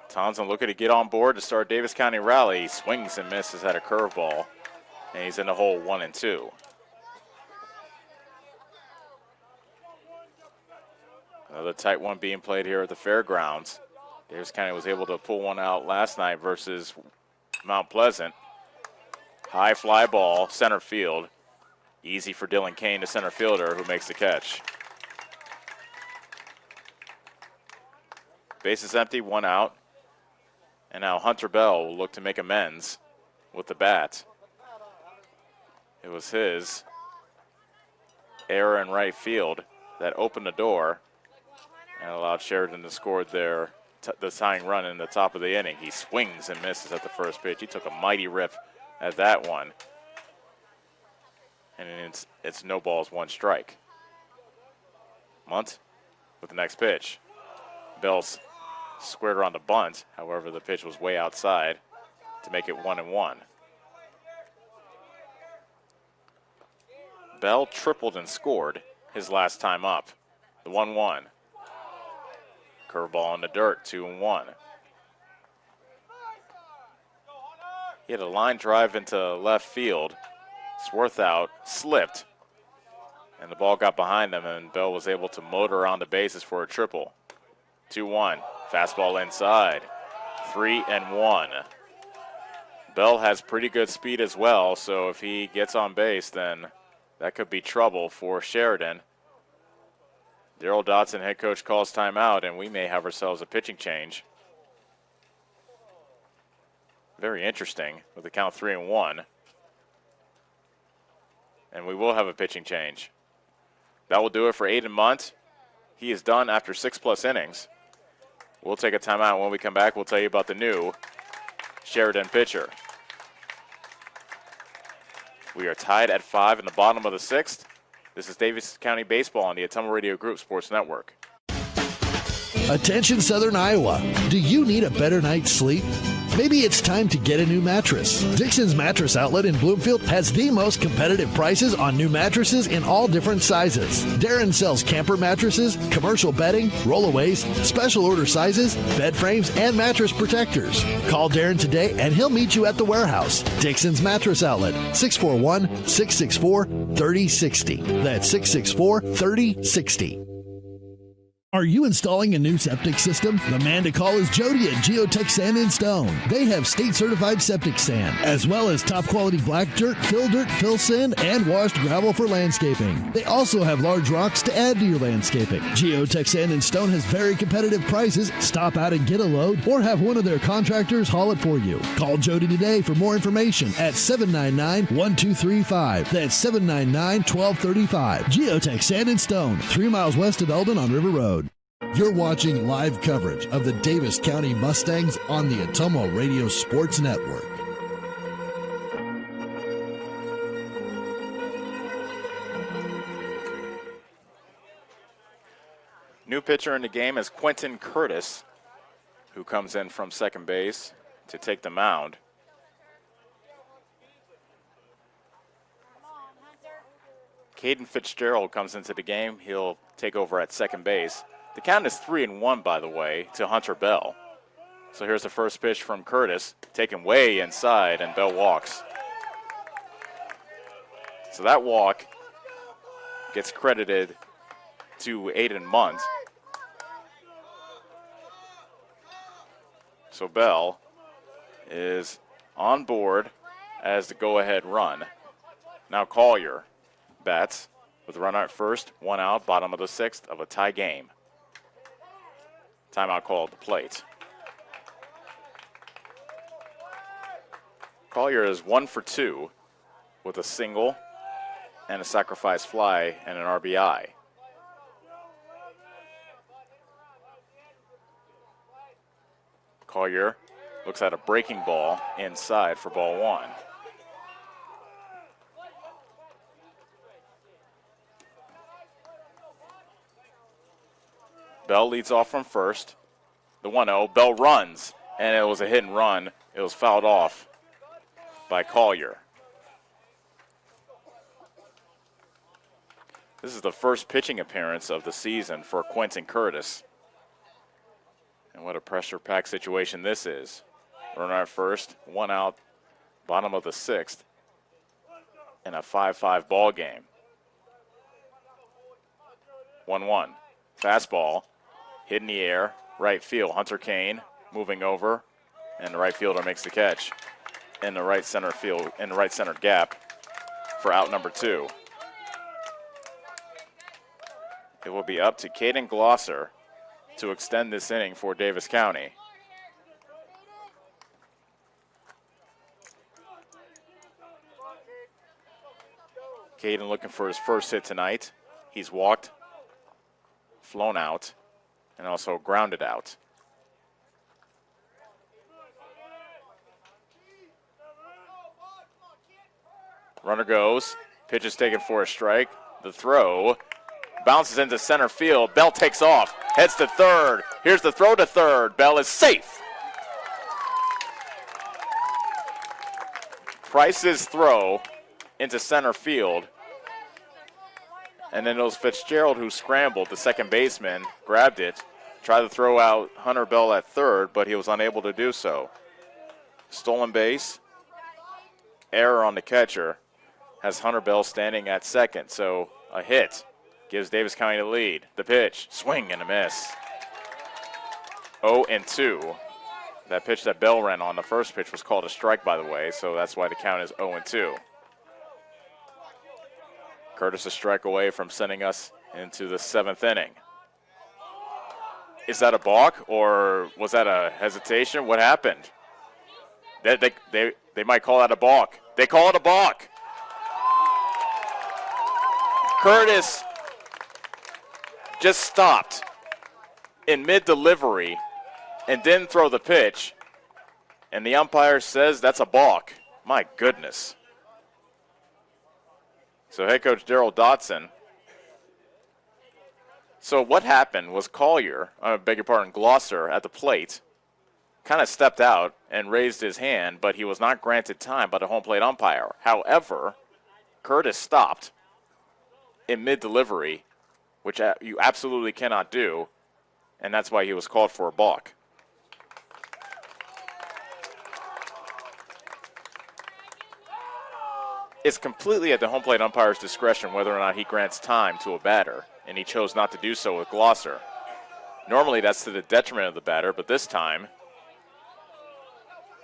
Townsend looking to get on board to start Davis County rally. He swings and misses at a curveball, and he's in the hole 1-2. Another tight one being played here at the fairgrounds. Davis County was able to pull one out last night versus Mount Pleasant. High fly ball, center field. Easy for Dylan Kane, the center fielder, who makes the catch. Bases empty, one out. And now Hunter Bell will look to make amends with the bat. It was his error in right field that opened the door and allowed Sheridan to score the tying run in the top of the inning. He swings and misses at the first pitch. He took a mighty rip at that one. And it's no balls, one strike. Munt with the next pitch. Bell's squared around the bunt. However, the pitch was way outside to make it 1-1. Bell tripled and scored his last time up. The 1-1. Curveball in the dirt, 2-1. He had a line drive into left field. Swarthout slipped, and the ball got behind him, and Bell was able to motor around the bases for a triple. 2-1. Fastball inside. 3-1. Bell has pretty good speed as well, so if he gets on base, then that could be trouble for Sheridan. Daryl Dotson, head coach, calls timeout, and we may have ourselves a pitching change. Very interesting with the count 3-1. And we will have a pitching change. That will do it for Aiden Munt. He is done after 6+ innings. We'll take a timeout. When we come back, we'll tell you about the new Sheridan pitcher. We are tied at 5 in the bottom of the sixth. This is Davis County Baseball on the Ottumwa Radio Group Sports Network. Attention Southern Iowa. Do you need a better night's sleep? Maybe it's time to get a new mattress. Dixon's Mattress Outlet in Bloomfield has the most competitive prices on new mattresses in all different sizes. Darren sells camper mattresses, commercial bedding, rollaways, special order sizes, bed frames, and mattress protectors. Call Darren today and he'll meet you at the warehouse. Dixon's Mattress Outlet, 641-664-3060. That's 664-3060. Are you installing a new septic system? The man to call is Jody at Geotech Sand and Stone. They have state-certified septic sand, as well as top-quality black dirt, fill sand, and washed gravel for landscaping. They also have large rocks to add to your landscaping. Geotech Sand and Stone has very competitive prices. Stop out and get a load, or have one of their contractors haul it for you. Call Jody today for more information at 799-1235. That's 799-1235. Geotech Sand and Stone, 3 miles west of Eldon on River Road. You're watching live coverage of the Davis County Mustangs on the Atomo Radio Sports Network. New pitcher in the game is Quentin Curtis, who comes in from second base to take the mound. Caden Fitzgerald comes into the game. He'll take over at second base. The count is 3-1, by the way, to Hunter Bell. So here's the first pitch from Curtis, taken way inside, and Bell walks. So that walk gets credited to Aiden Munt. So Bell is on board as the go-ahead run. Now Collier bats with a runner at first, 1 out, bottom of the 6th of a tie game. Timeout call at the plate. Collier is 1 for 2 with a single and a sacrifice fly and an RBI. Collier looks at a breaking ball inside for ball 1. Bell leads off from first. The 1-0. Bell runs, and it was a hit and run. It was fouled off by Collier. This is the first pitching appearance of the season for Quentin Curtis. And what a pressure-packed situation this is. Runner at first, 1 out, bottom of the 6th, in a 5-5 ball game. 1-1. Fastball. Hit in the air, right field. Hunter Kane moving over, and the right fielder makes the catch in the right center field, in the right center gap for out number 2. It will be up to Caden Glosser to extend this inning for Davis County. Caden looking for his first hit tonight. He's walked, flown out, and also grounded out. Runner goes. Pitch is taken for a strike. The throw bounces into center field. Bell takes off. Heads to third. Here's the throw to third. Bell is safe. Price's throw into center field. And then it was Fitzgerald who scrambled. The second baseman grabbed it, tried to throw out Hunter Bell at third, but he was unable to do so. Stolen base, error on the catcher, has Hunter Bell standing at second. So a hit gives Davis County the lead. The pitch, swing and a miss. 0-2. That pitch that Bell ran on, the first pitch, was called a strike, by the way, so that's why the count is 0-2. Curtis a strike away from sending us into the 7th inning. Is that a balk, or was that a hesitation? What happened? They might call that a balk. They call it a balk. Curtis just stopped in mid-delivery and didn't throw the pitch, and the umpire says that's a balk. My goodness. So head coach Darryl Dotson. So what happened was Collier, Glosser at the plate, kind of stepped out and raised his hand, but he was not granted time by the home plate umpire. However, Curtis stopped in mid-delivery, which you absolutely cannot do, and that's why he was called for a balk. It's completely at the home plate umpire's discretion whether or not he grants time to a batter, and he chose not to do so with Glosser. Normally that's to the detriment of the batter, but this time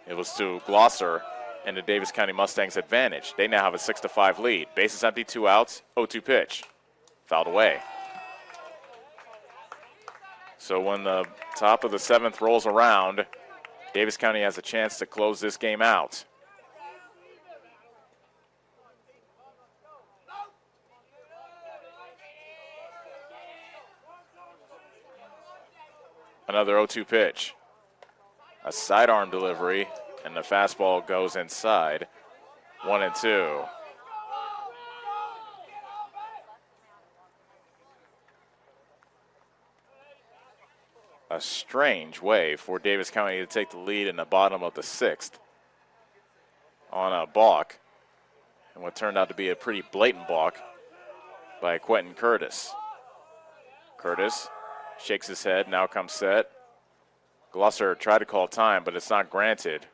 it was to Gloucester and the Davis County Mustangs' advantage. They now have a 6-5 lead. Bases empty, 2 outs, 0-2 pitch. Fouled away. So when the top of the 7th rolls around, Davis County has a chance to close this game out. Another 0-2 pitch. A sidearm delivery, and the fastball goes inside. 1-2. A strange way for Davis County to take the lead in the bottom of the 6th on a balk, and what turned out to be a pretty blatant balk by Quentin Curtis. Curtis shakes his head, now comes set. Gloucester tried to call time, but it's not granted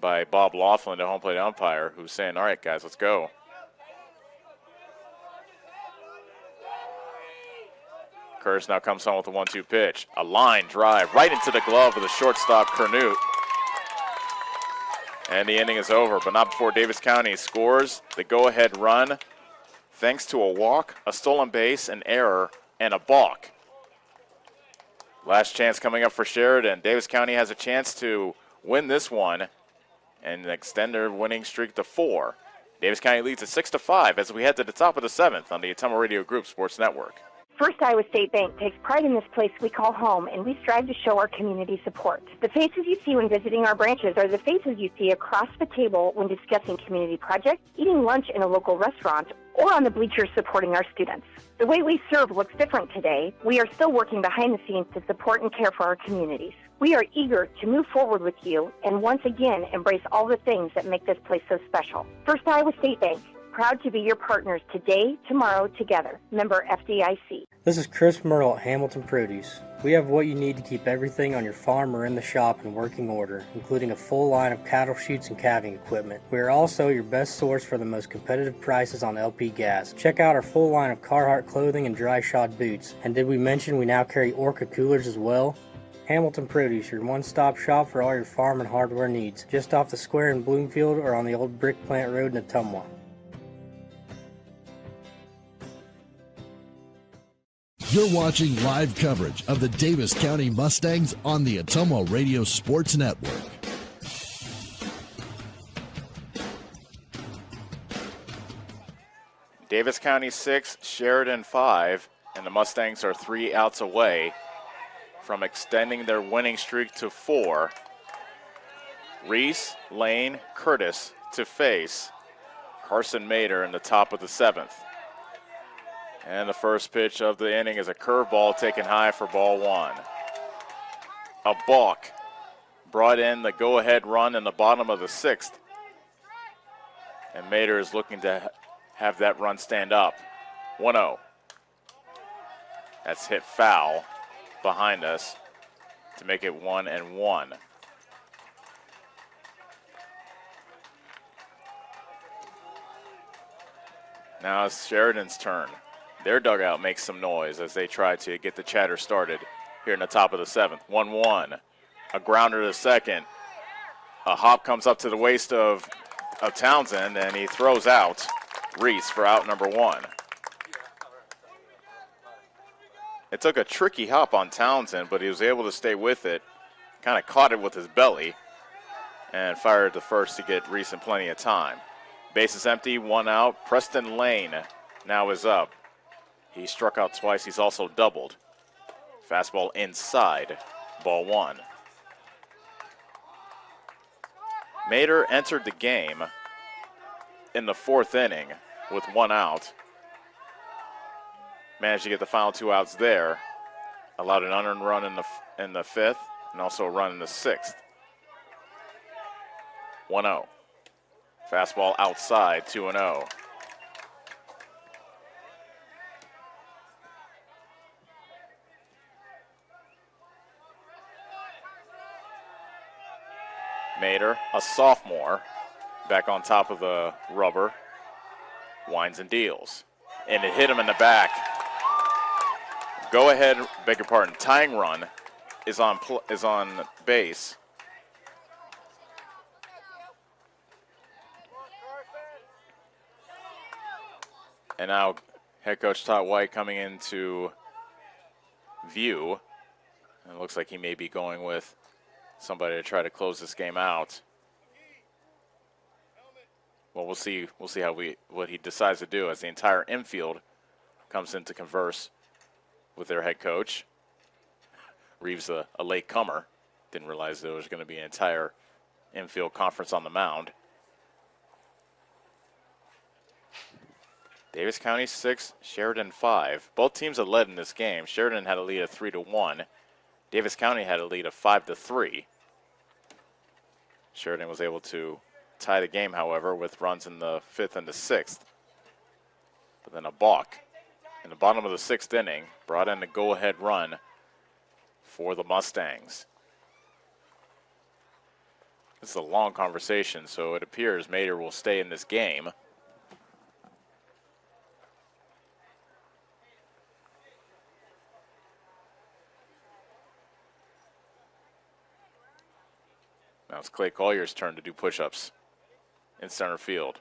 by Bob Laughlin, the home plate umpire, who's saying, all right, guys, let's go. Curtis now comes home with a 1-2 pitch. A line drive right into the glove of the shortstop, Kernut. And the inning is over, but not before Davis County scores the go-ahead run thanks to a walk, a stolen base, an error, and a balk. Last chance coming up for Chariton. Davis County has a chance to win this one and extend their winning streak to 4. Davis County leads at 6-5 as we head to the top of the 7th on the Ottumwa Radio Group Sports Network. First Iowa State Bank takes pride in this place we call home, and we strive to show our community support. The faces you see when visiting our branches are the faces you see across the table when discussing community projects, eating lunch in a local restaurant, or on the bleachers supporting our students. The way we serve looks different today. We are still working behind the scenes to support and care for our communities. We are eager to move forward with you and once again embrace all the things that make this place so special. First Iowa State Bank, proud to be your partners today, tomorrow, together. Member FDIC. This is Chris Merle at Hamilton Produce. We have what you need to keep everything on your farm or in the shop in working order, including a full line of cattle chutes and calving equipment. We are also your best source for the most competitive prices on LP gas. Check out our full line of Carhartt clothing and dry shod boots. And did we mention we now carry Orca coolers as well? Hamilton Produce, your one-stop shop for all your farm and hardware needs. Just off the square in Bloomfield or on the old Brick Plant Road in Ottumwa. You're watching live coverage of the Davis County Mustangs on the Ottumwa Radio Sports Network. Davis County 6, Sheridan 5, and the Mustangs are 3 outs away from extending their winning streak to 4. Reese, Lane, Curtis to face Carson Mader in the top of the 7th. And the first pitch of the inning is a curveball taken high for ball 1. A balk brought in the go-ahead run in the bottom of the 6th. And Mader is looking to have that run stand up. 1-0. That's hit foul behind us to make it 1-1. Now it's Sheridan's turn. Their dugout makes some noise as they try to get the chatter started here in the top of the 7th. 1-1. A grounder to second. A hop comes up to the waist of Townsend, and he throws out Reese for out number 1. It took a tricky hop on Townsend, but he was able to stay with it. Kind of caught it with his belly and fired to first to get Reese in plenty of time. Bases empty, 1 out. Preston Lane now is up. He struck out twice. He's also doubled. Fastball inside, ball 1. Mader entered the game in the 4th inning with 1 out. Managed to get the final 2 outs there. Allowed an unearned run in the 5th and also a run in the 6th. 1-0. Fastball outside, 2-0. Mader, a sophomore, back on top of the rubber, winds and deals. And it hit him in the back. Go ahead, beg your pardon, tying run is on base. And now head coach Todd White coming into view. And it looks like he may be going with somebody to try to close this game out. Well, we'll see what he decides to do as the entire infield comes in to converse with their head coach. Reeves, a late comer, didn't realize there was going to be an entire infield conference on the mound. Davis County 6, Chariton 5. Both teams had led in this game. Chariton had a lead of 3-1. Davis County had a lead of 5-3. Chariton was able to tie the game, however, with runs in the 5th and the 6th. But then a balk in the bottom of the 6th inning brought in the go-ahead run for the Mustangs. This is a long conversation, so it appears Mater will stay in this game. Now it's Clay Collier's turn to do push-ups in center field.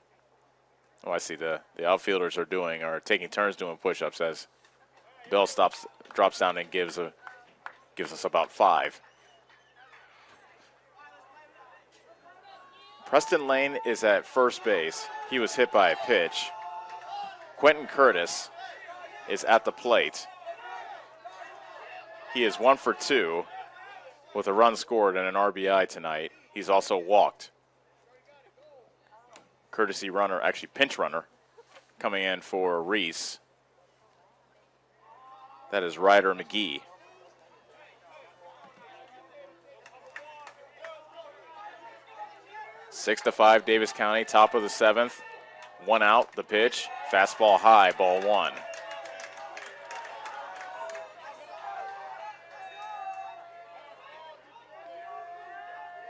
Oh, I see the outfielders are taking turns doing push-ups as Bell drops down and gives us about 5. Preston Lane is at first base. He was hit by a pitch. Quentin Curtis is at the plate. He is 1 for 2 with a run scored and an RBI tonight. He's also walked. Courtesy runner, actually pinch runner, coming in for Reese. That is Ryder McGee. Six to 5, Davis County, top of the 7th. 1 out, the pitch, fastball high, ball 1.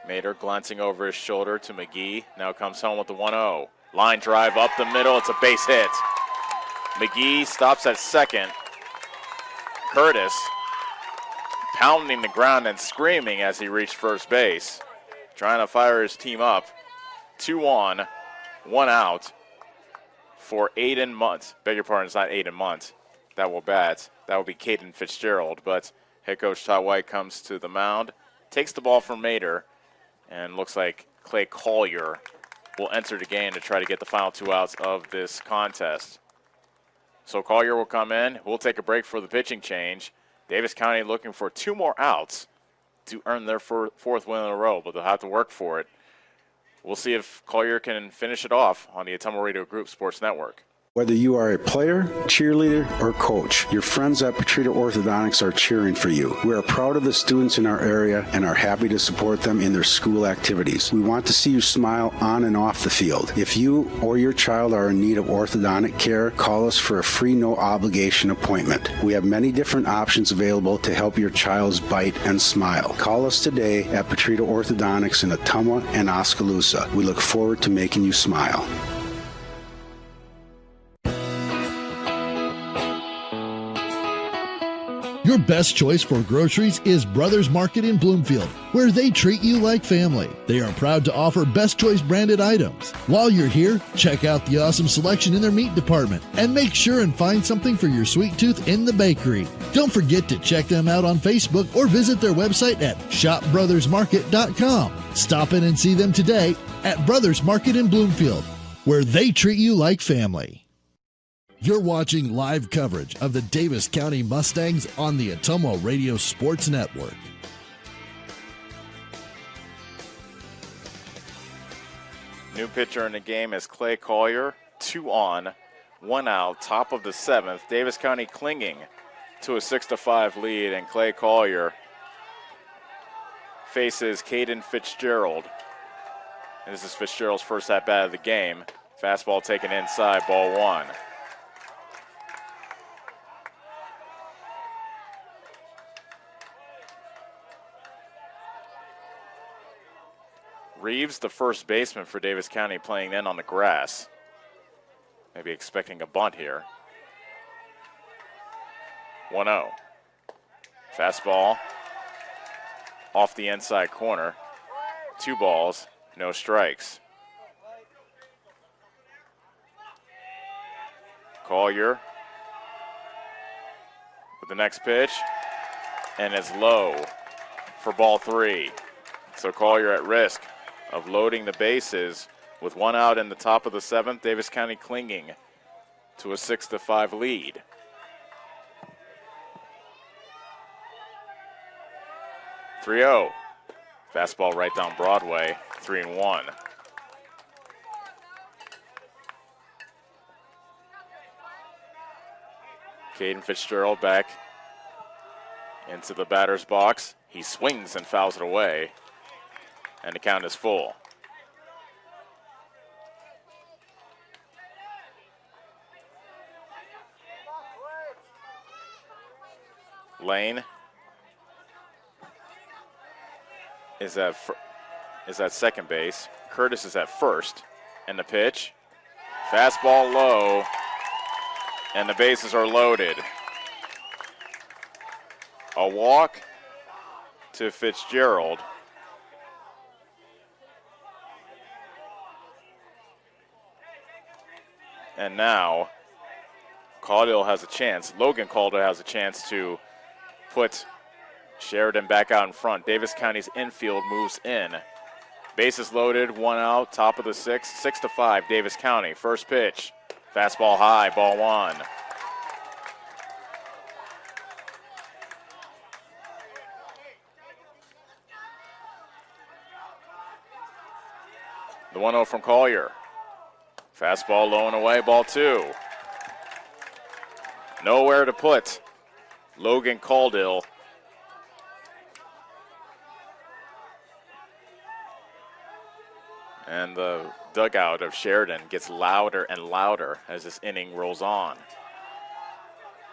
Mater glancing over his shoulder to McGee. Now comes home with the 1-0. Line drive up the middle. It's a base hit. McGee stops at second. Curtis pounding the ground and screaming as he reached first base. Trying to fire his team up. 2 on, 1 out for Aiden Muntz. Beg your pardon, it's not Aiden Muntz. That will bat. That will be Caden Fitzgerald. But head coach Todd White comes to the mound, takes the ball from Mater, and looks like Clay Collier will enter the game to try to get the final 2 outs of this contest. So Collier will come in. We'll take a break for the pitching change. Davis County looking for 2 more outs to earn their 4th win in a row, but they'll have to work for it. We'll see if Collier can finish it off on the Ottumwa Radio Group Sports Network. Whether you are a player, cheerleader, or coach, your friends at Chariton Orthodontics are cheering for you. We are proud of the students in our area and are happy to support them in their school activities. We want to see you smile on and off the field. If you or your child are in need of orthodontic care, call us for a free, no-obligation appointment. We have many different options available to help your child's bite and smile. Call us today at Chariton Orthodontics in Ottumwa and Oskaloosa. We look forward to making you smile. Your best choice for groceries is Brothers Market in Bloomfield, where they treat you like family. They are proud to offer Best Choice branded items. While you're here, check out the awesome selection in their meat department and make sure and find something for your sweet tooth in the bakery. Don't forget to check them out on Facebook or visit their website at shopbrothersmarket.com. Stop in and see them today at Brothers Market in Bloomfield, where they treat you like family. You're watching live coverage of the Davis County Mustangs on the Ottumwa Radio Sports Network. New pitcher in the game is Clay Collier. 2 on, 1 out, top of the 7th. Davis County clinging to a 6-5 lead, and Clay Collier faces Caden Fitzgerald. And this is Fitzgerald's first at-bat of the game. Fastball taken inside, ball 1. Reeves, the first baseman for Davis County, playing in on the grass. Maybe expecting a bunt here. 1-0. Fastball off the inside corner. 2 balls, no strikes. Collier with the next pitch, and it's low for ball 3. So Collier at risk of loading the bases with 1 out in the top of the 7th. Davis County clinging to a 6-5 lead. (3-0). Fastball right down Broadway, 3-1. Caden Fitzgerald back into the batter's box. He swings and fouls it away, and the count is full. Lane is at second base. Curtis is at first. And the pitch. Fastball low. And the bases are loaded. A walk to Fitzgerald. And now Caudill has a chance. Logan Caudill has a chance to put Sheridan back out in front. Davis County's infield moves in. Bases loaded, 1 out, top of the 6th, 6-5, Davis County. First pitch, fastball high, ball 1. The 1-0 from Collier. Fastball low and away, ball 2. Nowhere to put Logan Caudill. And the dugout of Sheridan gets louder and louder as this inning rolls on.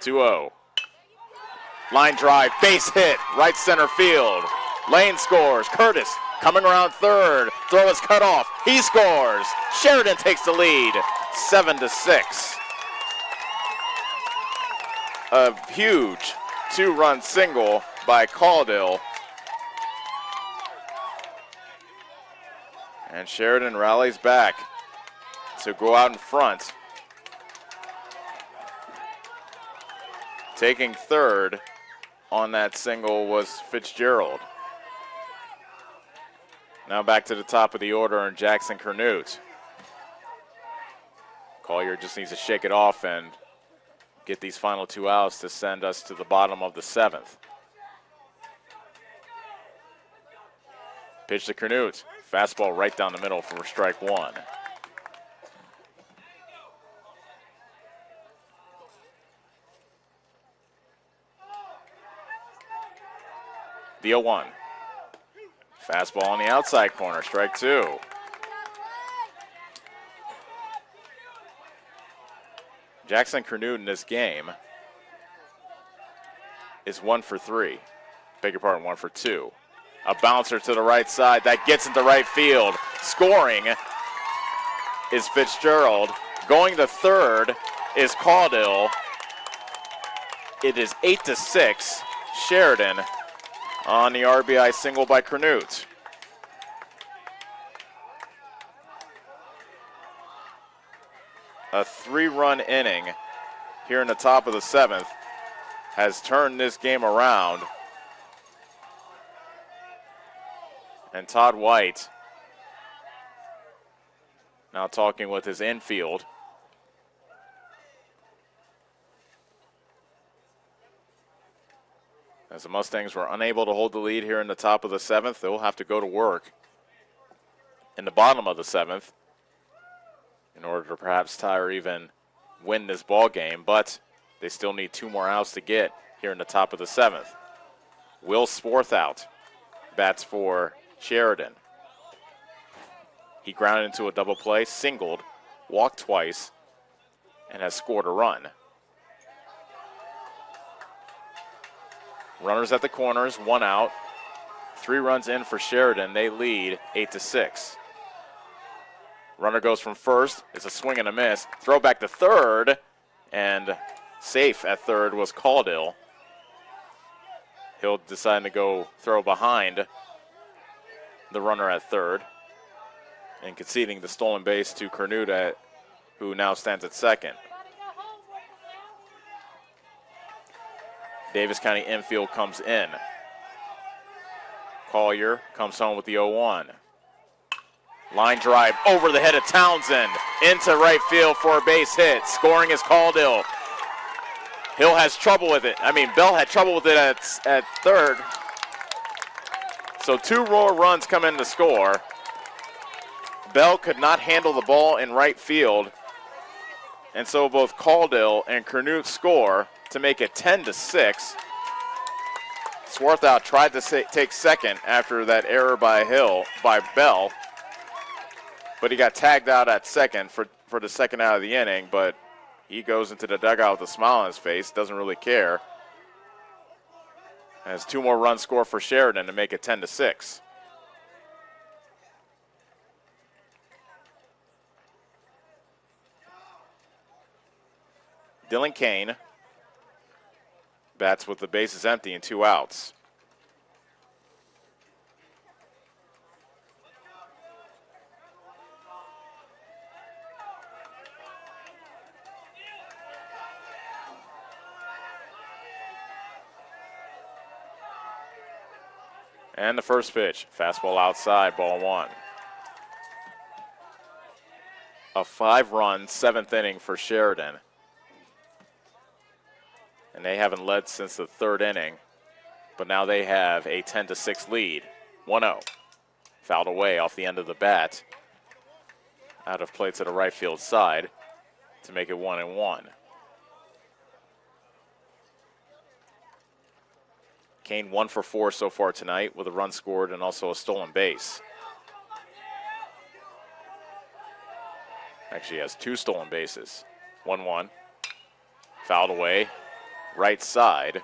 2-0. Line drive, base hit, right center field. Lane scores. Curtis coming around third. Throw is cut off. He scores. Sheridan takes the lead, 7-6. A huge 2-run single by Caudill. And Sheridan rallies back to go out in front. Taking third on that single was Fitzgerald. Now back to the top of the order and Jackson Kernute. Collier just needs to shake it off and get these final 2 outs to send us to the bottom of the 7th. Pitch to Kernute. Fastball right down the middle for strike 1. The 0-1. Fastball on the outside corner, strike 2. Jackson Kernute in this game is 1 for 3. Beg your pardon, 1 for 2. A bouncer to the right side that gets into right field. Scoring is Fitzgerald. Going to third is Caudill. It is 8-6. Sheridan on the RBI single by Kernute. A 3-run inning here in the top of the 7th has turned this game around. And Todd White now talking with his infield. As the Mustangs were unable to hold the lead here in the top of the 7th, they'll have to go to work in the bottom of the 7th in order to perhaps tie or even win this ball game, but they still need 2 more outs to get here in the top of the 7th. Will Swarthout bats for Sheridan. He grounded into a double play, singled, walked twice, and has scored a run. Runners at the corners, 1 out. 3 runs in for Sheridan. They lead 8-6. Runner goes from first. It's a swing and a miss. Throw back to third, and safe at third was Caudill. Hill deciding to go throw behind the runner at third and conceding the stolen base to Cornuda, who now stands at second. Davis County infield comes in. Collier comes home with the 0-1. Line drive over the head of Townsend into right field for a base hit. Scoring is Caudill. Hill has trouble with it. Bell had trouble with it at third. So 2 raw runs come in to score. Bell could not handle the ball in right field. And so both Caudill and Cornute score to make it 10-6. Swarthout tried to take second after that error by Bell. But he got tagged out at second for the second out of the inning. But he goes into the dugout with a smile on his face, doesn't really care. Has 2 more runs scored for Sheridan to make it 10-6. Dylan Kane bats with the bases empty and 2 outs. And the first pitch, fastball outside, ball 1. A 5-run 7th inning for Sheridan. And they haven't led since the 3rd inning, but now they have a 10-6 lead. 1-0. Fouled away off the end of the bat. Out of play to the right field side to make it 1-1. Kane 1 for 4 so far tonight with a run scored and also a stolen base. Actually has 2 stolen bases. 1-1. Fouled away. Right side.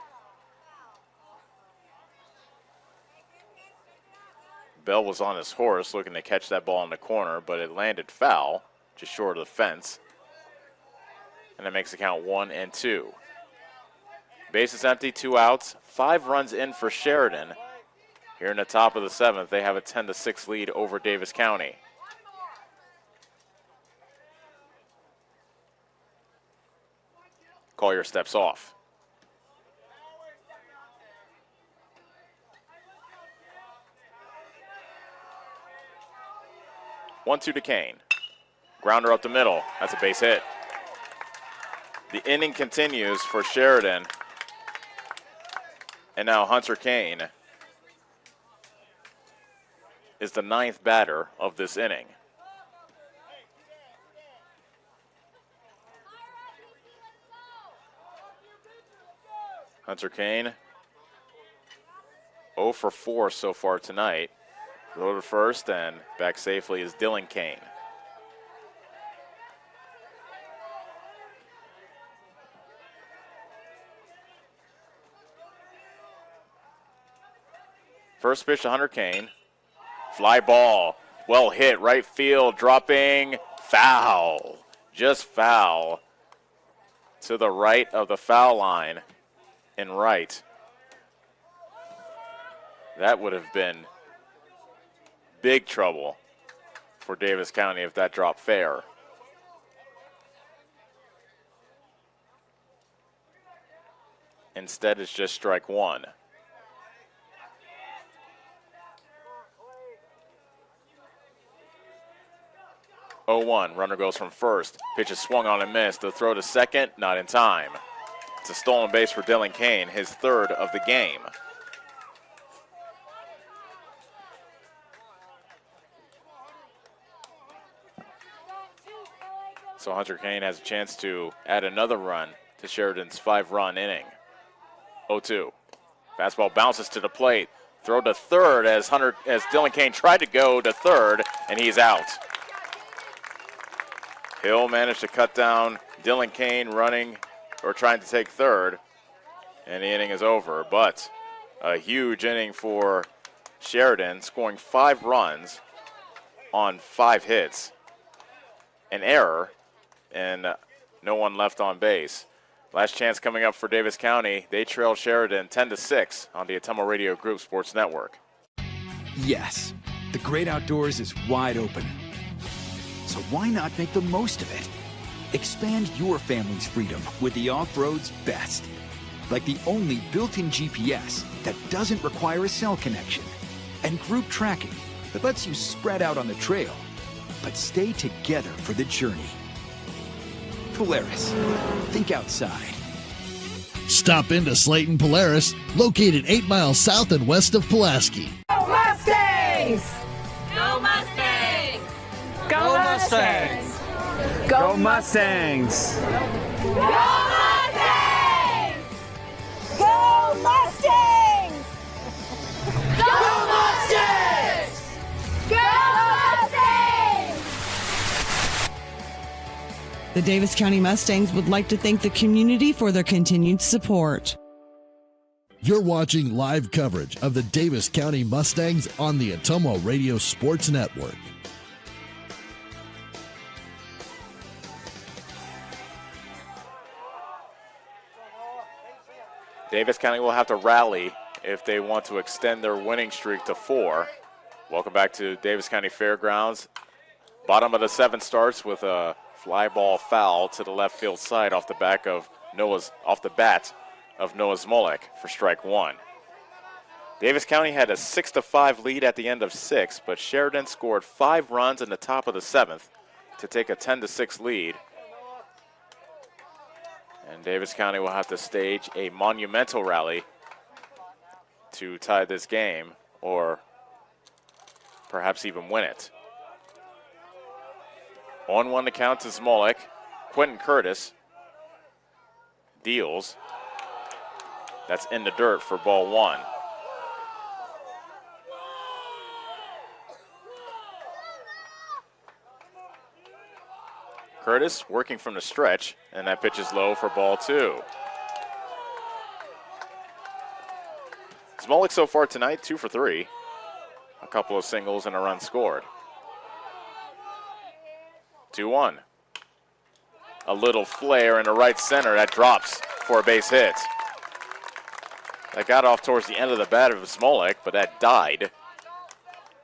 Bell was on his horse looking to catch that ball in the corner, but it landed foul, just short of the fence. And it makes the count 1-2. Bases empty, 2 outs, 5 runs in for Sheridan. Here in the top of the 7th, they have a 10-6 lead over Davis County. Collier steps off. One-two to Kane. Grounder up the middle. That's a base hit. The inning continues for Sheridan. And now Hunter Kane is the 9th batter of this inning. Hunter Kane, 0 for 4 so far tonight. Throw to first and back safely is Dylan Kane. First pitch to Hunter Kane. Fly ball. Well hit. Right field. Dropping. Foul. Just foul. To the right of the foul line. In right. That would have been big trouble for Davis County if that dropped fair. Instead, it's just strike 1. Runner goes from first. Pitch is swung on and missed. The throw to second, not in time. It's a stolen base for Dylan Kane, his 3rd of the game. So Hunter Kane has a chance to add another run to Sheridan's 5-run inning. 0-2. Fastball bounces to the plate. Throw to third as Dylan Kane tried to go to third, and he's out. Hill managed to cut down Dylan Kane running or trying to take third, and the inning is over. But a huge inning for Sheridan, scoring 5 runs on 5 hits. An error, and no one left on base. Last chance coming up for Davis County. They trail Sheridan 10-6 on the Ottumwa Radio Group Sports Network. Yes, the great outdoors is wide open. So why not make the most of it? Expand your family's freedom with the off-road's best. Like the only built-in GPS that doesn't require a cell connection. And group tracking that lets you spread out on the trail, but stay together for the journey. Polaris. Think outside. Stop into Slayton Polaris, located 8 miles south and west of Pulaski. Go Mustangs! Go Mustangs! Go Mustangs! Go Mustangs! Go Mustangs! Go Mustangs! Go Mustangs! Go Mustangs! The Davis County Mustangs would like to thank the community for their continued support. You're watching live coverage of the Davis County Mustangs on the Ottumwa Radio Sports Network. Davis County will have to rally if they want to extend their winning streak to 4. Welcome back to Davis County Fairgrounds. Bottom of the 7th starts with a fly ball foul to the left field side off the bat of Noah Zmolik for strike 1. Davis County had a 6-5 lead at the end of 6, but Sheridan scored 5 runs in the top of the 7th to take a 10-6 lead. And Davis County will have to stage a monumental rally to tie this game or perhaps even win it. 1-1 to count to Zmolik. Quentin Curtis deals. That's in the dirt for ball 1. Curtis working from the stretch, and that pitch is low for ball 2. Zmolik so far tonight, 2 for 3. A couple of singles and a run scored. 2-1. A little flare in the right center. That drops for a base hit. That got off towards the end of the bat of Zmolik, but that died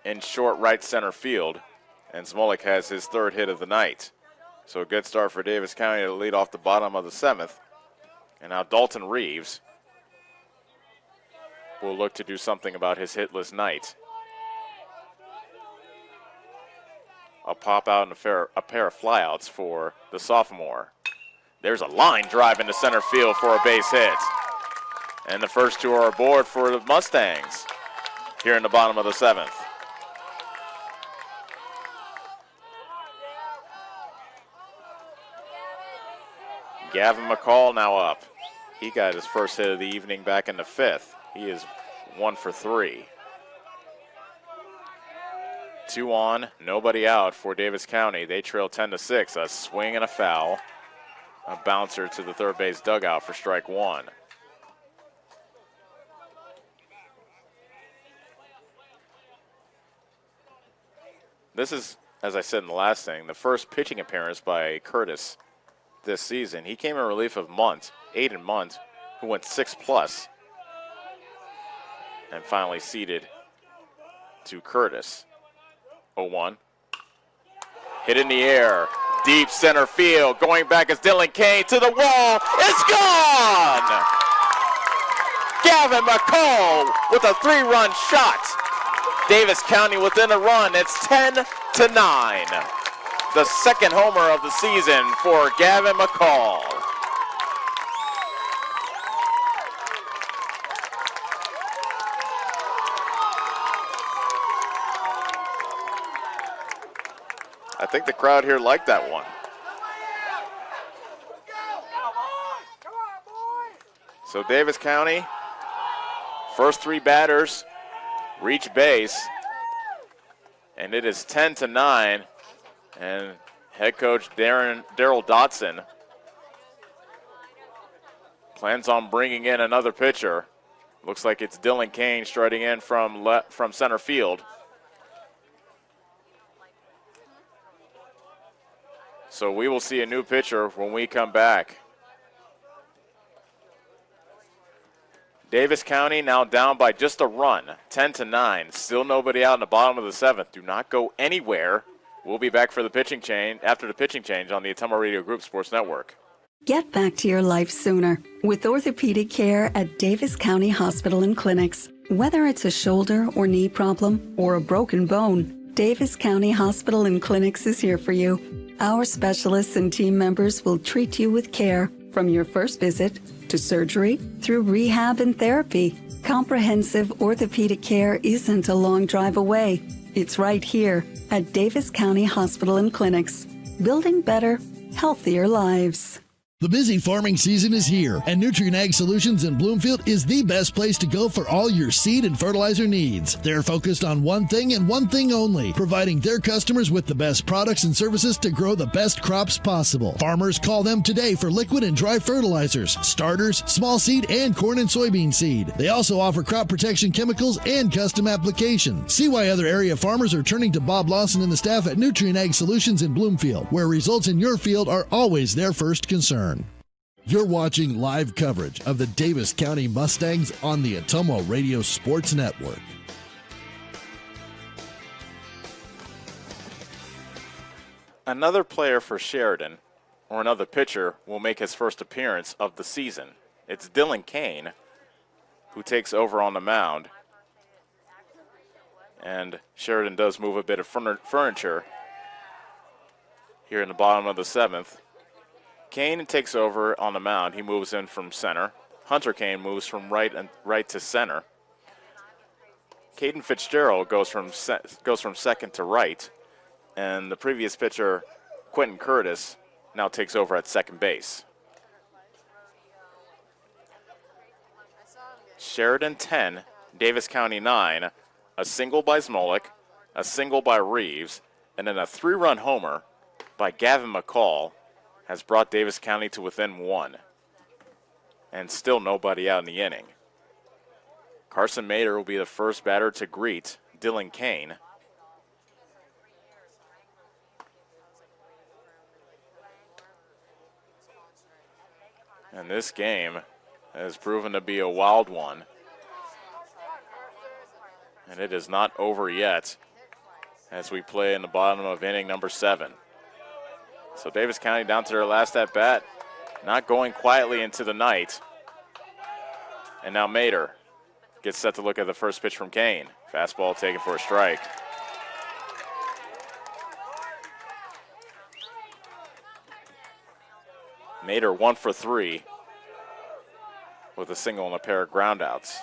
in short right center field. And Zmolik has his 3rd hit of the night. So a good start for Davis County to lead off the bottom of the 7th. And now Dalton Reeves will look to do something about his hitless night. A pop out and a pair of flyouts for the sophomore. There's a line drive into center field for a base hit. And the first 2 are aboard for the Mustangs here in the bottom of the 7th. Gavin McCall now up. He got his first hit of the evening back in the 5th. He is 1 for 3. 2 on, nobody out for Davis County. They trail 10-6. A swing and a foul. A bouncer to the third base dugout for strike 1. This is, as I said in the last thing, the first pitching appearance by Curtis this season. He came in relief of Aiden Munt, who went 6+, and finally ceded to Curtis. 0-1. Hit in the air, deep center field. Going back is Dylan Kane to the wall. It's gone! Gavin McCall with a 3-run shot. Davis County within a run. It's 10-9. The second homer of the season for Gavin McCall. I think the crowd here liked that one. So Davis County, first 3 batters reach base, and it is 10-9. And head coach Daryl Dotson plans on bringing in another pitcher. Looks like it's Dylan Kane striding in from center field. So we will see a new pitcher when we come back. Davis County now down by just a run, 10-9. Still nobody out in the bottom of the 7th. Do not go anywhere. We'll be back for the pitching change after the pitching change on the Ottumwa Radio Group Sports Network. Get back to your life sooner with orthopedic care at Davis County Hospital and Clinics. Whether it's a shoulder or knee problem or a broken bone, Davis County Hospital and Clinics is here for you. Our specialists and team members will treat you with care from your first visit to surgery through rehab and therapy. Comprehensive orthopedic care isn't a long drive away. It's right here at Davis County Hospital and Clinics, building better, healthier lives. The busy farming season is here, and Nutrient Ag Solutions in Bloomfield is the best place to go for all your seed and fertilizer needs. They're focused on one thing and one thing only, providing their customers with the best products and services to grow the best crops possible. Farmers, call them today for liquid and dry fertilizers, starters, small seed, and corn and soybean seed. They also offer crop protection chemicals and custom application. See why other area farmers are turning to Bob Lawson and the staff at Nutrient Ag Solutions in Bloomfield, where results in your field are always their first concern. You're watching live coverage of the Davis County Mustangs on the Ottumwa Radio Sports Network. Another player for Chariton, or another pitcher, will make his first appearance of the season. It's Dylan Kane, who takes over on the mound. And Chariton does move a bit of furniture here in the bottom of the 7th. Kane takes over on the mound. He moves in from center. Hunter Kane moves from right to center. Caden Fitzgerald goes from second to right, and the previous pitcher, Quentin Curtis, now takes over at second base. Sheridan 10, Davis County 9, a single by Smolik, a single by Reeves, and then a 3-run homer by Gavin McCall has brought Davis County to within 1. And still nobody out in the inning. Carson Mader will be the first batter to greet Dylan Kane. And this game has proven to be a wild one. And it is not over yet as we play in the bottom of inning number 7. So Davis County down to their last at bat, not going quietly into the night. And now Mader gets set to look at the first pitch from Kane. Fastball taken for a strike. Mader 1 for 3 with a single and a pair of groundouts.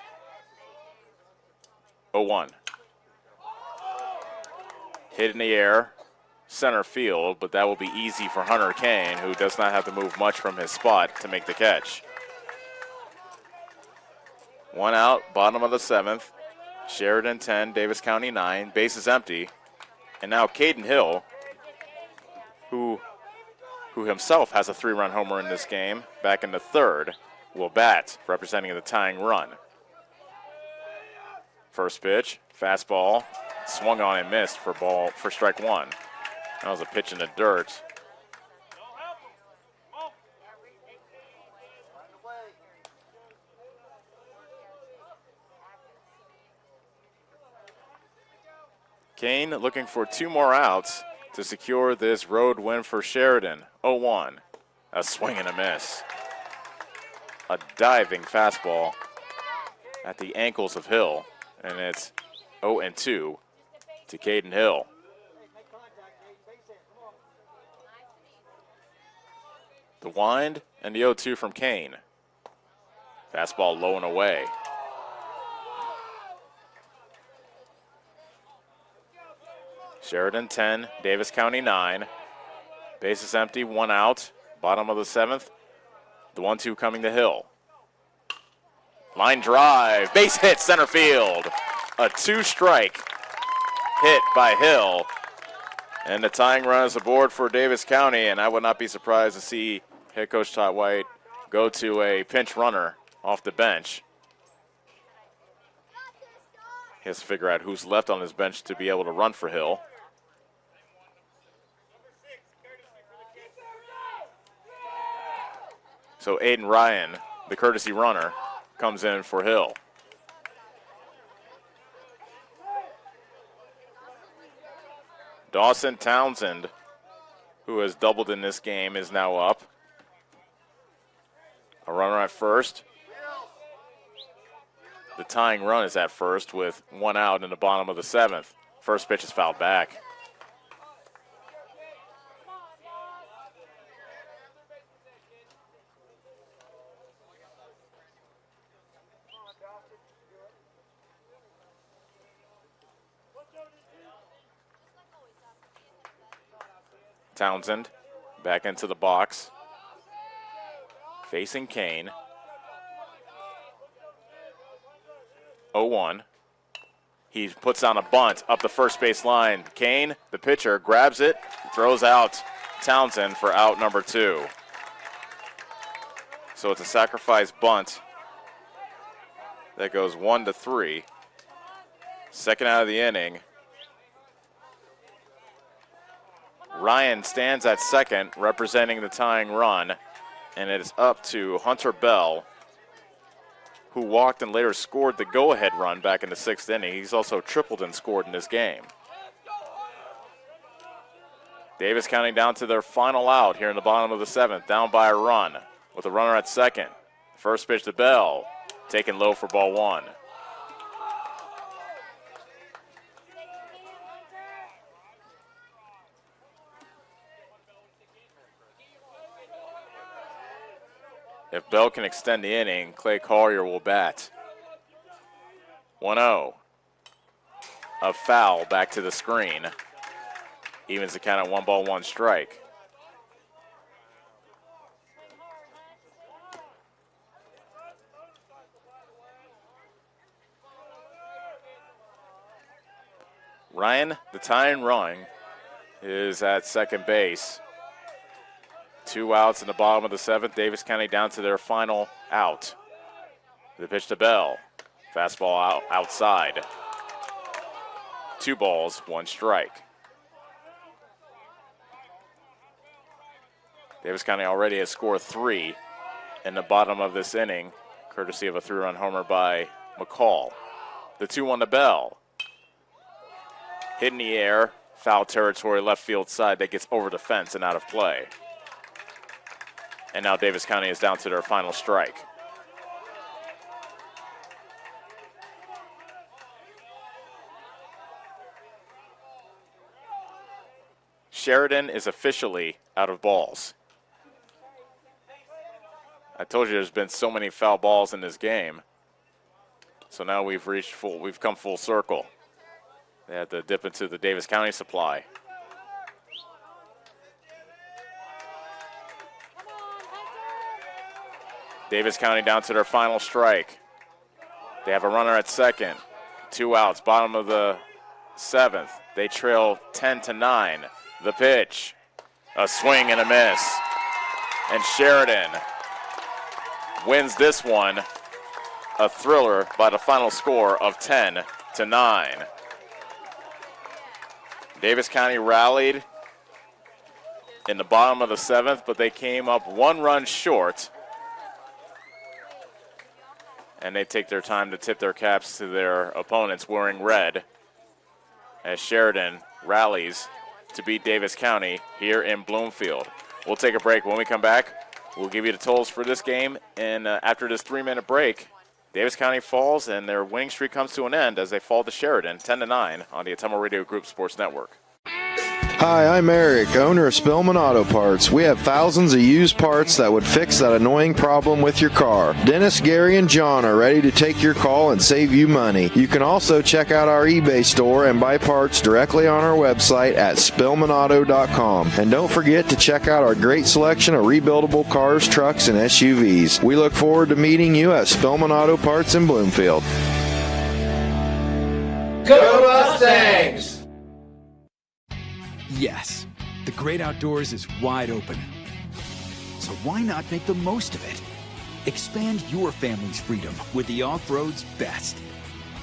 0-1. Hit in the air. Center field, but that will be easy for Hunter Kane, who does not have to move much from his spot to make the catch. 1 out, bottom of the 7th. Sheridan 10, Davis County 9, bases empty. And now Caden Hill, who himself has a 3-run homer in this game, back in the 3rd, will bat, representing the tying run. First pitch, fastball, swung on and missed for strike 1. That was a pitch in the dirt. Kane looking for 2 more outs to secure this road win for Sheridan. 0-1. A swing and a miss. A diving fastball at the ankles of Hill. And it's 0-2 to Caden Hill. The wind and the 0-2 from Kane. Fastball low and away. Sheridan 10, Davis County 9. Bases empty, 1 out. Bottom of the 7th. The 1-2 coming to Hill. Line drive, base hit, center field. A 2-strike hit by Hill. And the tying run is aboard for Davis County, and I would not be surprised to see head coach Todd White go to a pinch runner off the bench. He has to figure out who's left on his bench to be able to run for Hill. So Aiden Ryan, the courtesy runner, comes in for Hill. Dawson Townsend, who has doubled in this game, is now up. A runner at first. The tying run is at first with one out in the bottom of the 7th. First pitch is fouled back. Townsend back into the box. Facing Kane. 0-1. He puts on a bunt up the first base line. Kane, the pitcher, grabs it, throws out Townsend for out number 2. So it's a sacrifice bunt that goes 1-3. Second out of the inning. Ryan stands at second, representing the tying run, and it is up to Hunter Bell, who walked and later scored the go-ahead run back in the 6th inning. He's also tripled and scored in this game. Davis County down to their final out here in the bottom of the 7th, down by a run with a runner at second. First pitch to Bell, taken low for ball 1. If Bell can extend the inning, Clay Collier will bat. 1-0. A foul back to the screen. Evens the count at 1 ball, 1 strike. Ryan, the tying run, is at second base. 2 outs in the bottom of the 7th. Davis County down to their final out. The pitch to Bell. Fastball outside. 2 balls, 1 strike. Davis County already has scored 3 in the bottom of this inning, courtesy of a 3-run homer by McCall. The 2-1 to Bell. Hit in the air, foul territory, left field side that gets over the fence and out of play. And now Davis County is down to their final strike. Sheridan is officially out of balls. I told you there's been so many foul balls in this game. So now we've come full circle. They had to dip into the Davis County supply. Davis County down to their final strike. They have a runner at second. 2 outs, bottom of the 7th. They trail 10-9. The pitch, a swing and a miss. And Sheridan wins this one, a thriller by the final score of 10-9. Davis County rallied in the bottom of the 7th, but they came up 1 run short. And they take their time to tip their caps to their opponents wearing red as Sheridan rallies to beat Davis County here in Bloomfield. We'll take a break. When we come back, we'll give you the totals for this game. And after this 3-minute break, Davis County falls and their winning streak comes to an end as they fall to Sheridan 10-9 on the Ottumwa Radio Group Sports Network. Hi, I'm Eric, owner of Spillman Auto Parts. We have thousands of used parts that would fix that annoying problem with your car. Dennis, Gary, and John are ready to take your call and save you money. You can also check out our eBay store and buy parts directly on our website at spillmanauto.com. And don't forget to check out our great selection of rebuildable cars, trucks, and SUVs. We look forward to meeting you at Spillman Auto Parts in Bloomfield. Go Mustangs! Yes, the great outdoors is wide open. So why not make the most of it? Expand your family's freedom with the off-road's best.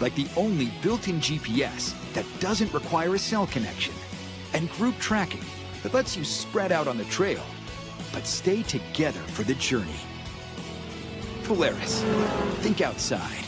Like the only built-in GPS that doesn't require a cell connection. And group tracking that lets you spread out on the trail, but stay together for the journey. Polaris. Think outside.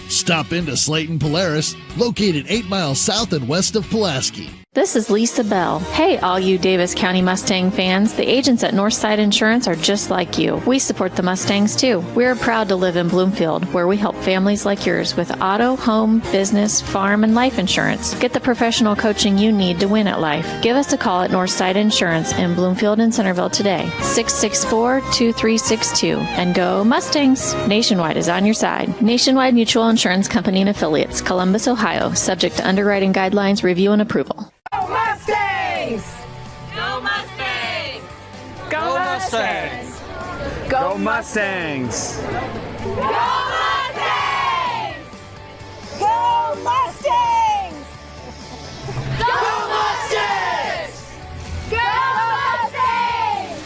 Stop into Slayton Polaris, located 8 miles south and west of Pulaski. This is Lisa Bell. Hey, all you Davis County Mustang fans. The agents at Northside Insurance are just like you. We support the Mustangs too. We're proud to live in Bloomfield, where we help families like yours with auto, home, business, farm, and life insurance. Get the professional coaching you need to win at life. Give us a call at Northside Insurance in Bloomfield and Centerville today, 664-2362. And go Mustangs! Nationwide is on your side. Nationwide Mutual Insurance Company and Affiliates, Columbus, Ohio, subject to underwriting guidelines, review, and approval. Go Mustangs! Go Mustangs! Go Mustangs! Go Mustangs! Go Mustangs! Go Mustangs! Go Mustangs! Go Mustangs!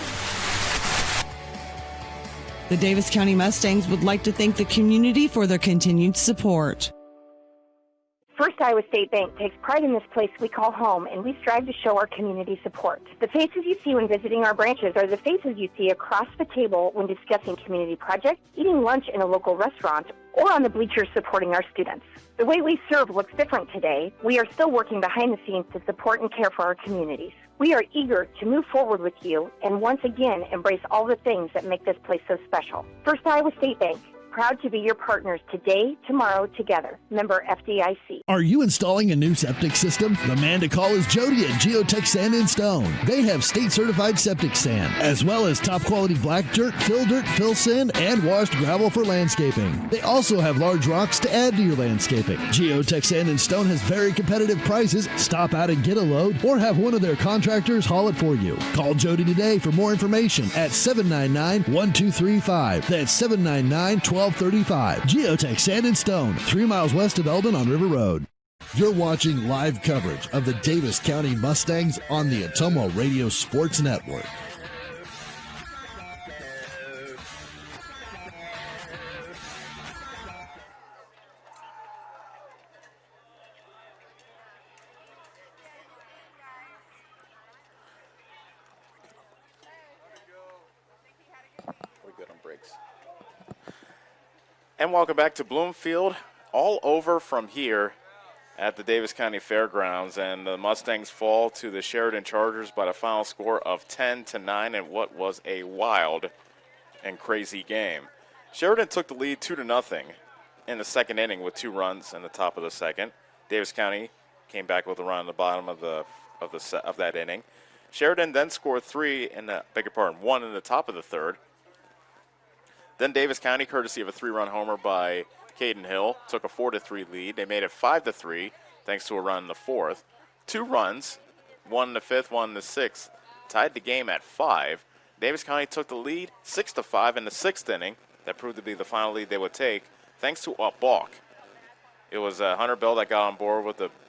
The Davis County Mustangs would like to thank the community for their continued support. First Iowa State Bank takes pride in this place we call home, and we strive to show our community support. The faces you see when visiting our branches are the faces you see across the table when discussing community projects, eating lunch in a local restaurant, or on the bleachers supporting our students. The way we serve looks different today. We are still working behind the scenes to support and care for our communities. We are eager to move forward with you and once again embrace all the things that make this place so special. First Iowa State Bank, proud to be your partners today, tomorrow, together. Member FDIC. Are you installing a new septic system? The man to call is Jody at Geotech Sand and Stone. They have state-certified septic sand, as well as top-quality black dirt, fill sand, and washed gravel for landscaping. They also have large rocks to add to your landscaping. Geotech Sand and Stone has very competitive prices. Stop out and get a load, or have one of their contractors haul it for you. Call Jody today for more information at 799-1235. That's 799-1235. Geotech Sand and Stone, 3 miles west of Eldon on River Road. You're watching live coverage of the Davis County Mustangs on the Atomo Radio Sports Network. We're good on breaks. And welcome back to Bloomfield. All over from here at the Davis County Fairgrounds, and the Mustangs fall to the Chariton Chargers by the final score of 10-9 in what was a wild and crazy game. Chariton took the lead 2-0 in the second inning with 2 runs in the top of the second. Davis County came back with a run in the bottom of that inning. Chariton then scored 1 in the top of the third. Then Davis County, courtesy of a 3-run homer by Caden Hill, took a 4-3 lead. They made it 5-3 thanks to a run in the fourth. 2 runs, 1 in the fifth, 1 in the sixth, tied the game at 5. Davis County took the lead 6-5 in the sixth inning. That proved to be the final lead they would take thanks to a balk. It was Hunter Bell that got on board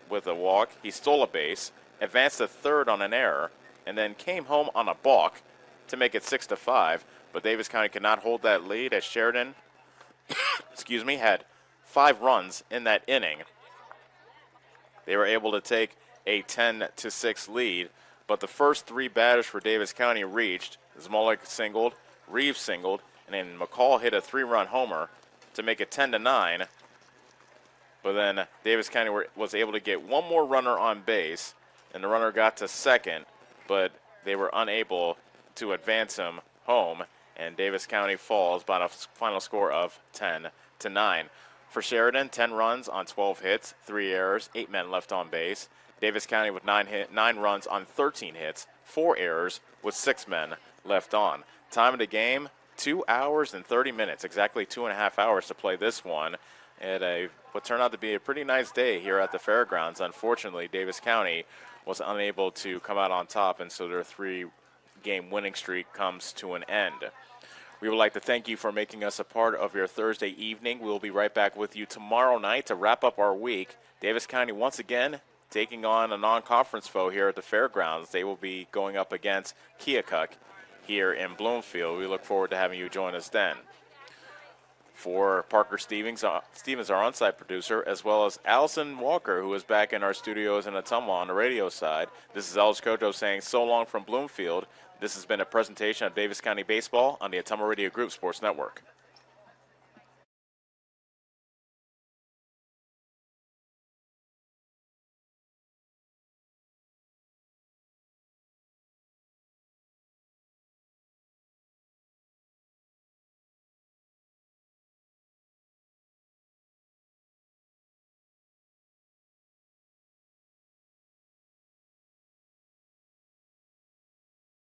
with a walk. He stole a base, advanced to third on an error, and then came home on a balk to make it 6-5. But Davis County could not hold that lead as Sheridan had 5 runs in that inning. They were able to take a 10-6 lead, but the first 3 batters for Davis County reached. Zmolik singled, Reeves singled, and then McCall hit a 3-run homer to make it 10-9. But then Davis County was able to get one more runner on base, and the runner got to second, but they were unable to advance him home. And Davis County falls by a final score of 10-9. For Sheridan, 10 runs on 12 hits, 3 errors, 8 men left on base. Davis County with 9 runs on 13 hits, 4 errors, with 6 men left on. Time of the game, 2 hours and 30 minutes, exactly 2.5 hours to play this one. At what turned out to be a pretty nice day here at the fairgrounds. Unfortunately, Davis County was unable to come out on top, and so their 3-game winning streak comes to an end. We would like to thank you for making us a part of your Thursday evening. We'll be right back with you tomorrow night to wrap up our week. Davis County once again taking on a non-conference foe here at the fairgrounds. They will be going up against Keokuk here in Bloomfield. We look forward to having you join us then. For Parker Stevens, our on-site producer, as well as Allison Walker, who is back in our studios in Ottumwa on the radio side. This is Ellis Koto saying so long from Bloomfield. This has been a presentation of Davis County Baseball on the Ottumwa Radio Group Sports Network.